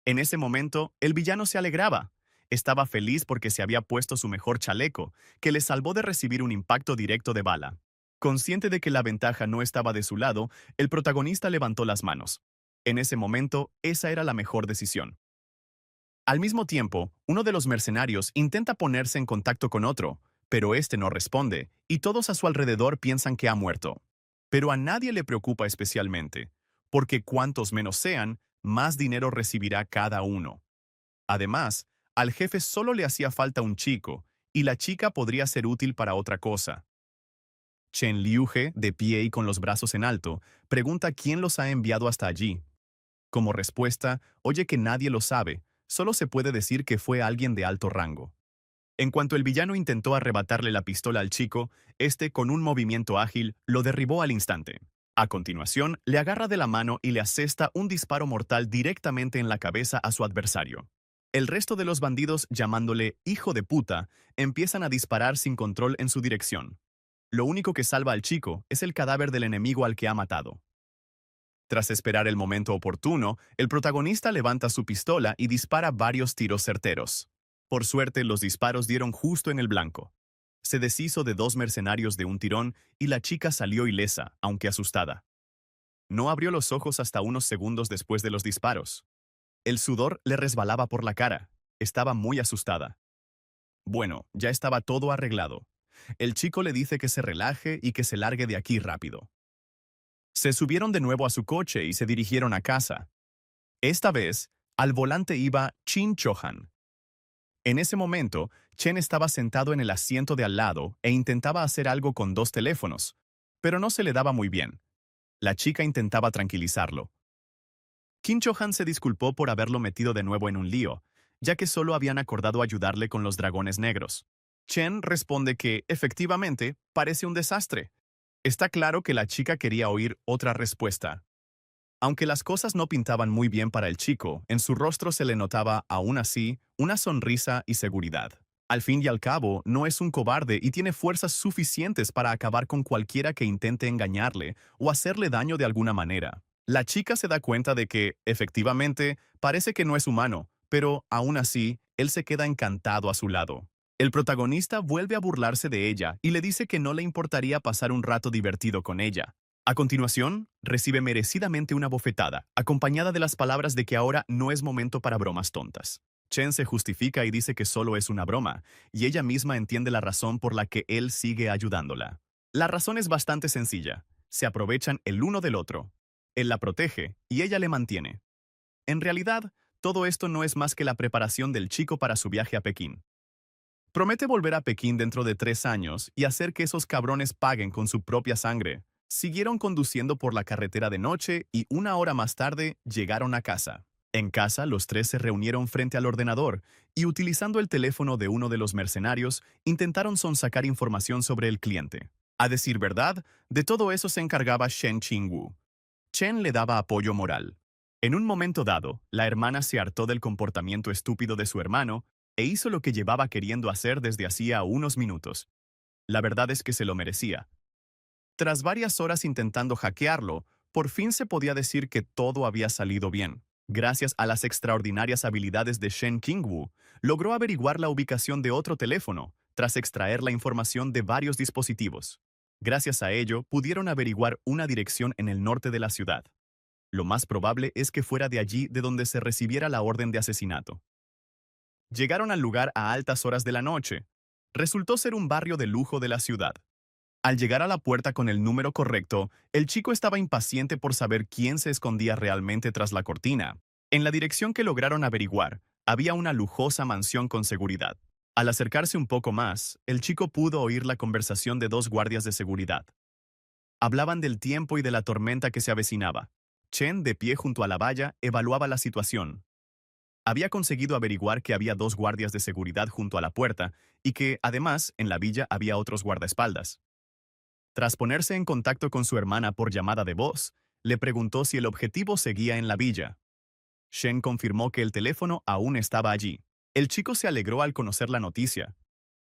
En ese momento, el villano se alegraba. Estaba feliz porque se había puesto su mejor chaleco, que le salvó de recibir un impacto directo de bala. Consciente de que la ventaja no estaba de su lado, el protagonista levantó las manos. En ese momento, esa era la mejor decisión. Al mismo tiempo, uno de los mercenarios intenta ponerse en contacto con otro, pero este no responde, y todos a su alrededor piensan que ha muerto. Pero a nadie le preocupa especialmente, porque cuantos menos sean, más dinero recibirá cada uno. Además, al jefe solo le hacía falta un chico, y la chica podría ser útil para otra cosa. Chen Liuge, de pie y con los brazos en alto, pregunta quién los ha enviado hasta allí. Como respuesta, oye que nadie lo sabe, solo se puede decir que fue alguien de alto rango. En cuanto el villano intentó arrebatarle la pistola al chico, este, con un movimiento ágil, lo derribó al instante. A continuación, le agarra de la mano y le asesta un disparo mortal directamente en la cabeza a su adversario. El resto de los bandidos, llamándole hijo de puta, empiezan a disparar sin control en su dirección. Lo único que salva al chico es el cadáver del enemigo al que ha matado. Tras esperar el momento oportuno, el protagonista levanta su pistola y dispara varios tiros certeros. Por suerte, los disparos dieron justo en el blanco. Se deshizo de 2 mercenarios de un tirón y la chica salió ilesa, aunque asustada. No abrió los ojos hasta unos segundos después de los disparos. El sudor le resbalaba por la cara. Estaba muy asustada. Bueno, ya estaba todo arreglado. El chico le dice que se relaje y que se largue de aquí rápido. Se subieron de nuevo a su coche y se dirigieron a casa. Esta vez, al volante iba Chin Chohan. En ese momento, Chen estaba sentado en el asiento de al lado e intentaba hacer algo con 2 teléfonos, pero no se le daba muy bien. La chica intentaba tranquilizarlo. Kim Chohan se disculpó por haberlo metido de nuevo en un lío, ya que solo habían acordado ayudarle con los dragones negros. Chen responde que, efectivamente, parece un desastre. Está claro que la chica quería oír otra respuesta. Aunque las cosas no pintaban muy bien para el chico, en su rostro se le notaba, aún así, una sonrisa y seguridad. Al fin y al cabo, no es un cobarde y tiene fuerzas suficientes para acabar con cualquiera que intente engañarle o hacerle daño de alguna manera. La chica se da cuenta de que, efectivamente, parece que no es humano, pero, aún así, él se queda encantado a su lado. El protagonista vuelve a burlarse de ella y le dice que no le importaría pasar un rato divertido con ella. A continuación, recibe merecidamente una bofetada, acompañada de las palabras de que ahora no es momento para bromas tontas. Chen se justifica y dice que solo es una broma, y ella misma entiende la razón por la que él sigue ayudándola. La razón es bastante sencilla. Se aprovechan el uno del otro. Él la protege y ella le mantiene. En realidad, todo esto no es más que la preparación del chico para su viaje a Pekín. Promete volver a Pekín dentro de 3 años y hacer que esos cabrones paguen con su propia sangre. Siguieron conduciendo por la carretera de noche y 1 hora más tarde llegaron a casa. En casa, los 3 se reunieron frente al ordenador y, utilizando el teléfono de uno de los mercenarios, intentaron sonsacar información sobre el cliente. A decir verdad, de todo eso se encargaba Shen Qingwu. Chen le daba apoyo moral. En un momento dado, la hermana se hartó del comportamiento estúpido de su hermano e hizo lo que llevaba queriendo hacer desde hacía unos minutos. La verdad es que se lo merecía. Tras varias horas intentando hackearlo, por fin se podía decir que todo había salido bien. Gracias a las extraordinarias habilidades de Shen Qingwu, logró averiguar la ubicación de otro teléfono, tras extraer la información de varios dispositivos. Gracias a ello, pudieron averiguar una dirección en el norte de la ciudad. Lo más probable es que fuera de allí de donde se recibiera la orden de asesinato. Llegaron al lugar a altas horas de la noche. Resultó ser un barrio de lujo de la ciudad. Al llegar a la puerta con el número correcto, el chico estaba impaciente por saber quién se escondía realmente tras la cortina. En la dirección que lograron averiguar, había una lujosa mansión con seguridad. Al acercarse un poco más, el chico pudo oír la conversación de 2 guardias de seguridad. Hablaban del tiempo y de la tormenta que se avecinaba. Chen, de pie junto a la valla, evaluaba la situación. Había conseguido averiguar que había 2 guardias de seguridad junto a la puerta y que, además, en la villa había otros guardaespaldas. Tras ponerse en contacto con su hermana por llamada de voz, le preguntó si el objetivo seguía en la villa. Shen confirmó que el teléfono aún estaba allí. El chico se alegró al conocer la noticia.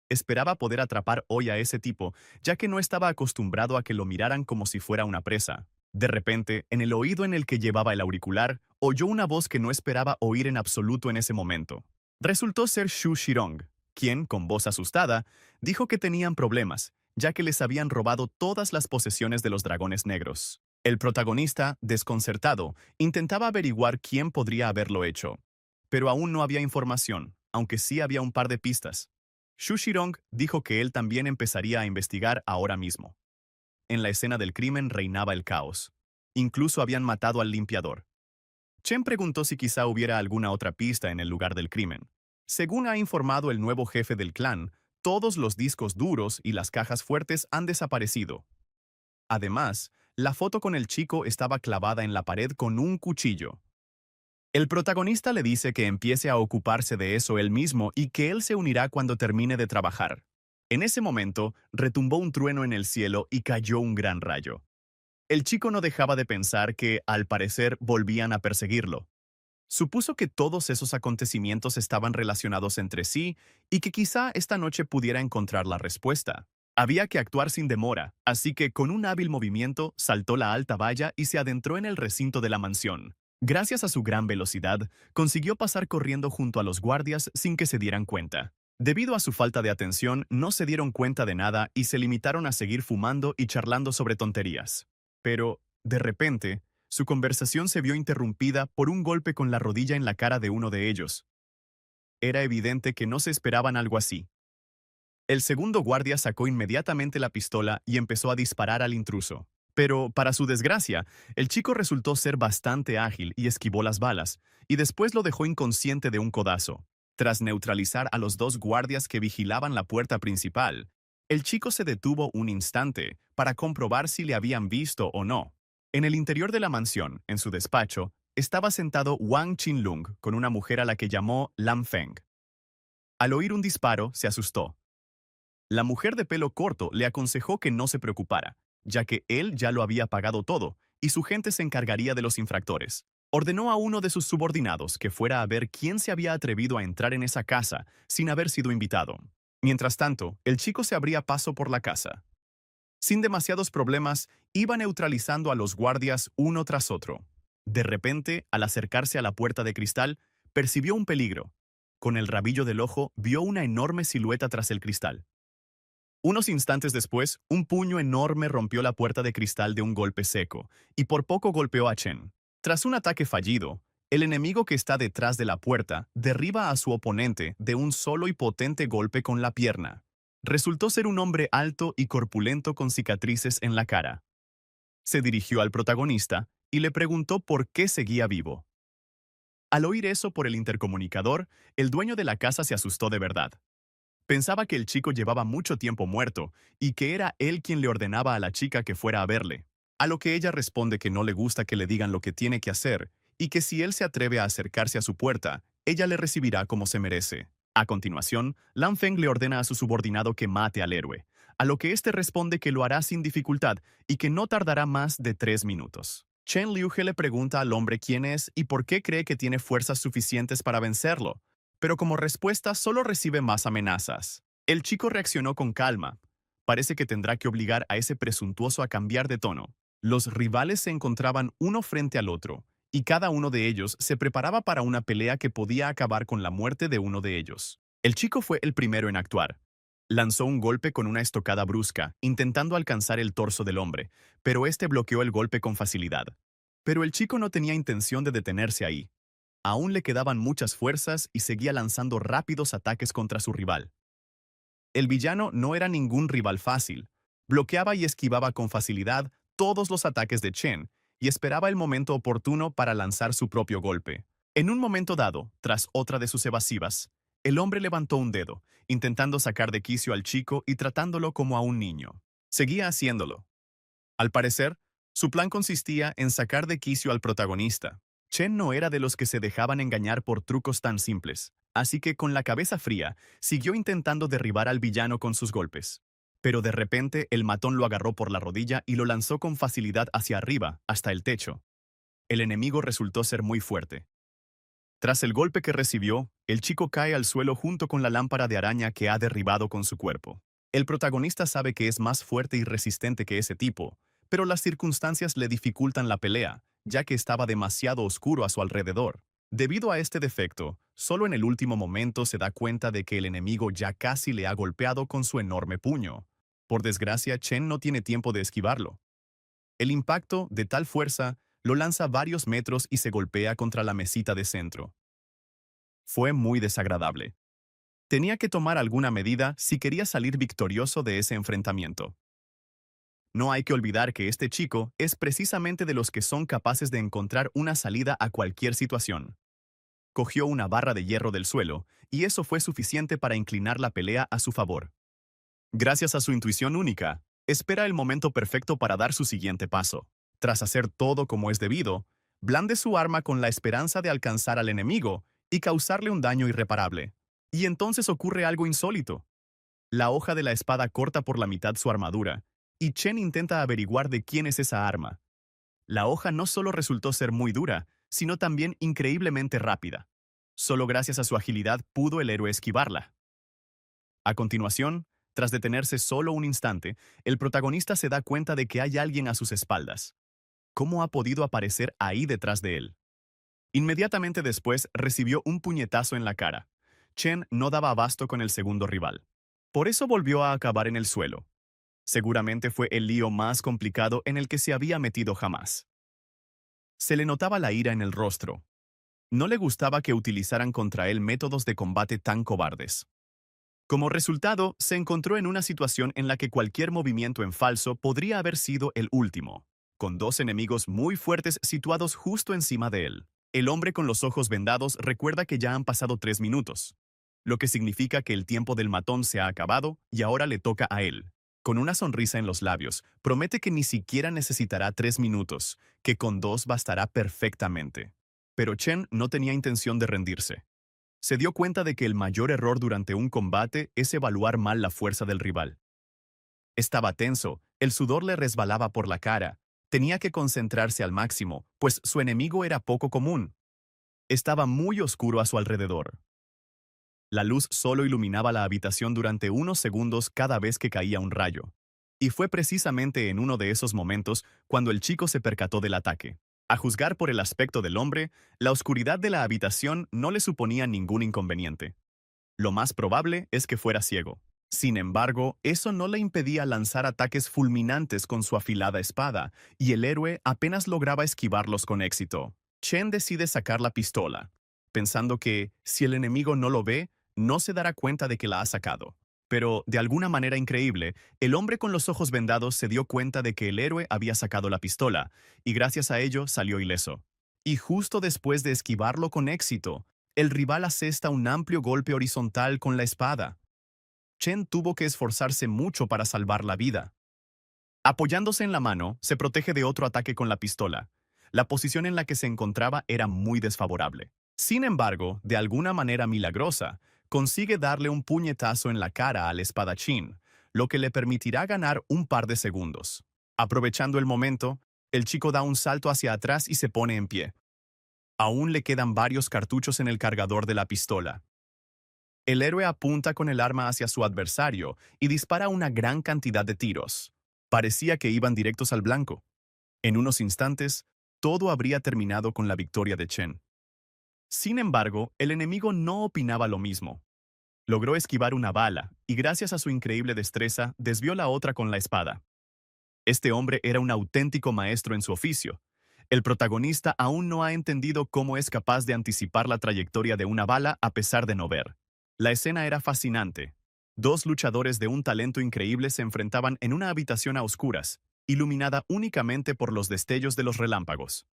Esperaba poder atrapar hoy a ese tipo, ya que no estaba acostumbrado a que lo miraran como si fuera una presa. De repente, en el oído en el que llevaba el auricular, oyó una voz que no esperaba oír en absoluto en ese momento. Resultó ser Xu Shirong, quien, con voz asustada, dijo que tenían problemas ya que les habían robado todas las posesiones de los dragones negros. El protagonista, desconcertado, intentaba averiguar quién podría haberlo hecho, pero aún no había información, aunque sí había un par de pistas. Shushirong dijo que él también empezaría a investigar ahora mismo. En la escena del crimen reinaba el caos. Incluso habían matado al limpiador. Chen preguntó si quizá hubiera alguna otra pista en el lugar del crimen. Según ha informado el nuevo jefe del clan, todos los discos duros y las cajas fuertes han desaparecido. Además, la foto con el chico estaba clavada en la pared con un cuchillo. El protagonista le dice que empiece a ocuparse de eso él mismo y que él se unirá cuando termine de trabajar. En ese momento, retumbó un trueno en el cielo y cayó un gran rayo. El chico no dejaba de pensar que, al parecer, volvían a perseguirlo. Supuso que todos esos acontecimientos estaban relacionados entre sí y que quizá esta noche pudiera encontrar la respuesta. Había que actuar sin demora, así que con un hábil movimiento saltó la alta valla y se adentró en el recinto de la mansión. Gracias a su gran velocidad, consiguió pasar corriendo junto a los guardias sin que se dieran cuenta. Debido a su falta de atención, no se dieron cuenta de nada y se limitaron a seguir fumando y charlando sobre tonterías. Pero, de repente, su conversación se vio interrumpida por un golpe con la rodilla en la cara de uno de ellos. Era evidente que no se esperaban algo así. El segundo guardia sacó inmediatamente la pistola y empezó a disparar al intruso. Pero, para su desgracia, el chico resultó ser bastante ágil y esquivó las balas, y después lo dejó inconsciente de un codazo. Tras neutralizar a los dos guardias que vigilaban la puerta principal, el chico se detuvo un instante para comprobar si le habían visto o no. En el interior de la mansión, en su despacho, estaba sentado Wang Qinlong con una mujer a la que llamó Lam Feng. Al oír un disparo, se asustó. La mujer de pelo corto le aconsejó que no se preocupara, ya que él ya lo había pagado todo y su gente se encargaría de los infractores. Ordenó a uno de sus subordinados que fuera a ver quién se había atrevido a entrar en esa casa sin haber sido invitado. Mientras tanto, el chico se abría paso por la casa. Sin demasiados problemas, iba neutralizando a los guardias uno tras otro. De repente, al acercarse a la puerta de cristal, percibió un peligro. Con el rabillo del ojo, vio una enorme silueta tras el cristal. Unos instantes después, un puño enorme rompió la puerta de cristal de un golpe seco, y por poco golpeó a Chen. Tras un ataque fallido, el enemigo que está detrás de la puerta derriba a su oponente de un solo y potente golpe con la pierna. Resultó ser un hombre alto y corpulento con cicatrices en la cara. Se dirigió al protagonista y le preguntó por qué seguía vivo. Al oír eso por el intercomunicador, el dueño de la casa se asustó de verdad. Pensaba que el chico llevaba mucho tiempo muerto y que era él quien le ordenaba a la chica que fuera a verle. A lo que ella responde que no le gusta que le digan lo que tiene que hacer y que si él se atreve a acercarse a su puerta, ella le recibirá como se merece. A continuación, Lan Feng le ordena a su subordinado que mate al héroe, a lo que éste responde que lo hará sin dificultad y que no tardará más de 3 minutos. Chen Liuhe le pregunta al hombre quién es y por qué cree que tiene fuerzas suficientes para vencerlo, pero como respuesta solo recibe más amenazas. El chico reaccionó con calma. Parece que tendrá que obligar a ese presuntuoso a cambiar de tono. Los rivales se encontraban uno frente al otro, y cada uno de ellos se preparaba para una pelea que podía acabar con la muerte de uno de ellos. El chico fue el primero en actuar. Lanzó un golpe con una estocada brusca, intentando alcanzar el torso del hombre, pero este bloqueó el golpe con facilidad. Pero el chico no tenía intención de detenerse ahí. Aún le quedaban muchas fuerzas y seguía lanzando rápidos ataques contra su rival. El villano no era ningún rival fácil. Bloqueaba y esquivaba con facilidad todos los ataques de Chen y esperaba el momento oportuno para lanzar su propio golpe. En un momento dado, tras otra de sus evasivas, el hombre levantó un dedo, intentando sacar de quicio al chico y tratándolo como a un niño. Seguía haciéndolo. Al parecer, su plan consistía en sacar de quicio al protagonista. Chen no era de los que se dejaban engañar por trucos tan simples, así que con la cabeza fría, siguió intentando derribar al villano con sus golpes. Pero de repente el matón lo agarró por la rodilla y lo lanzó con facilidad hacia arriba, hasta el techo. El enemigo resultó ser muy fuerte. Tras el golpe que recibió, el chico cae al suelo junto con la lámpara de araña que ha derribado con su cuerpo. El protagonista sabe que es más fuerte y resistente que ese tipo, pero las circunstancias le dificultan la pelea, ya que estaba demasiado oscuro a su alrededor. Debido a este defecto, solo en el último momento se da cuenta de que el enemigo ya casi le ha golpeado con su enorme puño. Por desgracia, Chen no tiene tiempo de esquivarlo. El impacto, de tal fuerza, lo lanza varios metros y se golpea contra la mesita de centro. Fue muy desagradable. Tenía que tomar alguna medida si quería salir victorioso de ese enfrentamiento. No hay que olvidar que este chico es precisamente de los que son capaces de encontrar una salida a cualquier situación. Cogió una barra de hierro del suelo, y eso fue suficiente para inclinar la pelea a su favor. Gracias a su intuición única, espera el momento perfecto para dar su siguiente paso. Tras hacer todo como es debido, blande su arma con la esperanza de alcanzar al enemigo y causarle un daño irreparable. Y entonces ocurre algo insólito. La hoja de la espada corta por la mitad su armadura, y Chen intenta averiguar de quién es esa arma. La hoja no solo resultó ser muy dura, sino también increíblemente rápida. Solo gracias a su agilidad pudo el héroe esquivarla. A continuación, tras detenerse solo un instante, el protagonista se da cuenta de que hay alguien a sus espaldas. ¿Cómo ha podido aparecer ahí detrás de él? Inmediatamente después recibió un puñetazo en la cara. Chen no daba abasto con el segundo rival. Por eso volvió a acabar en el suelo. Seguramente fue el lío más complicado en el que se había metido jamás. Se le notaba la ira en el rostro. No le gustaba que utilizaran contra él métodos de combate tan cobardes. Como resultado, se encontró en una situación en la que cualquier movimiento en falso podría haber sido el último, con dos enemigos muy fuertes situados justo encima de él. El hombre con los ojos vendados recuerda que ya han pasado 3 minutos, lo que significa que el tiempo del matón se ha acabado y ahora le toca a él. Con una sonrisa en los labios, promete que ni siquiera necesitará 3 minutos, que con 2 bastará perfectamente. Pero Chen no tenía intención de rendirse. Se dio cuenta de que el mayor error durante un combate es evaluar mal la fuerza del rival. Estaba tenso, el sudor le resbalaba por la cara, tenía que concentrarse al máximo, pues su enemigo era poco común. Estaba muy oscuro a su alrededor. La luz solo iluminaba la habitación durante unos segundos cada vez que caía un rayo. Y fue precisamente en uno de esos momentos cuando el chico se percató del ataque. A juzgar por el aspecto del hombre, la oscuridad de la habitación no le suponía ningún inconveniente. Lo más probable es que fuera ciego. Sin embargo, eso no le impedía lanzar ataques fulminantes con su afilada espada, y el héroe apenas lograba esquivarlos con éxito. Chen decide sacar la pistola, pensando que, si el enemigo no lo ve, no se dará cuenta de que la ha sacado. Pero, de alguna manera increíble, el hombre con los ojos vendados se dio cuenta de que el héroe había sacado la pistola, y gracias a ello salió ileso. Y justo después de esquivarlo con éxito, el rival asesta un amplio golpe horizontal con la espada. Chen tuvo que esforzarse mucho para salvar la vida. Apoyándose en la mano, se protege de otro ataque con la pistola. La posición en la que se encontraba era muy desfavorable. Sin embargo, de alguna manera milagrosa, consigue darle un puñetazo en la cara al espadachín, lo que le permitirá ganar un par de segundos. Aprovechando el momento, el chico da un salto hacia atrás y se pone en pie. Aún le quedan varios cartuchos en el cargador de la pistola. El héroe apunta con el arma hacia su adversario y dispara una gran cantidad de tiros. Parecía que iban directos al blanco. En unos instantes, todo habría terminado con la victoria de Chen. Sin embargo, el enemigo no opinaba lo mismo. Logró esquivar una bala y gracias a su increíble destreza desvió la otra con la espada. Este hombre era un auténtico maestro en su oficio. El protagonista aún no ha entendido cómo es capaz de anticipar la trayectoria de una bala a pesar de no ver. La escena era fascinante. Dos luchadores de un talento increíble se enfrentaban en una habitación a oscuras, iluminada únicamente por los destellos de los relámpagos.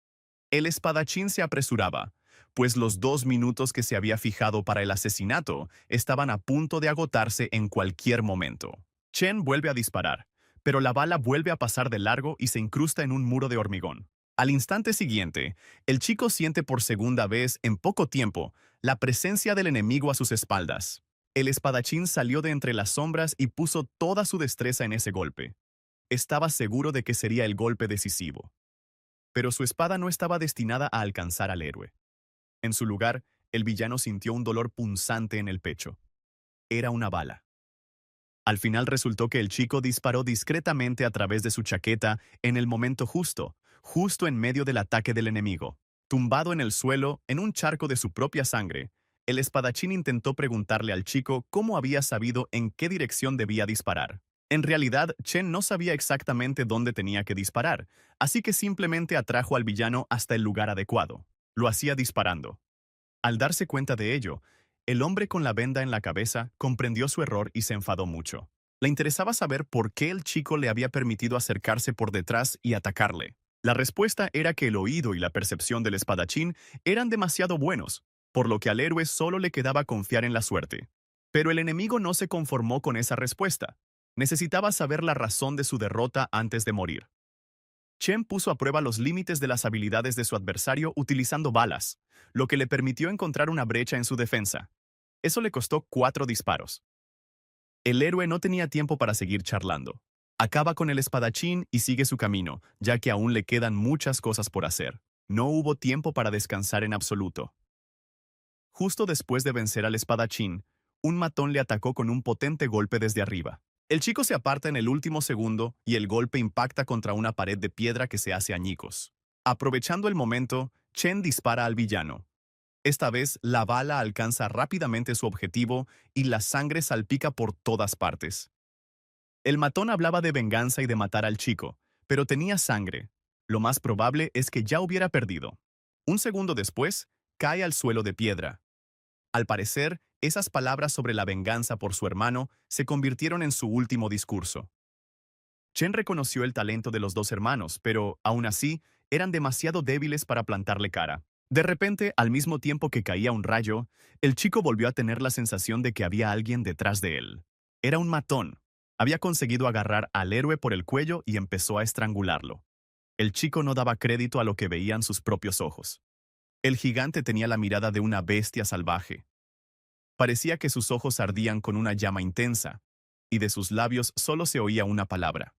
El espadachín se apresuraba, pues los 2 minutos que se había fijado para el asesinato estaban a punto de agotarse en cualquier momento. Chen vuelve a disparar, pero la bala vuelve a pasar de largo y se incrusta en un muro de hormigón. Al instante siguiente, el chico siente por segunda vez en poco tiempo la presencia del enemigo a sus espaldas. El espadachín salió de entre las sombras y puso toda su destreza en ese golpe. Estaba seguro de que sería el golpe decisivo. Pero su espada no estaba destinada a alcanzar al héroe. En su lugar, el villano sintió un dolor punzante en el pecho. Era una bala. Al final resultó que el chico disparó discretamente a través de su chaqueta en el momento justo, justo en medio del ataque del enemigo. Tumbado en el suelo, en un charco de su propia sangre, el espadachín intentó preguntarle al chico cómo había sabido en qué dirección debía disparar. En realidad, Chen no sabía exactamente dónde tenía que disparar, así que simplemente atrajo al villano hasta el lugar adecuado. Lo hacía disparando. Al darse cuenta de ello, el hombre con la venda en la cabeza comprendió su error y se enfadó mucho. Le interesaba saber por qué el chico le había permitido acercarse por detrás y atacarle. La respuesta era que el oído y la percepción del espadachín eran demasiado buenos, por lo que al héroe solo le quedaba confiar en la suerte. Pero el enemigo no se conformó con esa respuesta. Necesitaba saber la razón de su derrota antes de morir. Chen puso a prueba los límites de las habilidades de su adversario utilizando balas, lo que le permitió encontrar una brecha en su defensa. Eso le costó 4 disparos. El héroe no tenía tiempo para seguir charlando. Acaba con el espadachín y sigue su camino, ya que aún le quedan muchas cosas por hacer. No hubo tiempo para descansar en absoluto. Justo después de vencer al espadachín, un matón le atacó con un potente golpe desde arriba. El chico se aparta en el último segundo y el golpe impacta contra una pared de piedra que se hace añicos. Aprovechando el momento, Chen dispara al villano. Esta vez, la bala alcanza rápidamente su objetivo y la sangre salpica por todas partes. El matón hablaba de venganza y de matar al chico, pero tenía sangre. Lo más probable es que ya hubiera perdido. Un segundo después, cae al suelo de piedra. Al parecer, esas palabras sobre la venganza por su hermano se convirtieron en su último discurso. Chen reconoció el talento de los dos hermanos, pero, aún así, eran demasiado débiles para plantarle cara. De repente, al mismo tiempo que caía un rayo, el chico volvió a tener la sensación de que había alguien detrás de él. Era un matón. Había conseguido agarrar al héroe por el cuello y empezó a estrangularlo. El chico no daba crédito a lo que veían sus propios ojos. El gigante tenía la mirada de una bestia salvaje. Parecía que sus ojos ardían con una llama intensa, y de sus labios solo se oía una palabra: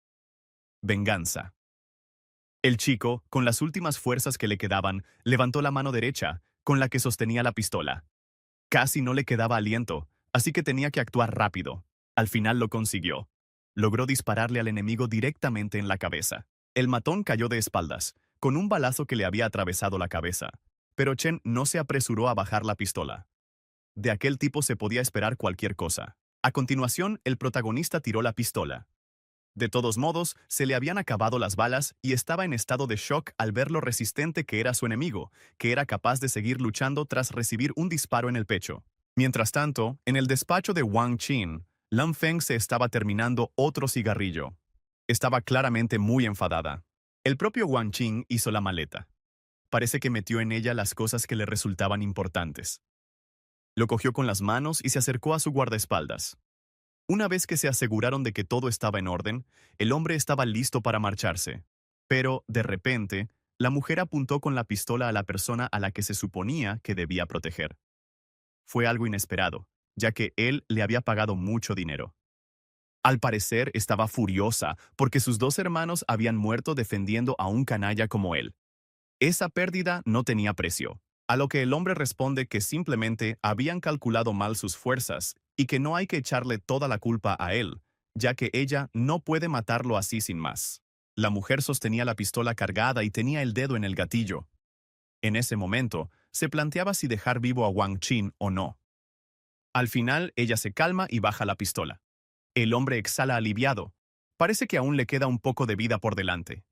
venganza. El chico, con las últimas fuerzas que le quedaban, levantó la mano derecha, con la que sostenía la pistola. Casi no le quedaba aliento, así que tenía que actuar rápido. Al final lo consiguió. Logró dispararle al enemigo directamente en la cabeza. El matón cayó de espaldas, con un balazo que le había atravesado la cabeza. Pero Chen no se apresuró a bajar la pistola. De aquel tipo se podía esperar cualquier cosa. A continuación, el protagonista tiró la pistola. De todos modos, se le habían acabado las balas y estaba en estado de shock al ver lo resistente que era su enemigo, que era capaz de seguir luchando tras recibir un disparo en el pecho. Mientras tanto, en el despacho de Wang Qin, Lan Feng se estaba terminando otro cigarrillo. Estaba claramente muy enfadada. El propio Wang Qin hizo la maleta. Parece que metió en ella las cosas que le resultaban importantes. Lo cogió con las manos y se acercó a su guardaespaldas. Una vez que se aseguraron de que todo estaba en orden, el hombre estaba listo para marcharse. Pero, de repente, la mujer apuntó con la pistola a la persona a la que se suponía que debía proteger. Fue algo inesperado, ya que él le había pagado mucho dinero. Al parecer, estaba furiosa porque sus dos hermanos habían muerto defendiendo a un canalla como él. Esa pérdida no tenía precio, a lo que el hombre responde que simplemente habían calculado mal sus fuerzas y que no hay que echarle toda la culpa a él, ya que ella no puede matarlo así sin más. La mujer sostenía la pistola cargada y tenía el dedo en el gatillo. En ese momento, se planteaba si dejar vivo a Wang Qin o no. Al final, ella se calma y baja la pistola. El hombre exhala aliviado. Parece que aún le queda un poco de vida por delante.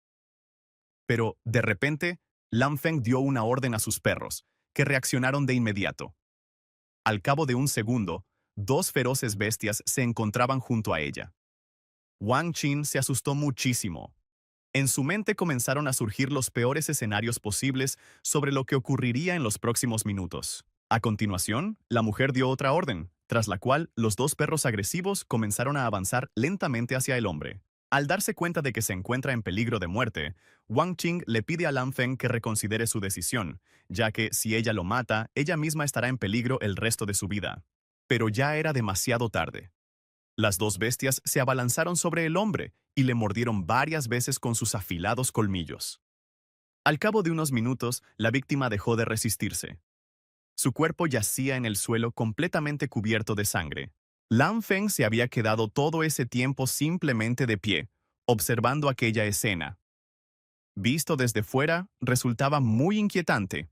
Pero, de repente, Lan Feng dio una orden a sus perros, que reaccionaron de inmediato. Al cabo de un segundo, dos feroces bestias se encontraban junto a ella. Wang Qin se asustó muchísimo. En su mente comenzaron a surgir los peores escenarios posibles sobre lo que ocurriría en los próximos minutos. A continuación, la mujer dio otra orden, tras la cual los dos perros agresivos comenzaron a avanzar lentamente hacia el hombre. Al darse cuenta de que se encuentra en peligro de muerte, Wang Qing le pide a Lan Feng que reconsidere su decisión, ya que si ella lo mata, ella misma estará en peligro el resto de su vida. Pero ya era demasiado tarde. Las dos bestias se abalanzaron sobre el hombre y le mordieron varias veces con sus afilados colmillos. Al cabo de unos minutos, la víctima dejó de resistirse. Su cuerpo yacía en el suelo completamente cubierto de sangre. Lan Feng se había quedado todo ese tiempo simplemente de pie, observando aquella escena. Visto desde fuera, resultaba muy inquietante.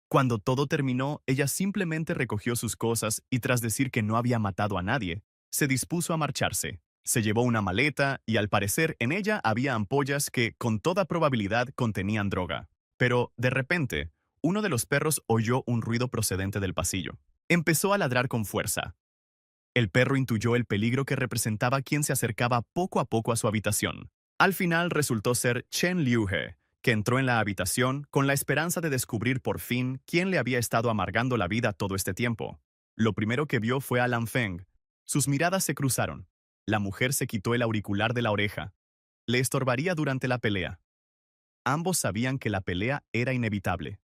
Cuando todo terminó, ella simplemente recogió sus cosas y tras decir que no había matado a nadie, se dispuso a marcharse. Se llevó una maleta y al parecer en ella había ampollas que con toda probabilidad contenían droga. Pero, de repente, uno de los perros oyó un ruido procedente del pasillo. Empezó a ladrar con fuerza. El perro intuyó el peligro que representaba quien se acercaba poco a poco a su habitación. Al final resultó ser Chen Liuhe, que entró en la habitación con la esperanza de descubrir por fin quién le había estado amargando la vida todo este tiempo. Lo primero que vio fue a Lan Feng. Sus miradas se cruzaron. La mujer se quitó el auricular de la oreja. Le estorbaría durante la pelea. Ambos sabían que la pelea era inevitable.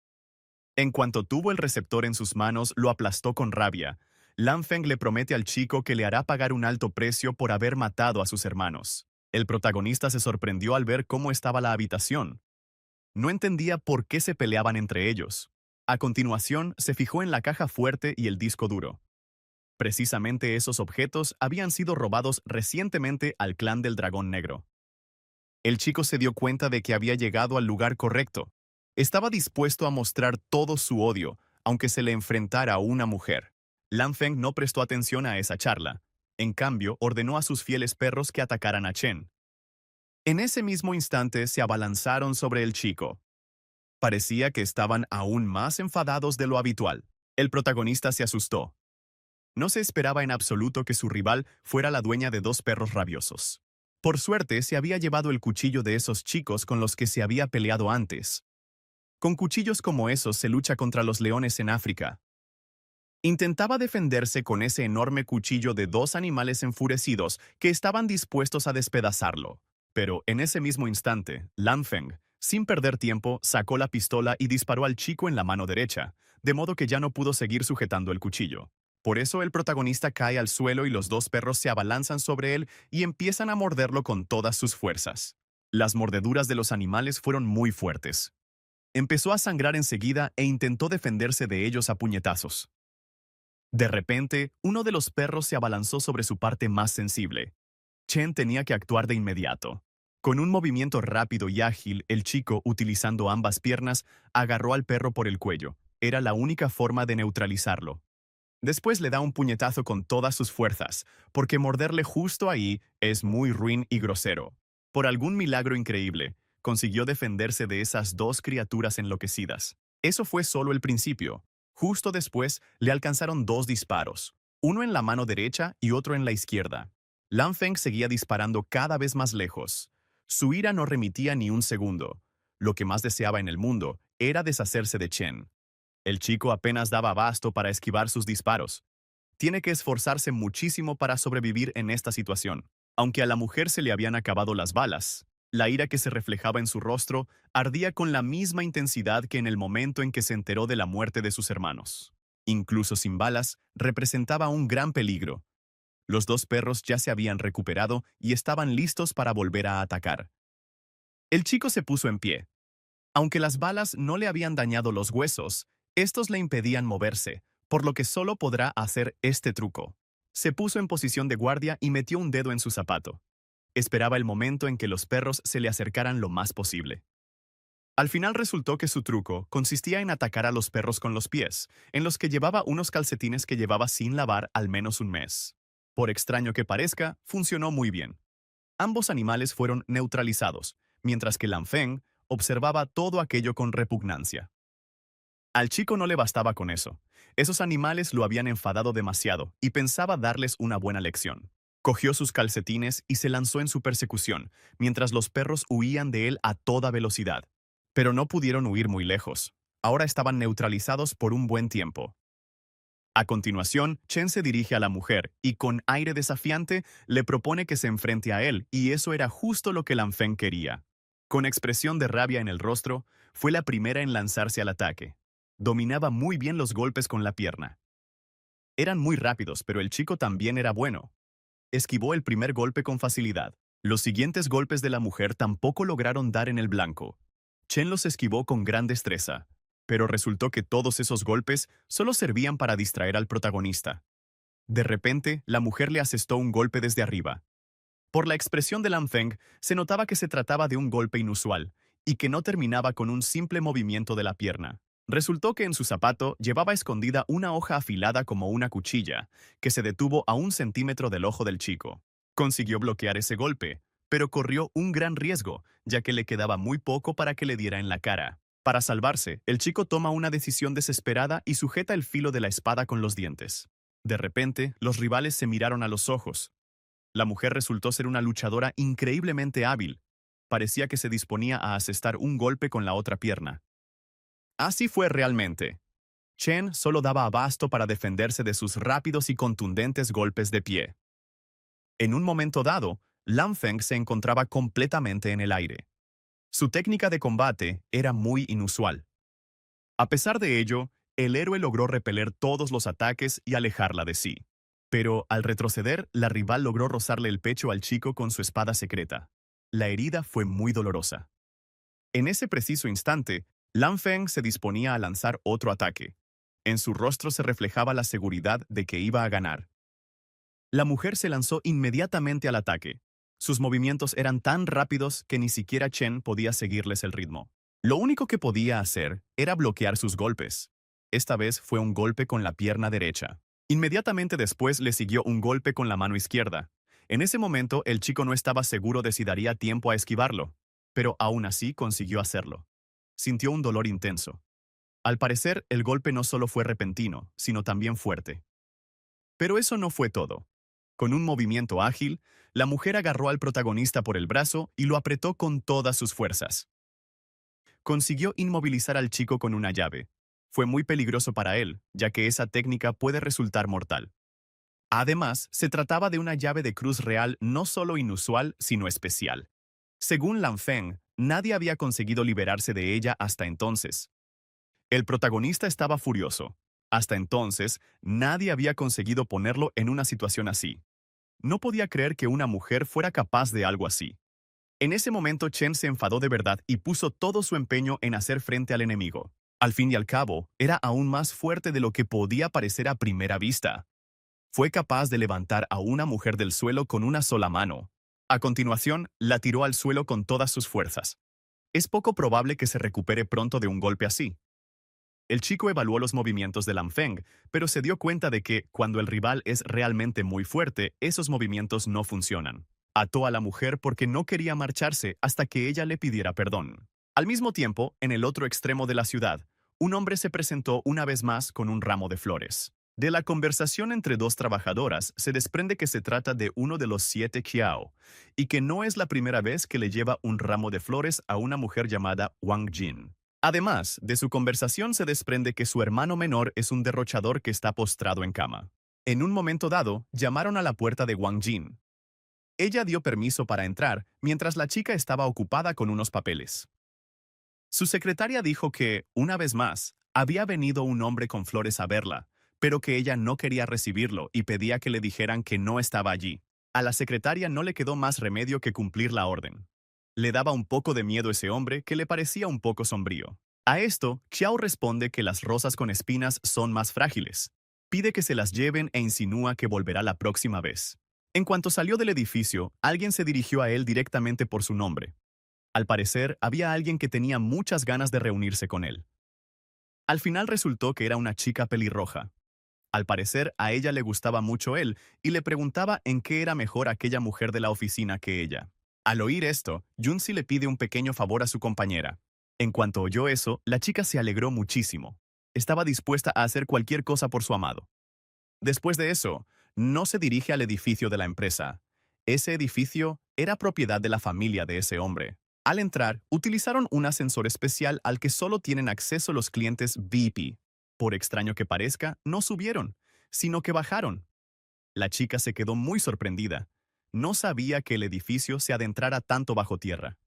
En cuanto tuvo el receptor en sus manos, lo aplastó con rabia. Lan Feng le promete al chico que le hará pagar un alto precio por haber matado a sus hermanos. El protagonista se sorprendió al ver cómo estaba la habitación. No entendía por qué se peleaban entre ellos. A continuación, se fijó en la caja fuerte y el disco duro. Precisamente esos objetos habían sido robados recientemente al clan del Dragón Negro. El chico se dio cuenta de que había llegado al lugar correcto. Estaba dispuesto a mostrar todo su odio, aunque se le enfrentara a una mujer. Lan Feng no prestó atención a esa charla. En cambio, ordenó a sus fieles perros que atacaran a Chen. En ese mismo instante se abalanzaron sobre el chico. Parecía que estaban aún más enfadados de lo habitual. El protagonista se asustó. No se esperaba en absoluto que su rival fuera la dueña de dos perros rabiosos. Por suerte, se había llevado el cuchillo de esos chicos con los que se había peleado antes. Con cuchillos como esos se lucha contra los leones en África. Intentaba defenderse con ese enorme cuchillo de dos animales enfurecidos que estaban dispuestos a despedazarlo. Pero en ese mismo instante, Lan Feng, sin perder tiempo, sacó la pistola y disparó al chico en la mano derecha, de modo que ya no pudo seguir sujetando el cuchillo. Por eso el protagonista cae al suelo y los dos perros se abalanzan sobre él y empiezan a morderlo con todas sus fuerzas. Las mordeduras de los animales fueron muy fuertes. Empezó a sangrar enseguida e intentó defenderse de ellos a puñetazos. De repente, uno de los perros se abalanzó sobre su parte más sensible. Chen tenía que actuar de inmediato. Con un movimiento rápido y ágil, el chico, utilizando ambas piernas, agarró al perro por el cuello. Era la única forma de neutralizarlo. Después le da un puñetazo con todas sus fuerzas, porque morderle justo ahí es muy ruin y grosero. Por algún milagro increíble, consiguió defenderse de esas dos criaturas enloquecidas. Eso fue solo el principio. Justo después le alcanzaron dos disparos, uno en la mano derecha y otro en la izquierda. Lan Feng seguía disparando cada vez más lejos. Su ira no remitía ni un segundo. Lo que más deseaba en el mundo era deshacerse de Chen. El chico apenas daba abasto para esquivar sus disparos. Tiene que esforzarse muchísimo para sobrevivir en esta situación. Aunque a la mujer se le habían acabado las balas, la ira que se reflejaba en su rostro ardía con la misma intensidad que en el momento en que se enteró de la muerte de sus hermanos. Incluso sin balas, representaba un gran peligro. Los dos perros ya se habían recuperado y estaban listos para volver a atacar. El chico se puso en pie. Aunque las balas no le habían dañado los huesos, estos le impedían moverse, por lo que solo podrá hacer este truco. Se puso en posición de guardia y metió un dedo en su zapato. Esperaba el momento en que los perros se le acercaran lo más posible. Al final resultó que su truco consistía en atacar a los perros con los pies, en los que llevaba unos calcetines que llevaba sin lavar al menos un mes. Por extraño que parezca, funcionó muy bien. Ambos animales fueron neutralizados, mientras que Lan Feng observaba todo aquello con repugnancia. Al chico no le bastaba con eso. Esos animales lo habían enfadado demasiado y pensaba darles una buena lección. Cogió sus calcetines y se lanzó en su persecución, mientras los perros huían de él a toda velocidad. Pero no pudieron huir muy lejos. Ahora estaban neutralizados por un buen tiempo. A continuación, Chen se dirige a la mujer y con aire desafiante le propone que se enfrente a él, y eso era justo lo que Lan Feng quería. Con expresión de rabia en el rostro, fue la primera en lanzarse al ataque. Dominaba muy bien los golpes con la pierna. Eran muy rápidos, pero el chico también era bueno. Esquivó el primer golpe con facilidad. Los siguientes golpes de la mujer tampoco lograron dar en el blanco. Chen los esquivó con gran destreza, pero resultó que todos esos golpes solo servían para distraer al protagonista. De repente, la mujer le asestó un golpe desde arriba. Por la expresión de Lan Feng, se notaba que se trataba de un golpe inusual y que no terminaba con un simple movimiento de la pierna. Resultó que en su zapato llevaba escondida una hoja afilada como una cuchilla, que se detuvo a 1 centímetro del ojo del chico. Consiguió bloquear ese golpe, pero corrió un gran riesgo, ya que le quedaba muy poco para que le diera en la cara. Para salvarse, el chico toma una decisión desesperada y sujeta el filo de la espada con los dientes. De repente, los rivales se miraron a los ojos. La mujer resultó ser una luchadora increíblemente hábil. Parecía que se disponía a asestar un golpe con la otra pierna. Así fue realmente. Chen solo daba abasto para defenderse de sus rápidos y contundentes golpes de pie. En un momento dado, Lan Feng se encontraba completamente en el aire. Su técnica de combate era muy inusual. A pesar de ello, el héroe logró repeler todos los ataques y alejarla de sí. Pero al retroceder, la rival logró rozarle el pecho al chico con su espada secreta. La herida fue muy dolorosa. En ese preciso instante, Lan Feng se disponía a lanzar otro ataque. En su rostro se reflejaba la seguridad de que iba a ganar. La mujer se lanzó inmediatamente al ataque. Sus movimientos eran tan rápidos que ni siquiera Chen podía seguirles el ritmo. Lo único que podía hacer era bloquear sus golpes. Esta vez fue un golpe con la pierna derecha. Inmediatamente después le siguió un golpe con la mano izquierda. En ese momento el chico no estaba seguro de si daría tiempo a esquivarlo, pero aún así consiguió hacerlo. Sintió un dolor intenso. Al parecer, el golpe no solo fue repentino, sino también fuerte. Pero eso no fue todo. Con un movimiento ágil, la mujer agarró al protagonista por el brazo y lo apretó con todas sus fuerzas. Consiguió inmovilizar al chico con una llave. Fue muy peligroso para él, ya que esa técnica puede resultar mortal. Además, se trataba de una llave de cruz real no solo inusual, sino especial. Según Lan Feng, nadie había conseguido liberarse de ella hasta entonces. El protagonista estaba furioso. Hasta entonces, nadie había conseguido ponerlo en una situación así. No podía creer que una mujer fuera capaz de algo así. En ese momento Chen se enfadó de verdad y puso todo su empeño en hacer frente al enemigo. Al fin y al cabo, era aún más fuerte de lo que podía parecer a primera vista. Fue capaz de levantar a una mujer del suelo con una sola mano. A continuación, la tiró al suelo con todas sus fuerzas. Es poco probable que se recupere pronto de un golpe así. El chico evaluó los movimientos de Lan Feng, pero se dio cuenta de que, cuando el rival es realmente muy fuerte, esos movimientos no funcionan. Ató a la mujer porque no quería marcharse hasta que ella le pidiera perdón. Al mismo tiempo, en el otro extremo de la ciudad, un hombre se presentó una vez más con un ramo de flores. De la conversación entre dos trabajadoras se desprende que se trata de uno de los 7 Qiao, y que no es la primera vez que le lleva un ramo de flores a una mujer llamada Wang Jin. Además, de su conversación se desprende que su hermano menor es un derrochador que está postrado en cama. En un momento dado, llamaron a la puerta de Wang Jin. Ella dio permiso para entrar, mientras la chica estaba ocupada con unos papeles. Su secretaria dijo que, una vez más, había venido un hombre con flores a verla, pero que ella no quería recibirlo y pedía que le dijeran que no estaba allí. A la secretaria no le quedó más remedio que cumplir la orden. Le daba un poco de miedo ese hombre que le parecía un poco sombrío. A esto, Xiao responde que las rosas con espinas son más frágiles. Pide que se las lleven e insinúa que volverá la próxima vez. En cuanto salió del edificio, alguien se dirigió a él directamente por su nombre. Al parecer, había alguien que tenía muchas ganas de reunirse con él. Al final resultó que era una chica pelirroja. Al parecer, a ella le gustaba mucho él y le preguntaba en qué era mejor aquella mujer de la oficina que ella. Al oír esto, Junsi le pide un pequeño favor a su compañera. En cuanto oyó eso, la chica se alegró muchísimo. Estaba dispuesta a hacer cualquier cosa por su amado. Después de eso, no se dirige al edificio de la empresa. Ese edificio era propiedad de la familia de ese hombre. Al entrar, utilizaron un ascensor especial al que solo tienen acceso los clientes VIP. Por extraño que parezca, no subieron, sino que bajaron. La chica se quedó muy sorprendida. No sabía que el edificio se adentrara tanto bajo tierra.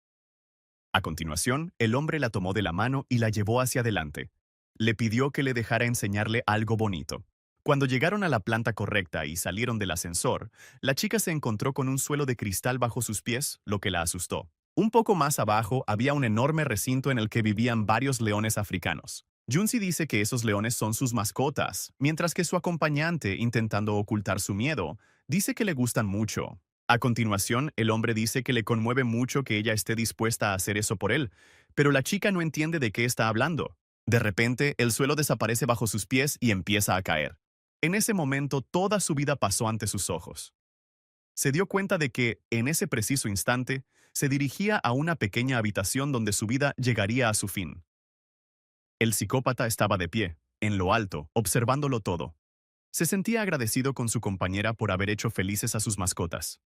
A continuación, el hombre la tomó de la mano y la llevó hacia adelante. Le pidió que le dejara enseñarle algo bonito. Cuando llegaron a la planta correcta y salieron del ascensor, la chica se encontró con un suelo de cristal bajo sus pies, lo que la asustó. Un poco más abajo había un enorme recinto en el que vivían varios leones africanos. Junsi dice que esos leones son sus mascotas, mientras que su acompañante, intentando ocultar su miedo, dice que le gustan mucho. A continuación, el hombre dice que le conmueve mucho que ella esté dispuesta a hacer eso por él, pero la chica no entiende de qué está hablando. De repente, el suelo desaparece bajo sus pies y empieza a caer. En ese momento, toda su vida pasó ante sus ojos. Se dio cuenta de que, en ese preciso instante, se dirigía a una pequeña habitación donde su vida llegaría a su fin. El psicópata estaba de pie, en lo alto, observándolo todo. Se sentía agradecido con su compañera por haber hecho felices a sus mascotas.